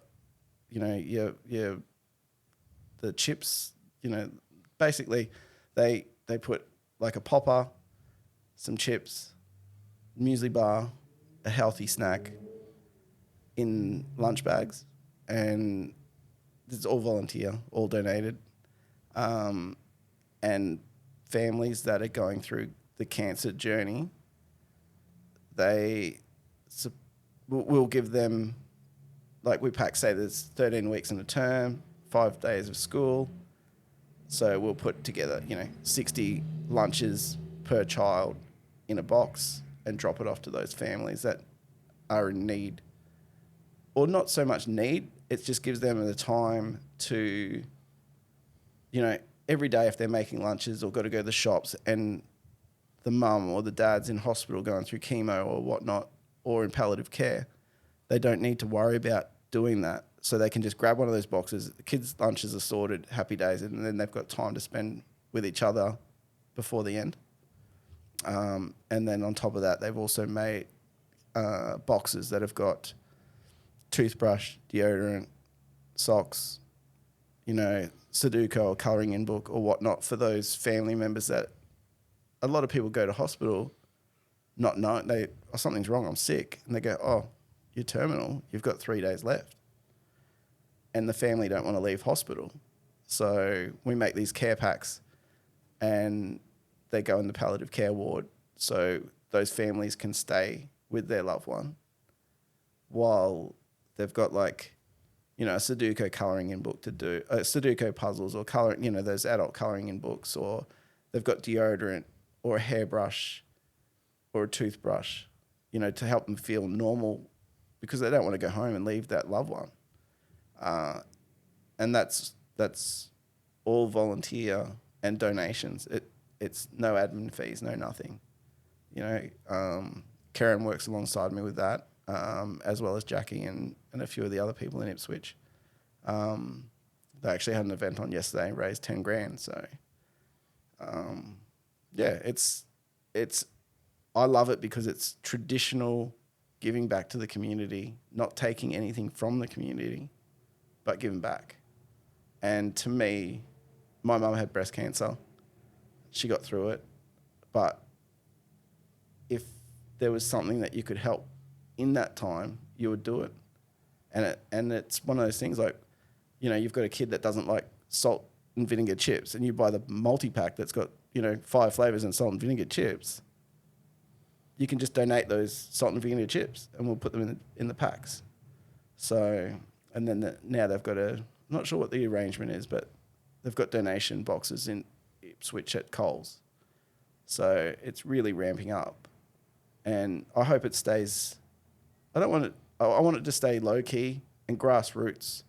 the chips, basically they put like a popper, some chips, muesli bar, a healthy snack in lunch bags, and it's all volunteer, all donated. And families that are going through the cancer journey, we'll give them, like we pack, say there's 13 weeks in a term, 5 days of school. So we'll put together, 60 lunches per child in a box and drop it off to those families that are in need. Or not so much need, it just gives them the time to, every day if they're making lunches or got to go to the shops and the mum or the dad's in hospital going through chemo or whatnot, or in palliative care, they don't need to worry about doing that. So they can just grab one of those boxes, the kids' lunches are sorted, happy days, and then they've got time to spend with each other before the end. And then on top of that, they've also made boxes that have got toothbrush, deodorant, socks, Sudoku or colouring in book or whatnot for those family members that a lot of people go to hospital not knowing something's wrong, I'm sick. And they go, oh, you're terminal, you've got 3 days left. And the family don't want to leave hospital. So we make these care packs and they go in the palliative care ward so those families can stay with their loved one while they've got a Sudoku colouring in book to do, Sudoku puzzles or colouring, those adult colouring in books, or they've got deodorant or a hairbrush or a toothbrush, to help them feel normal because they don't want to go home and leave that loved one. And that's all volunteer and donations. It's no admin fees, no nothing. Karen works alongside me with that, as well as Jackie and a few of the other people in Ipswich. They actually had an event on yesterday and raised 10 grand. So, it's I love it because it's traditional giving back to the community, not taking anything from the community, but giving back. And to me, my mum had breast cancer. She got through it. But if there was something that you could help in that time, you would do it. And it's one of those things like, you've got a kid that doesn't like salt and vinegar chips and you buy the multi-pack that's got, 5 flavours and salt and vinegar chips. You can just donate those salt and vinegar chips and we'll put them in the packs. So, and then now they've got I'm not sure what the arrangement is, but they've got donation boxes in Ipswich at Coles. So it's really ramping up. And I hope it stays, I want it to stay low key and grassroots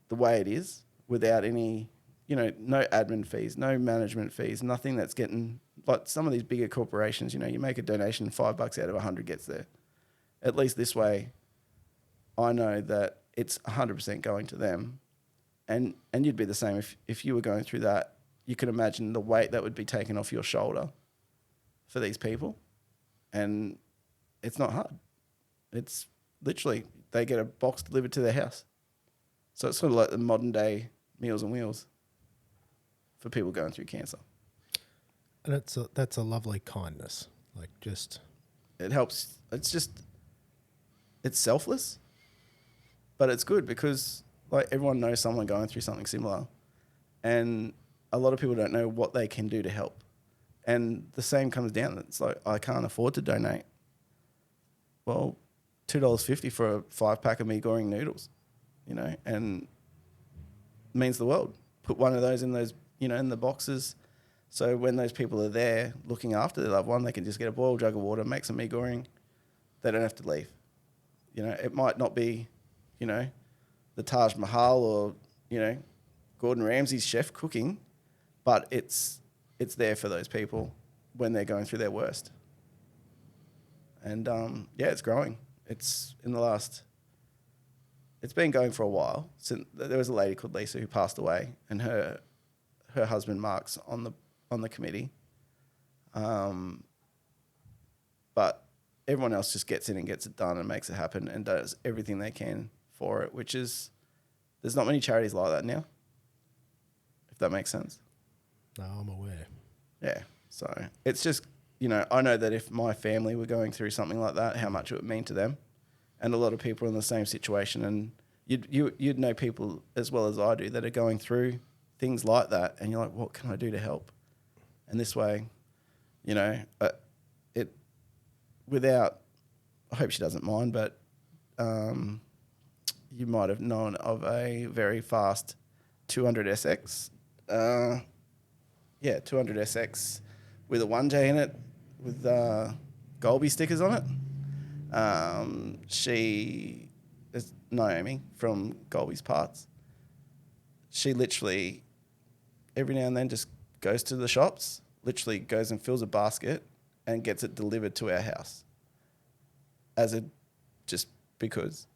the way it is without any, no admin fees, no management fees, nothing that's getting, like some of these bigger corporations, you make a donation, $5 out of 100 gets there. At least this way, I know that it's 100% going to them. And you'd be the same if you were going through that. You could imagine the weight that would be taken off your shoulder for these people. And it's not hard. It's literally, they get a box delivered to their house. So it's sort of like the modern day Meals on Wheels for people going through cancer. And that's a lovely kindness. Like just... It helps. It's selfless, but it's good because like everyone knows someone going through something similar, and a lot of people don't know what they can do to help. And the same comes down. It's like, I can't afford to donate. Well, $2.50 for a 5-pack of mee goreng noodles, and means the world. Put one of those in those, in the boxes. So when those people are there looking after their loved one, they can just get a boiled jug of water, make some mee goreng. They don't have to leave. It might not be, the Taj Mahal or, Gordon Ramsay's chef cooking, but it's there for those people when they're going through their worst. And, it's growing. It's been going for a while. Since there was a lady called Lisa who passed away, and her husband Mark's on the committee. but everyone else just gets in and gets it done and makes it happen and does everything they can for it, which is, there's not many charities like that now, if that makes sense. No, I'm aware. Yeah. So it's just, you know, I know that if my family were going through something like that, how much it would mean to them. And a lot of people are in the same situation. And you'd know people as well as I do that are going through things like that. And you're like, what can I do to help? And this way, you know, I hope she doesn't mind, but you might have known of a very fast 200SX. 200SX with a 1J in it with Golby stickers on it. She is Naomi from Golby's Parts. She literally every now and then just goes to the shops, literally goes and fills a basket and gets it delivered to our house just because,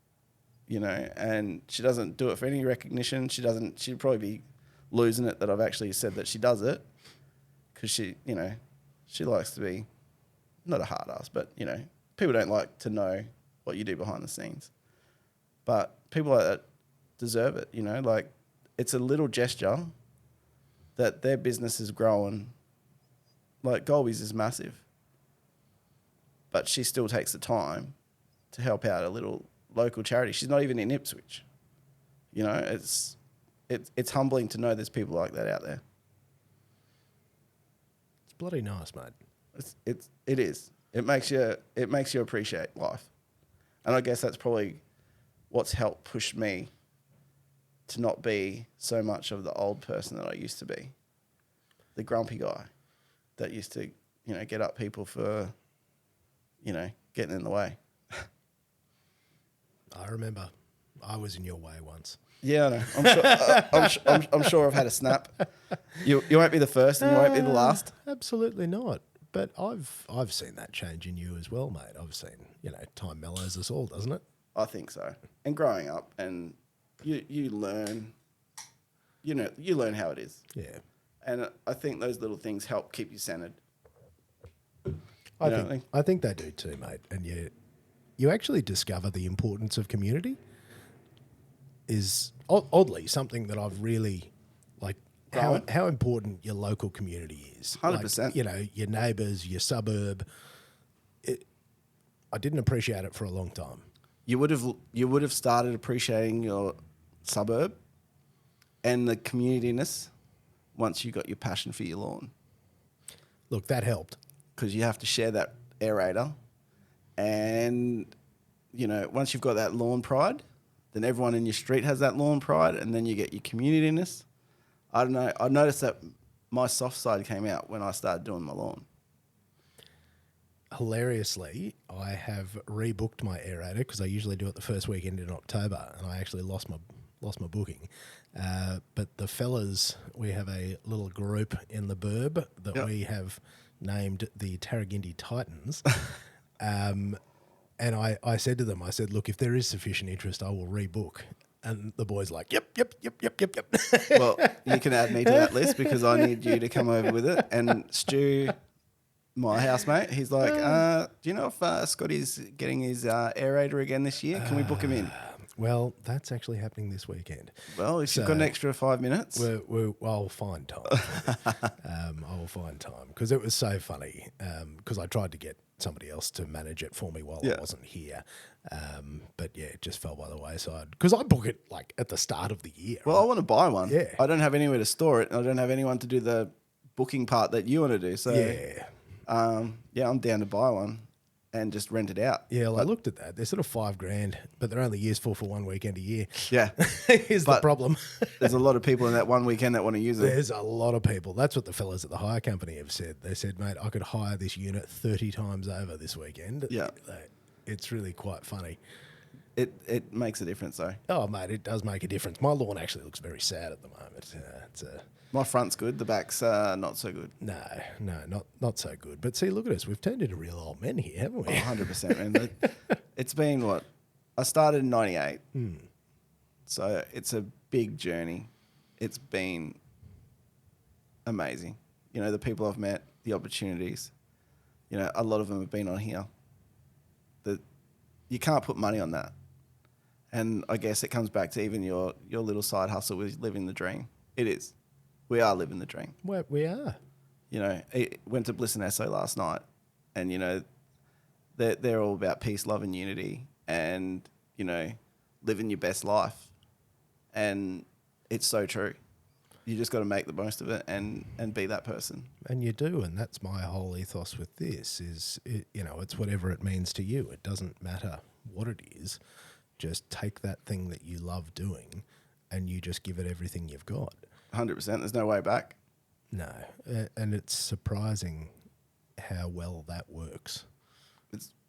you know, and she doesn't do it for any recognition. She'd probably be losing it that I've actually said that she does it, because she, you know, she likes to be not a hard ass, but, you know, people don't like to know what you do behind the scenes. But people like that deserve it, you know, like it's a little gesture that their business is growing. Like Golby's is massive, but she still takes the time to help out a little local charity. She's not even in Ipswich. You know, it's humbling to know there's people like that out there. It's bloody nice, mate. It is. It makes you appreciate life. And I guess that's probably what's helped push me to not be so much of the old person that I used to be. The grumpy guy that used to, you know, get up people for, you know, getting in the way. I remember I was in your way once. Yeah, I know. I'm sure I've had a snap. You won't be the first and you won't be the last. Absolutely not. But I've seen that change in you as well, mate. I've seen, you know, time mellows us all, doesn't it? I think so. And growing up, and you learn, you know, you learn how it is. Yeah. And I think those little things help keep you centered. I think they do too, mate. And you actually discover the importance of community is oddly something that I've really like how important your local community is. 100%. Like, you know, your neighbours, your suburb. I didn't appreciate it for a long time. You would have started appreciating your suburb and the communityness once you got your passion for your lawn. Look, that helped. Because you have to share that aerator. And, you know, once you've got that lawn pride, then everyone in your street has that lawn pride, and then you get your communityness. I don't know. I noticed that my soft side came out when I started doing my lawn. Hilariously, I have rebooked my aerator because I usually do it the first weekend in October, and I actually lost my booking. But the fellas, we have a little group in the burb that we have named the Tarragindi Titans. And I said to them, I said, look, if there is sufficient interest, I will rebook. And the boys like, yep. Well, you can add me to that list because I need you to come over with it. And Stu, my housemate, he's like, do you know if Scotty's getting his aerator again this year? Can we book him in? Well, that's actually happening this weekend. Well, if you've got an extra 5 minutes. I'll find time. I will find time because it was so funny because I tried to get somebody else to manage it for me while I wasn't here. But yeah, it just fell by the wayside because I book it like at the start of the year. Well, right? I want to buy one. Yeah. I don't have anywhere to store it. And I don't have anyone to do the booking part that you want to do. So I'm down to buy one and just rent it out. Yeah, well, I looked at that. They're sort of $5,000, but they're only useful for one weekend a year. Yeah. Here's the problem. There's a lot of people in that one weekend that want to use it. There's a lot of people. That's what the fellas at the hire company have said. They said, mate, I could hire this unit 30 times over this weekend. Yeah. It's really quite funny. It makes a difference, though. Oh, mate, it does make a difference. My lawn actually looks very sad at the moment. My front's good. The back's not so good. No, not so good. But see, look at us. We've turned into real old men here, haven't we? 100%, man. It's been what? I started in 98. So it's a big journey. It's been amazing. You know, the people I've met, the opportunities, you know, a lot of them have been on here. That you can't put money on that. And I guess it comes back to even your little side hustle with living the dream. It is. We are living the dream. Well, we are. You know, I went to Bliss and Esso last night, and, you know, they're all about peace, love and unity and, you know, living your best life. And it's so true. You just got to make the most of it and be that person. And you do, and that's my whole ethos with this is, you know, it's whatever it means to you. It doesn't matter what it is. Just take that thing that you love doing and you just give it everything you've got. 100%. There's no way back. No. And it's surprising how well that works.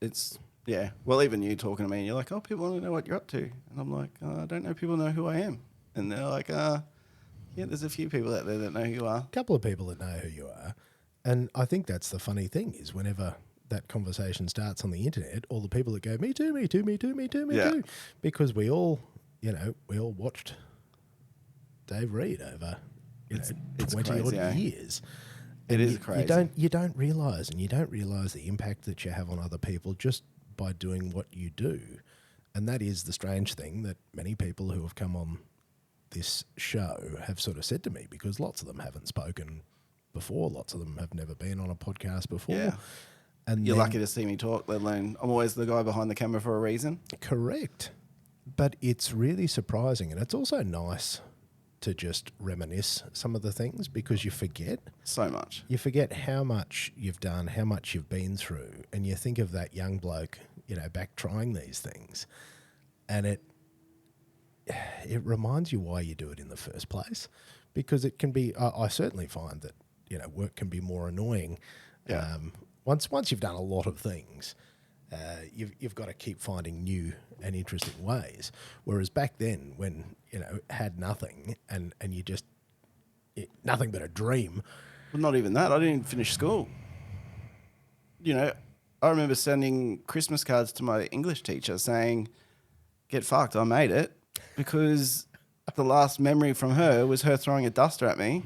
It's yeah. Well, even you talking to me, and you're like, oh, people want to know what you're up to. And I'm like, I don't know people know who I am. And they're like, yeah, there's a few people out there that know who you are. A couple of people that know who you are. And I think that's the funny thing is whenever that conversation starts on the internet, all the people that go, me too, me too, me too, me too, me too. Because we all, you know, we all watched Dave Reid over, it's 20 crazy, odd years. It is crazy. You don't realise, and you don't realise the impact that you have on other people just by doing what you do. And that is the strange thing that many people who have come on this show have sort of said to me, because lots of them haven't spoken before. Lots of them have never been on a podcast before. Yeah. And you're lucky to see me talk, let alone I'm always the guy behind the camera for a reason. Correct. But it's really surprising, and it's also nice to just reminisce some of the things because you forget. So much. You forget how much you've done, how much you've been through, and you think of that young bloke, you know, back trying these things, and it reminds you why you do it in the first place, because it can be, I certainly find that, you know, work can be more annoying. Yeah. Once you've done a lot of things, you've got to keep finding new and interesting ways. Whereas back then, when, you know, had nothing and you just nothing but a dream. Well, not even that. I didn't even finish school. You know, I remember sending Christmas cards to my English teacher saying, "Get fucked, I made it," because the last memory from her was her throwing a duster at me.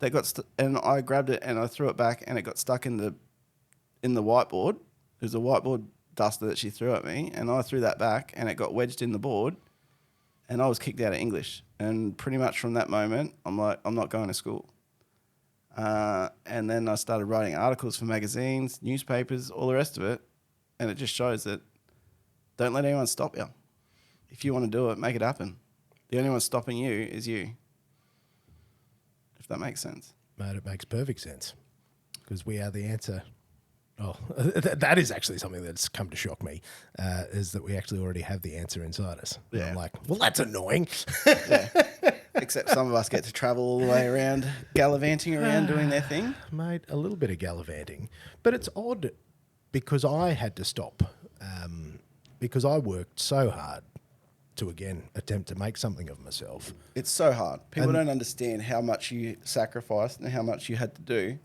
That got and I grabbed it and I threw it back and it got stuck in the whiteboard. It was a whiteboard duster that she threw at me, and I threw that back and it got wedged in the board, and I was kicked out of English. And pretty much from that moment, I'm like, I'm not going to school. And then I started writing articles for magazines, newspapers, all the rest of it, and it just shows that don't let anyone stop you. If you want to do it, make it happen. The only one stopping you is you. If that makes sense. Mate, it makes perfect sense, because we are the answer. Oh, that is actually something that's come to shock me, is that we actually already have the answer inside us. Yeah. And I'm like, well, that's annoying. Yeah. Except some of us get to travel all the way around, gallivanting around doing their thing. Mate, a little bit of gallivanting. But it's odd because I had to stop because I worked so hard to, again, attempt to make something of myself. It's so hard. People don't understand how much you sacrificed and how much you had to do,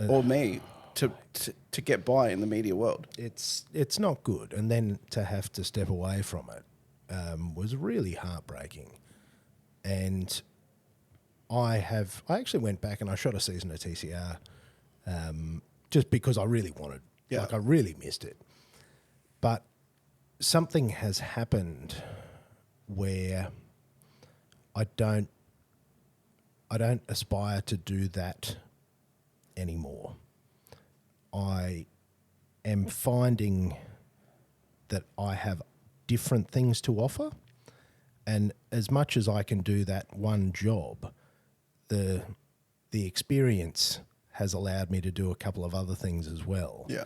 or me, to get by in the media world. It's not good. And then to have to step away from it was really heartbreaking. And I actually went back and I shot a season of TCR just because I really wanted. Yeah. Like I really missed it. But something has happened where I don't aspire to do that anymore. I am finding that I have different things to offer, and as much as I can do that one job, the experience has allowed me to do a couple of other things as well. Yeah.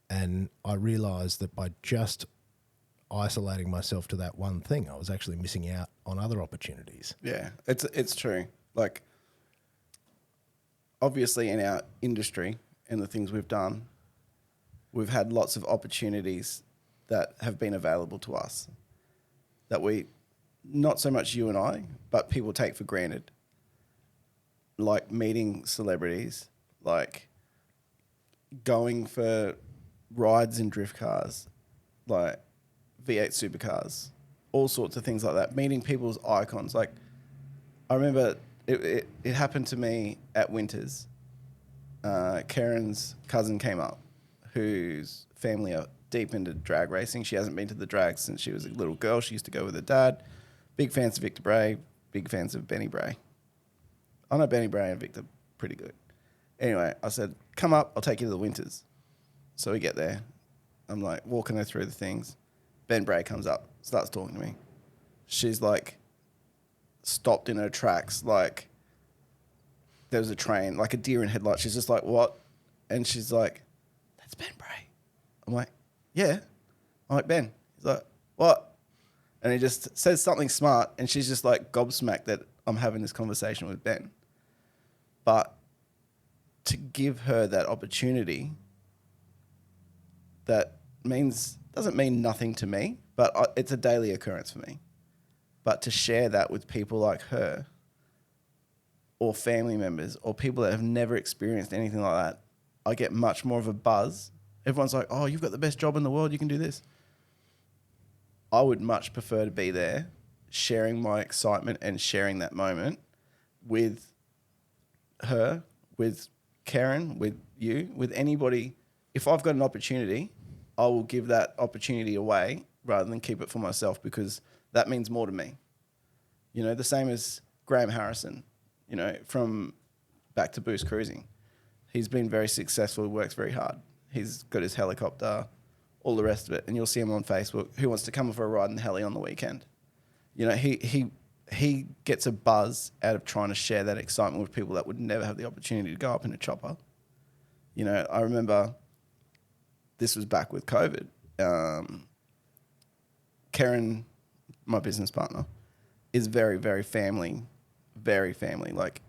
And I realised that by just isolating myself to that one thing, I was actually missing out on other opportunities. Yeah, it's true. Like, obviously in our industry and the things we've done, we've had lots of opportunities that have been available to us that we, not so much you and I, but people take for granted. Like meeting celebrities, like going for rides in drift cars, like V8 supercars, all sorts of things like that. Meeting people's icons. Like, I remember it happened to me at Winters. Karen's cousin came up, whose family are deep into drag racing. She hasn't been to the drag since she was a little girl. She used to go with her dad. Big fans of Victor Bray, big fans of Benny Bray. I know Benny Bray and Victor pretty good. Anyway, I said, come up, I'll take you to the Winters. So we get there. I'm like walking her through the things. Ben Bray comes up, starts talking to me. She's like stopped in her tracks, like there was a train, like a deer in headlights. She's just like, what? And she's like, that's Ben Bray. I'm like, yeah. I'm like, Ben. He's like, what? And he just says something smart, and she's just like gobsmacked that I'm having this conversation with Ben. But to give her that opportunity, that doesn't mean nothing to me, but it's a daily occurrence for me. But to share that with people like her, or family members, or people that have never experienced anything like that, I get much more of a buzz. Everyone's like, oh, you've got the best job in the world, you can do this. I would much prefer to be there, sharing my excitement and sharing that moment with her, with Karen, with you, with anybody. If I've got an opportunity, I will give that opportunity away rather than keep it for myself, because that means more to me. You know, the same as Graham Harrison, you know, from back to BoostCruising. He's been very successful, he works very hard. He's got his helicopter, all the rest of it. And you'll see him on Facebook, who wants to come for a ride in the heli on the weekend. You know, he gets a buzz out of trying to share that excitement with people that would never have the opportunity to go up in a chopper. You know, I remember this was back with COVID. Karen, my business partner, is very, very family. Like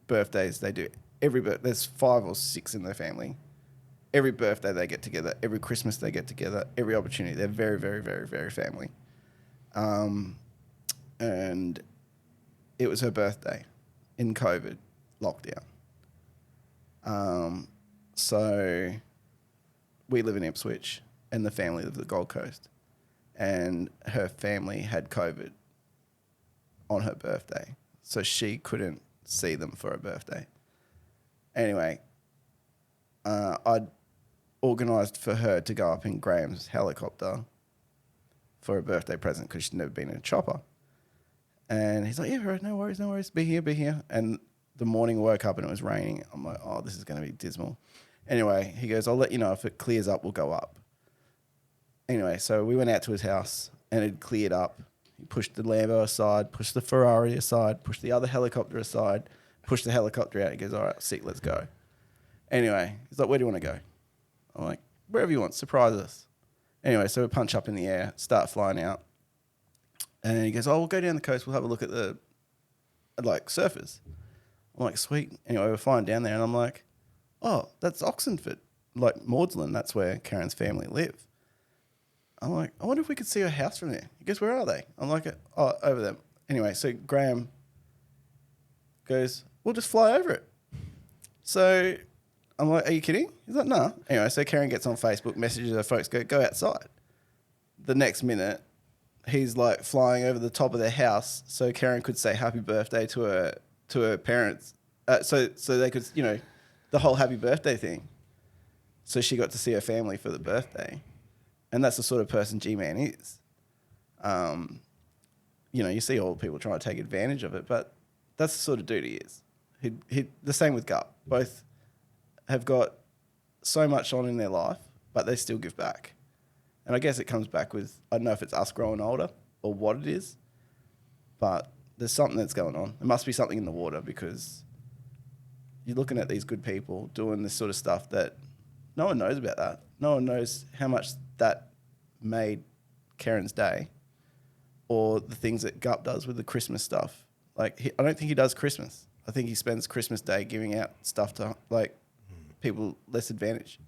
birthdays, they do there's 5 or 6 in their family. Every birthday they get together. Every Christmas they get together. Every opportunity. They're very, very, very, very family. And it was her birthday in COVID lockdown. So we live in Ipswich and the family live at the Gold Coast. And her family had COVID on her birthday. So she couldn't see them for her birthday. Anyway, I'd organised for her to go up in Graham's helicopter for a birthday present because she'd never been in a chopper. And he's like, yeah, right, no worries, be here. And the morning I woke up and it was raining. I'm like, oh, this is going to be dismal. Anyway, he goes, I'll let you know if it clears up, we'll go up. Anyway, so we went out to his house and it cleared up. He pushed the Lambo aside, pushed the Ferrari aside, pushed the other helicopter aside, pushed the helicopter out. He goes, all right, sick, let's go. Anyway, he's like, where do you want to go? I'm like, wherever you want, surprise us. Anyway, so we punch up in the air, start flying out. And he goes, oh, we'll go down the coast, we'll have a look at the, like, surfers. I'm like, sweet. Anyway, we're flying down there and I'm like, oh, that's Oxenford. Like, Maudslin, that's where Karen's family live. I'm like, I wonder if we could see her house from there. He goes, where are they? I'm like, oh, over there. Anyway, so Graham goes, we'll just fly over it. So I'm like, are you kidding? He's like, no. Anyway, so Karen gets on Facebook, messages her folks, go outside. The next minute, he's like flying over the top of their house so Karen could say happy birthday to her parents. So they could, you know, the whole happy birthday thing. So she got to see her family for the birthday. And that's the sort of person G-Man is. You know, you see all the people trying to take advantage of it, but that's the sort of dude he is. He the same with Gup. Both have got so much on in their life, but they still give back. And I guess it comes back with, I don't know if it's us growing older or what it is, but there's something that's going on. There must be something in the water, because you're looking at these good people doing this sort of stuff that no one knows about that. No one knows how much that made Karen's day, or the things that Gup does with the Christmas stuff. Like, I don't think he does Christmas. I think he spends Christmas Day giving out stuff to, like, people less advantaged,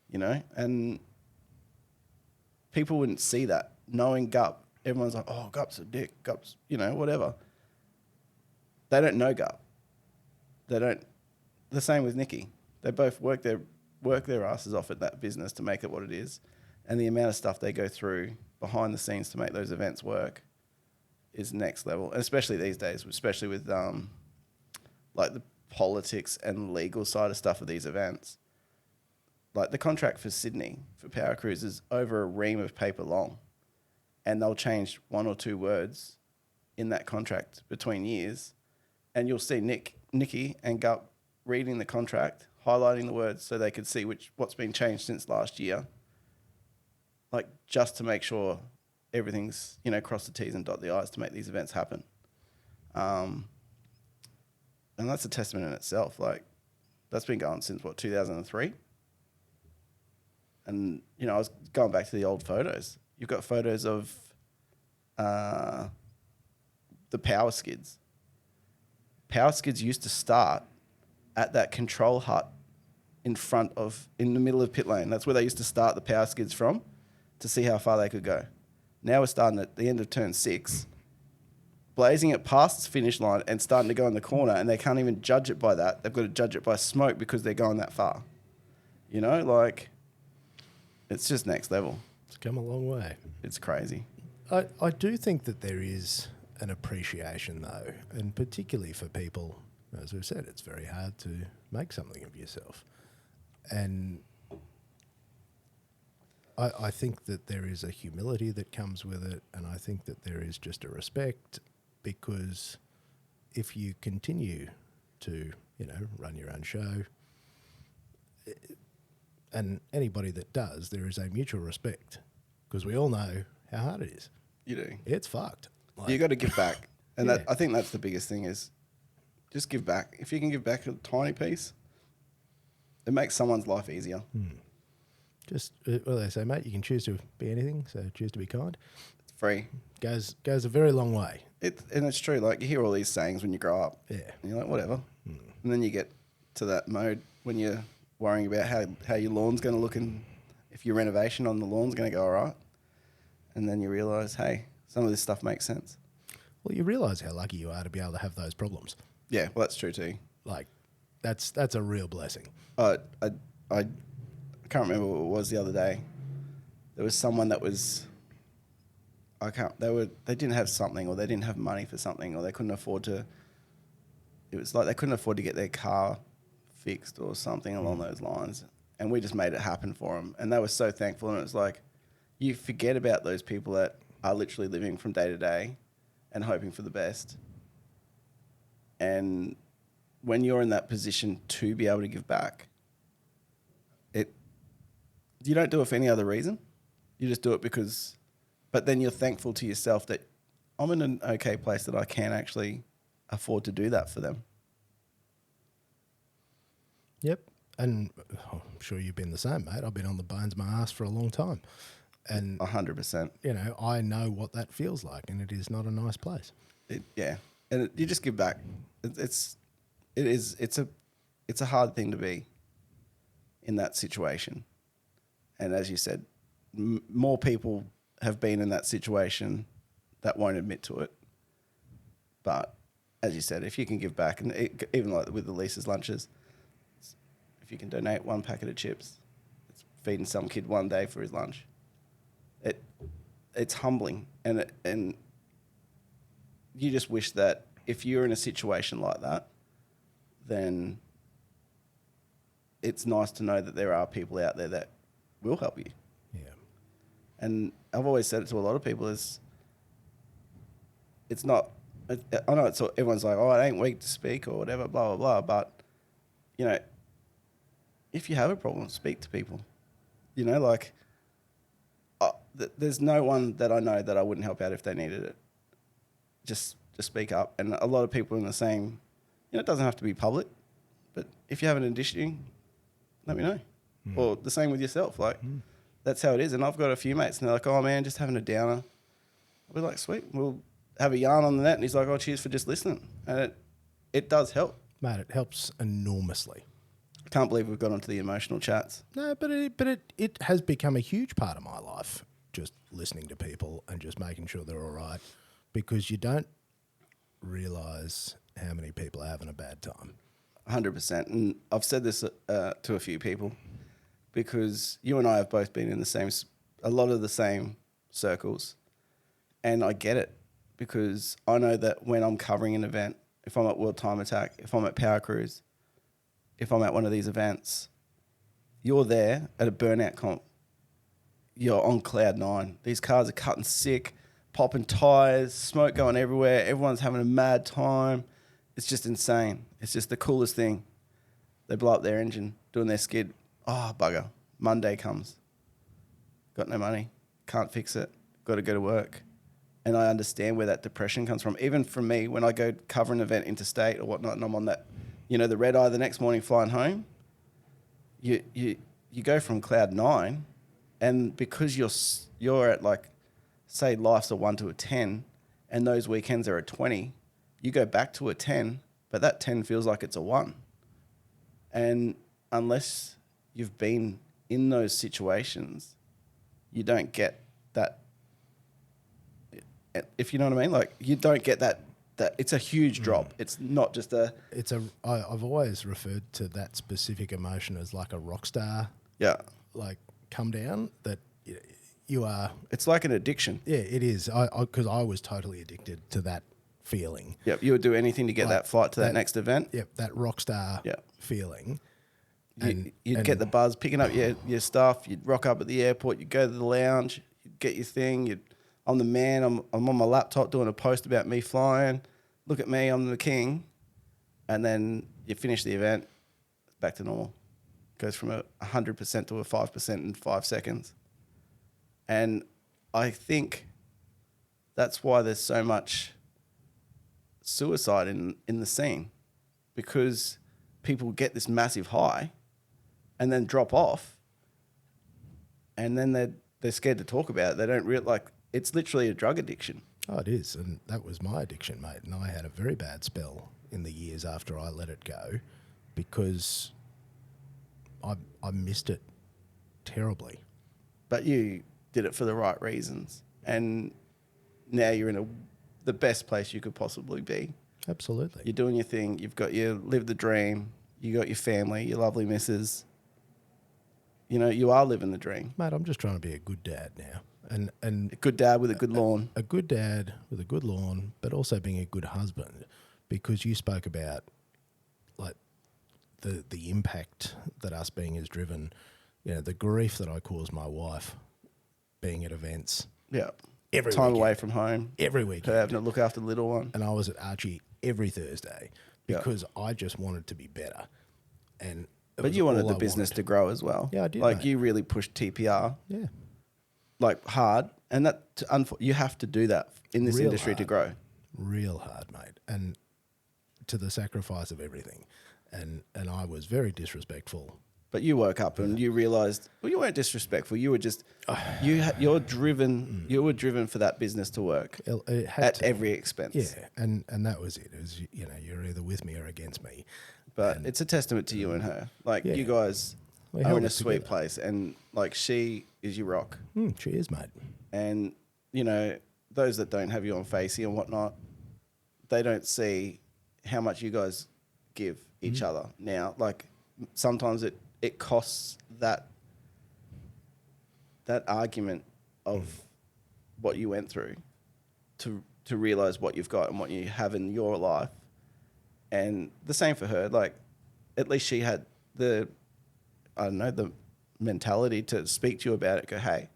you know? And people wouldn't see that. Knowing Gup, everyone's like, oh, Gup's a dick. Gup's, you know, whatever. They don't know Gup. They don't. The same with Nikki. They both work their asses off at that business to make it what it is. And the amount of stuff they go through behind the scenes to make those events work is next level. And especially these days, especially with like the politics and legal side of stuff of these events. like the contract for Sydney for Powercruise is over a ream of paper long, and they'll change one or two words in that contract between years, and you'll see Nikki and Gup reading the contract, highlighting the words so they could see what's been changed since last year, like just to make sure everything's, cross the T's and dot the I's to make these events happen. And that's a testament in itself. Like, that's been going since 2003. And, I was going back to the old photos. You've got photos of the power skids. Power skids used to start at that control hut in the middle of pit lane. That's where they used to start the power skids from to see how far they could go. Now we're starting at the end of turn 6, blazing it past the finish line and starting to go in the corner, and they can't even judge it by that. They've got to judge it by smoke because they're going that far. It's just next level. It's come a long way. It's crazy. I do think that there is an appreciation, though, and particularly for people, as we've said, it's very hard to make something of yourself. And I think that there is a humility that comes with it, and I think that there is just a respect, because if you continue to, run your own show, and anybody that does, there is a mutual respect, because we all know how hard it is. You do. It's fucked. You got to give back. And Yeah. I think that's the biggest thing is just give back. If you can give back a tiny piece, it makes someone's life easier. Just, well, they say, mate, you can choose to be anything, so choose to be kind. It's free. Goes a very long way. And it's true. Like, you hear all these sayings when you grow up. Yeah. And you're like, whatever. And then you get to that mode when you're worrying about how your lawn's going to look and if your renovation on the lawn's going to go all right. And then you realise, hey, some of this stuff makes sense. Well, you realise how lucky you are to be able to have those problems. Yeah, well, that's true too. Like, that's a real blessing. I can't remember what it was the other day. There was someone that was, they didn't have something, or they didn't have money for something, or they couldn't afford to, it was like they couldn't afford to get their car fixed or something along those lines. And we just made it happen for them. And they were so thankful. And it was like, you forget about those people that are literally living from day to day and hoping for the best. And when you're in that position to be able to give back, you don't do it for any other reason. You just do it because, but then you're thankful to yourself that I'm in an okay place that I can actually afford to do that for them. Yep. And I'm sure you've been the same, mate. I've been on the bones of my ass for a long time. And 100%. I know what that feels like, and it is not a nice place. Yeah. And you just give back. It's a hard thing to be in that situation. And as you said, more people have been in that situation that won't admit to it. But as you said, if you can give back, and even like with the Lisa's lunches, if you can donate one packet of chips, it's feeding some kid one day for his lunch. It's humbling, and you just wish that if you're in a situation like that, then it's nice to know that there are people out there that will help you. Yeah. And I've always said it to a lot of people is, it's not, I know everyone's like, oh, it ain't weak to speak or whatever, blah, blah, blah. But, if you have a problem, speak to people. There's no one that I know that I wouldn't help out if they needed it. Just speak up. And a lot of people in the same, it doesn't have to be public, but if you have an issue, let me know. Or the same with yourself. That's how it is. And I've got a few mates and they're like, oh man, just having a downer. I'll be like, sweet, we'll have a yarn on the net. And he's like, oh, cheers for just listening. And it does help. Mate, it helps enormously. I can't believe we've got onto the emotional chats. No, but it has become a huge part of my life, just listening to people and just making sure they're all right, because you don't realise how many people are having a bad time. 100%. And I've said this to a few people, because you and I have both been in a lot of the same circles. And I get it, because I know that when I'm covering an event, if I'm at World Time Attack, if I'm at Powercruise, if I'm at one of these events, you're there at a burnout comp. You're on cloud 9. These cars are cutting sick, popping tyres, smoke going everywhere. Everyone's having a mad time. It's just insane. It's just the coolest thing. They blow up their engine, doing their skid. Oh, bugger. Monday comes. Got no money. Can't fix it. Got to go to work. And I understand where that depression comes from. Even for me, when I go cover an event interstate or whatnot, and I'm on that, the red eye the next morning flying home, you go from cloud 9, and because you're at, like, say life's a 1 to a 10, and those weekends are a 20, you go back to a 10, but that 10 feels like it's a 1. And unless you've been in those situations, you don't get that. If you know what I mean, like, you don't get that it's a huge drop. It's not just I've always referred to that specific emotion as like a rock star. Yeah. Like, come down that you are. It's like an addiction. Yeah, it is. Because I was totally addicted to that feeling. Yep. You would do anything to get that flight to that next event. Yep. That rock star feeling. You'd get the buzz, picking up your stuff. You'd rock up at the airport. You'd go to the lounge. You'd get your thing. I'm the man. I'm on my laptop doing a post about me flying. Look at me. I'm the king. And then you finish the event. Back to normal. Goes from 100% to a 5% in 5 seconds. And I think that's why there's so much suicide in the scene, because people get this massive high and then drop off, and then they're scared to talk about it. They don't it's literally a drug addiction. Oh, it is. And that was my addiction, mate. And I had a very bad spell in the years after I let it go, because I missed it terribly. But you did it for the right reasons, and now you're in the best place you could possibly be. Absolutely. You're doing your thing. You live the dream. You got your family, your lovely missus. You are living the dream. Mate, I'm just trying to be a good dad now. And a good dad with a good lawn. A good dad with a good lawn, but also being a good husband, because you spoke about, like, the impact that us being has driven, the grief that I caused my wife being at events. Yeah. Every time weekend. Away from home. Every weekend. Her having to look after the little one. And I was at Archie every Thursday because I just wanted to be better. But you wanted the business to grow as well. Yeah, I did. Like, mate. you really pushed TPR. Yeah. Like, hard. And you have to do that in this industry hard. to grow. Real hard, mate. And to the sacrifice of everything. And I was very disrespectful. But you woke up and you realised, well, you weren't disrespectful. You were just, you're driven. You were driven for that business to work It had at to. every expense. Yeah, and that was it. It was, you're either with me or against me. But it's a testament to you and her. Like, you guys We are held in a it sweet together. place, and, like, she is your rock. She is, mate. And, those that don't have you on Facey and whatnot, they don't see how much you guys give each other now. Like, sometimes it costs that argument of what you went through to realise what you've got and what you have in your life. And the same for her. Like, at least she had the mentality to speak to you about it. Go, hey,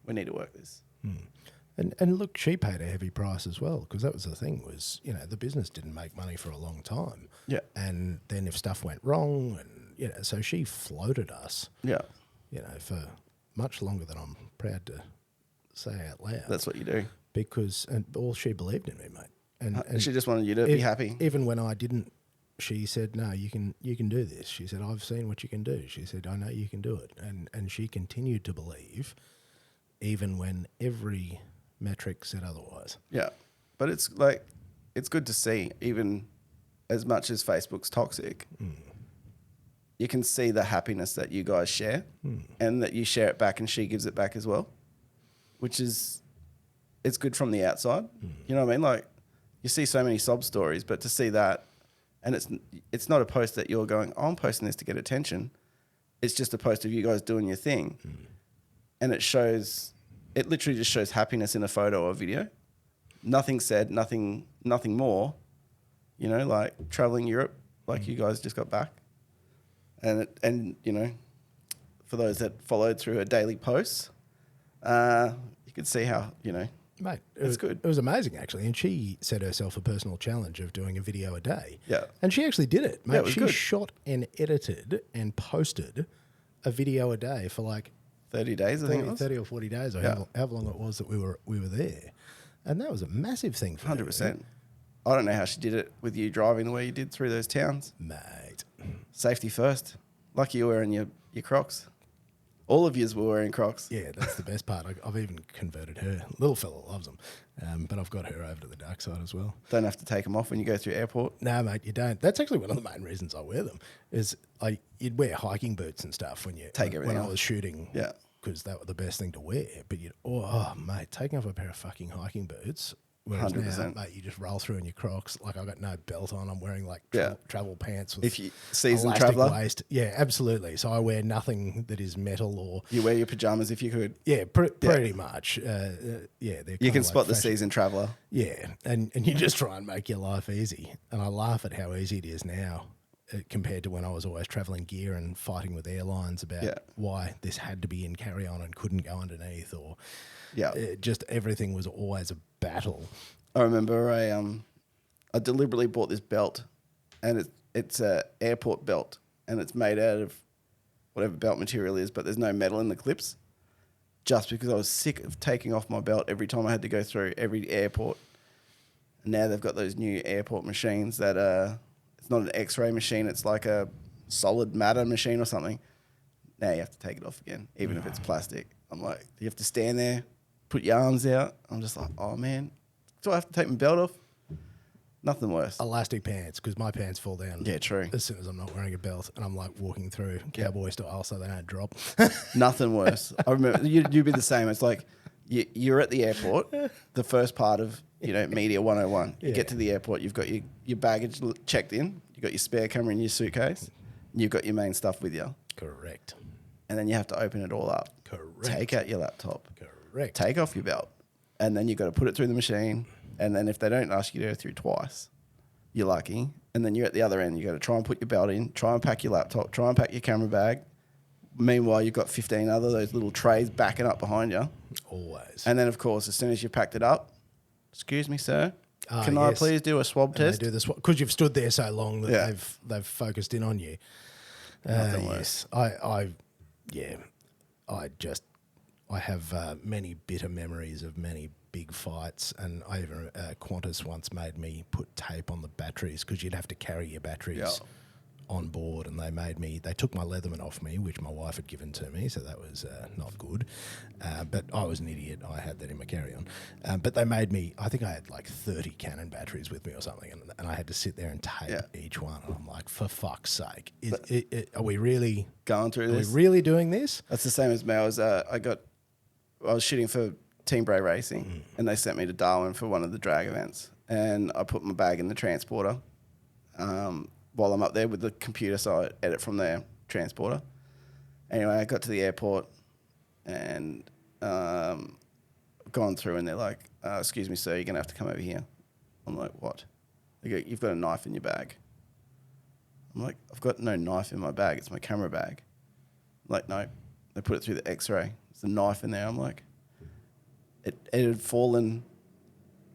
we need to work this. And look, she paid a heavy price as well, because that was the thing was, the business didn't make money for a long time. Yeah. And then if stuff went wrong, and, so she floated us, Yeah. for much longer than I'm proud to say out loud. That's what you do. Because, and all she believed in me, mate. And She just wanted you to be happy. Even when I didn't, she said, no, you can do this. She said, I've seen what you can do. She said, I know you can do it. And she continued to believe, even when every metric said otherwise. Yeah. But it's good to see, even as much as Facebook's toxic, you can see the happiness that you guys share and that you share it back and she gives it back as well, which is, it's good from the outside. You know what I mean? Like, you see so many sob stories, but to see that, and it's not a post that you're going, oh, I'm posting this to get attention. It's just a post of you guys doing your thing. And it literally just shows happiness in a photo or video. Nothing said, nothing more. Like traveling Europe, like you guys just got back. And for those that followed through her daily posts, you could see how, Mate, it's good. It was amazing, actually. And she set herself a personal challenge of doing a video a day. Yeah. And she actually did it, mate. Yeah, it was she good. shot and edited and posted a video a day for like 30 days, I think it was. 30 or 40 days, or however long it was that we were there. And that was a massive thing for her. 100%. I don't know how she did it with you driving the way you did through those towns. Mate. Safety first. Lucky you were wearing your Crocs. All of yous were wearing Crocs. Yeah, that's the best part. I've even converted her. Little fella loves them. But I've got her over to the dark side as well. Don't have to take them off when you go through airport. No, mate, you don't. That's actually one of the main reasons I wear them. Is you'd wear hiking boots and stuff when you Take everything when I off. was shooting. Yeah. Because that was the best thing to wear. But mate, taking off a pair of fucking hiking boots. Whereas 100%. now, mate, you just roll through in your Crocs. Like, I got no belt on. I'm wearing like travel pants with If you seasoned elastic traveller, waist. Yeah, absolutely. So I wear nothing that is metal or you wear your pajamas if you could. yeah, pretty much. They're You kinda can like spot the fashion. seasoned traveller. Yeah, and you just try and make your life easy. And I laugh at how easy it is now compared to when I was always travelling gear and fighting with airlines about why this had to be in carry-on and couldn't go underneath, or just everything was always a battle. I remember I deliberately bought this belt, and it's a airport belt, and it's made out of whatever belt material is, but there's no metal in the clips, just because I was sick of taking off my belt every time I had to go through every airport. And now they've got those new airport machines that it's not an X-ray machine, it's like a solid matter machine or something. Now you have to take it off again, even if it's plastic. I'm like, you have to stand there, put your arms out. I'm just like, oh man, do I have to take my belt off? Nothing worse. Elastic pants, because my pants fall down. Yeah, true. As soon as I'm not wearing a belt, and I'm like walking through cowboy style, so they don't drop. Nothing worse. I remember you'd be the same. It's like you're at the airport, the first part of Media 101. You get to the airport, you've got your baggage checked in, you've got your spare camera in your suitcase, and you've got your main stuff with you. Correct. And then you have to open it all up. Correct. Take out your laptop. Correct. Take off your belt. And then you've got to put it through the machine. And then if they don't ask you to go through twice, you're lucky. And then you're at the other end. You've got to try and put your belt in, try and pack your laptop, try and pack your camera bag. Meanwhile, you've got 15 other those little trays backing up behind you. Always. And then, of course, as soon as you've packed it up, excuse me, sir, can I yes. please do a swab test? They do this because you've stood there so long that they've focused in on you. Nothing worse. Yes. I have many bitter memories of many big fights, and I even Qantas once made me put tape on the batteries because you'd have to carry your batteries on board, and they took my Leatherman off me, which my wife had given to me, so that was not good. But I was an idiot. I had that in my carry-on. But they made me, I think I had like 30 Canon batteries with me or something, and I had to sit there and tape each one. And I'm like, for fuck's sake, are we really going through this? Are we really doing this? That's the same as me. I was shooting for Team Bray Racing, and they sent me to Darwin for one of the drag events, and I put my bag in the transporter while I'm up there with the computer, so I edit from the transporter. Anyway, I got to the airport and gone through, and they're like, excuse me, sir, you're going to have to come over here. I'm like, what? They go, you've got a knife in your bag. I'm like, I've got no knife in my bag. It's my camera bag. I'm like, no. They put it through the X-ray. There's a knife in there. I'm like, it had fallen,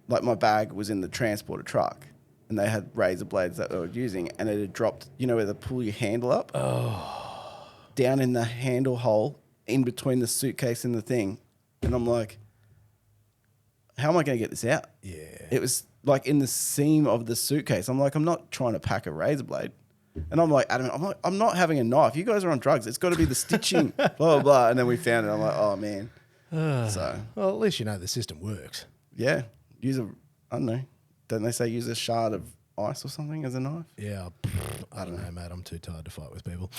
like my bag was in the transporter truck, and they had razor blades that they were using, and it had dropped, where they pull your handle up? Oh. Down in the handle hole, in between the suitcase and the thing. And I'm like, how am I going to get this out? Yeah. It was like in the seam of the suitcase. I'm like, I'm not trying to pack a razor blade. And I'm like, adamant, I'm not having a knife. You guys are on drugs. It's got to be the stitching, blah, blah, blah. And then we found it. I'm like, oh, man. Well, at least you know the system works. Yeah. I don't know. Don't they say use a shard of ice or something as a knife? Yeah. I don't know, mate. I'm too tired to fight with people.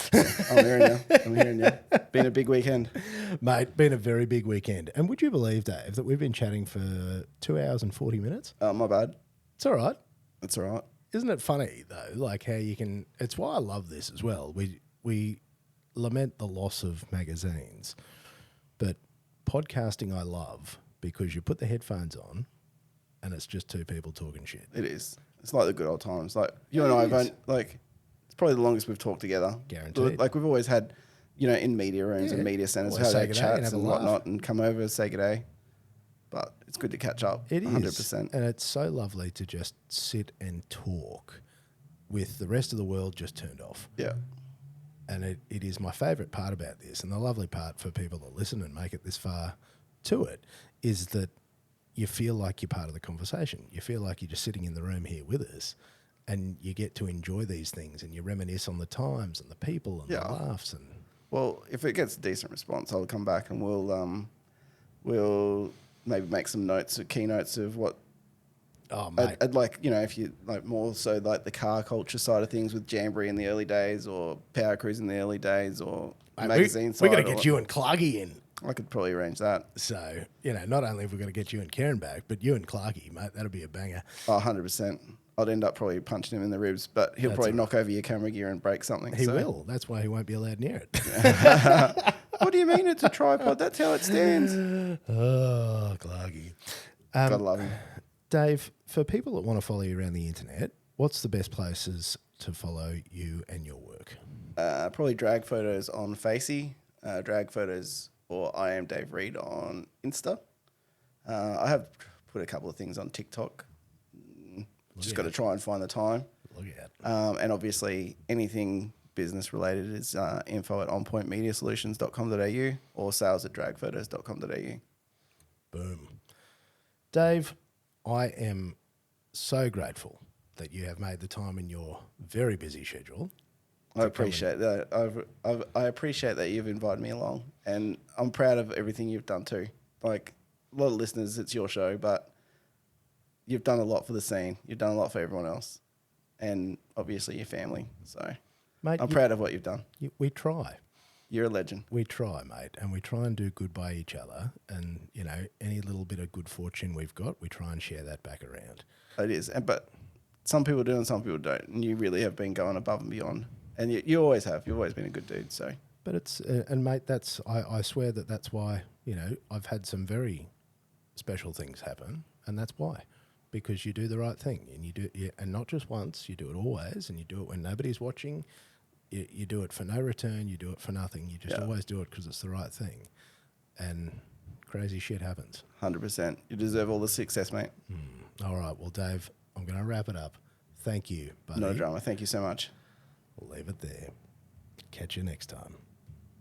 I'm hearing you. Been a big weekend. Mate, been a very big weekend. And would you believe, Dave, that we've been chatting for 2 hours and 40 minutes? Oh, my bad. It's all right. It's all right. Isn't it funny, though, like how you can... It's why I love this as well. We lament the loss of magazines, but podcasting I love because you put the headphones on and it's just two people talking shit. It is. It's like the good old times. Like you and I have, it's probably the longest we've talked together. Guaranteed. Like we've always had in media rooms and media centres, Always have say their good day and chats have a and laugh. whatnot, and come over, say good day. But it's good to catch up. It is 100%. and it's so lovely to just sit and talk with the rest of the world just turned off. Yeah. And it is my favourite part about this, and the lovely part for people that listen and make it this far to it, is that you feel like you're part of the conversation. You feel like you're just sitting in the room here with us, and you get to enjoy these things, and you reminisce on the times and the people and the laughs. And well, if it gets a decent response, I'll come back and we'll maybe make some notes, key notes of what. Oh, mate. I'd like, if you like more so like the car culture side of things with Jamboree in the early days, or Powercruise in the early days, or Mate, magazine side. We're going to get you and Clarky in. I could probably arrange that. So, not only have we got to get you and Karen back, but you and Clarky, mate, that'll be a banger. Oh, 100%. I'd end up probably punching him in the ribs, but he'll probably knock over your camera gear and break something. He will. That's why he won't be allowed near it. What do you mean it's a tripod? That's how it stands. Oh, Clarky. Gotta love him. Dave, for people that want to follow you around the internet, what's the best places to follow you and your work? Probably drag photos on Facey, drag photos, or I am Dave Reid on Insta. I have put a couple of things on TikTok. Just got to try and find the time. Look out. And obviously anything business related is info@onpointmediasolutions.com.au or sales@dragphotos.com.au. Boom. Dave, I am so grateful that you have made the time in your very busy schedule. I appreciate that. I appreciate that you've invited me along, and I'm proud of everything you've done too. Like a lot of listeners, it's your show, but you've done a lot for the scene. You've done a lot for everyone else, and obviously your family. So, mate, I'm proud of what you've done. We try. You're a legend. We try, mate, and we try and do good by each other. And, any little bit of good fortune we've got, we try and share that back around. It is. But some people do and some people don't. And you really have been going above and beyond. And you always have. You've always been a good dude. So, but it's, and mate, I swear that's why, I've had some very special things happen. And that's why, because you do the right thing, and and not just once, you do it always, and you do it when nobody's watching. You do it for no return. You do it for nothing. You just always do it because it's the right thing. And crazy shit happens. 100%. You deserve all the success, mate. All right. Well, Dave, I'm going to wrap it up. Thank you, buddy. No drama. Thank you so much. We'll leave it there. Catch you next time.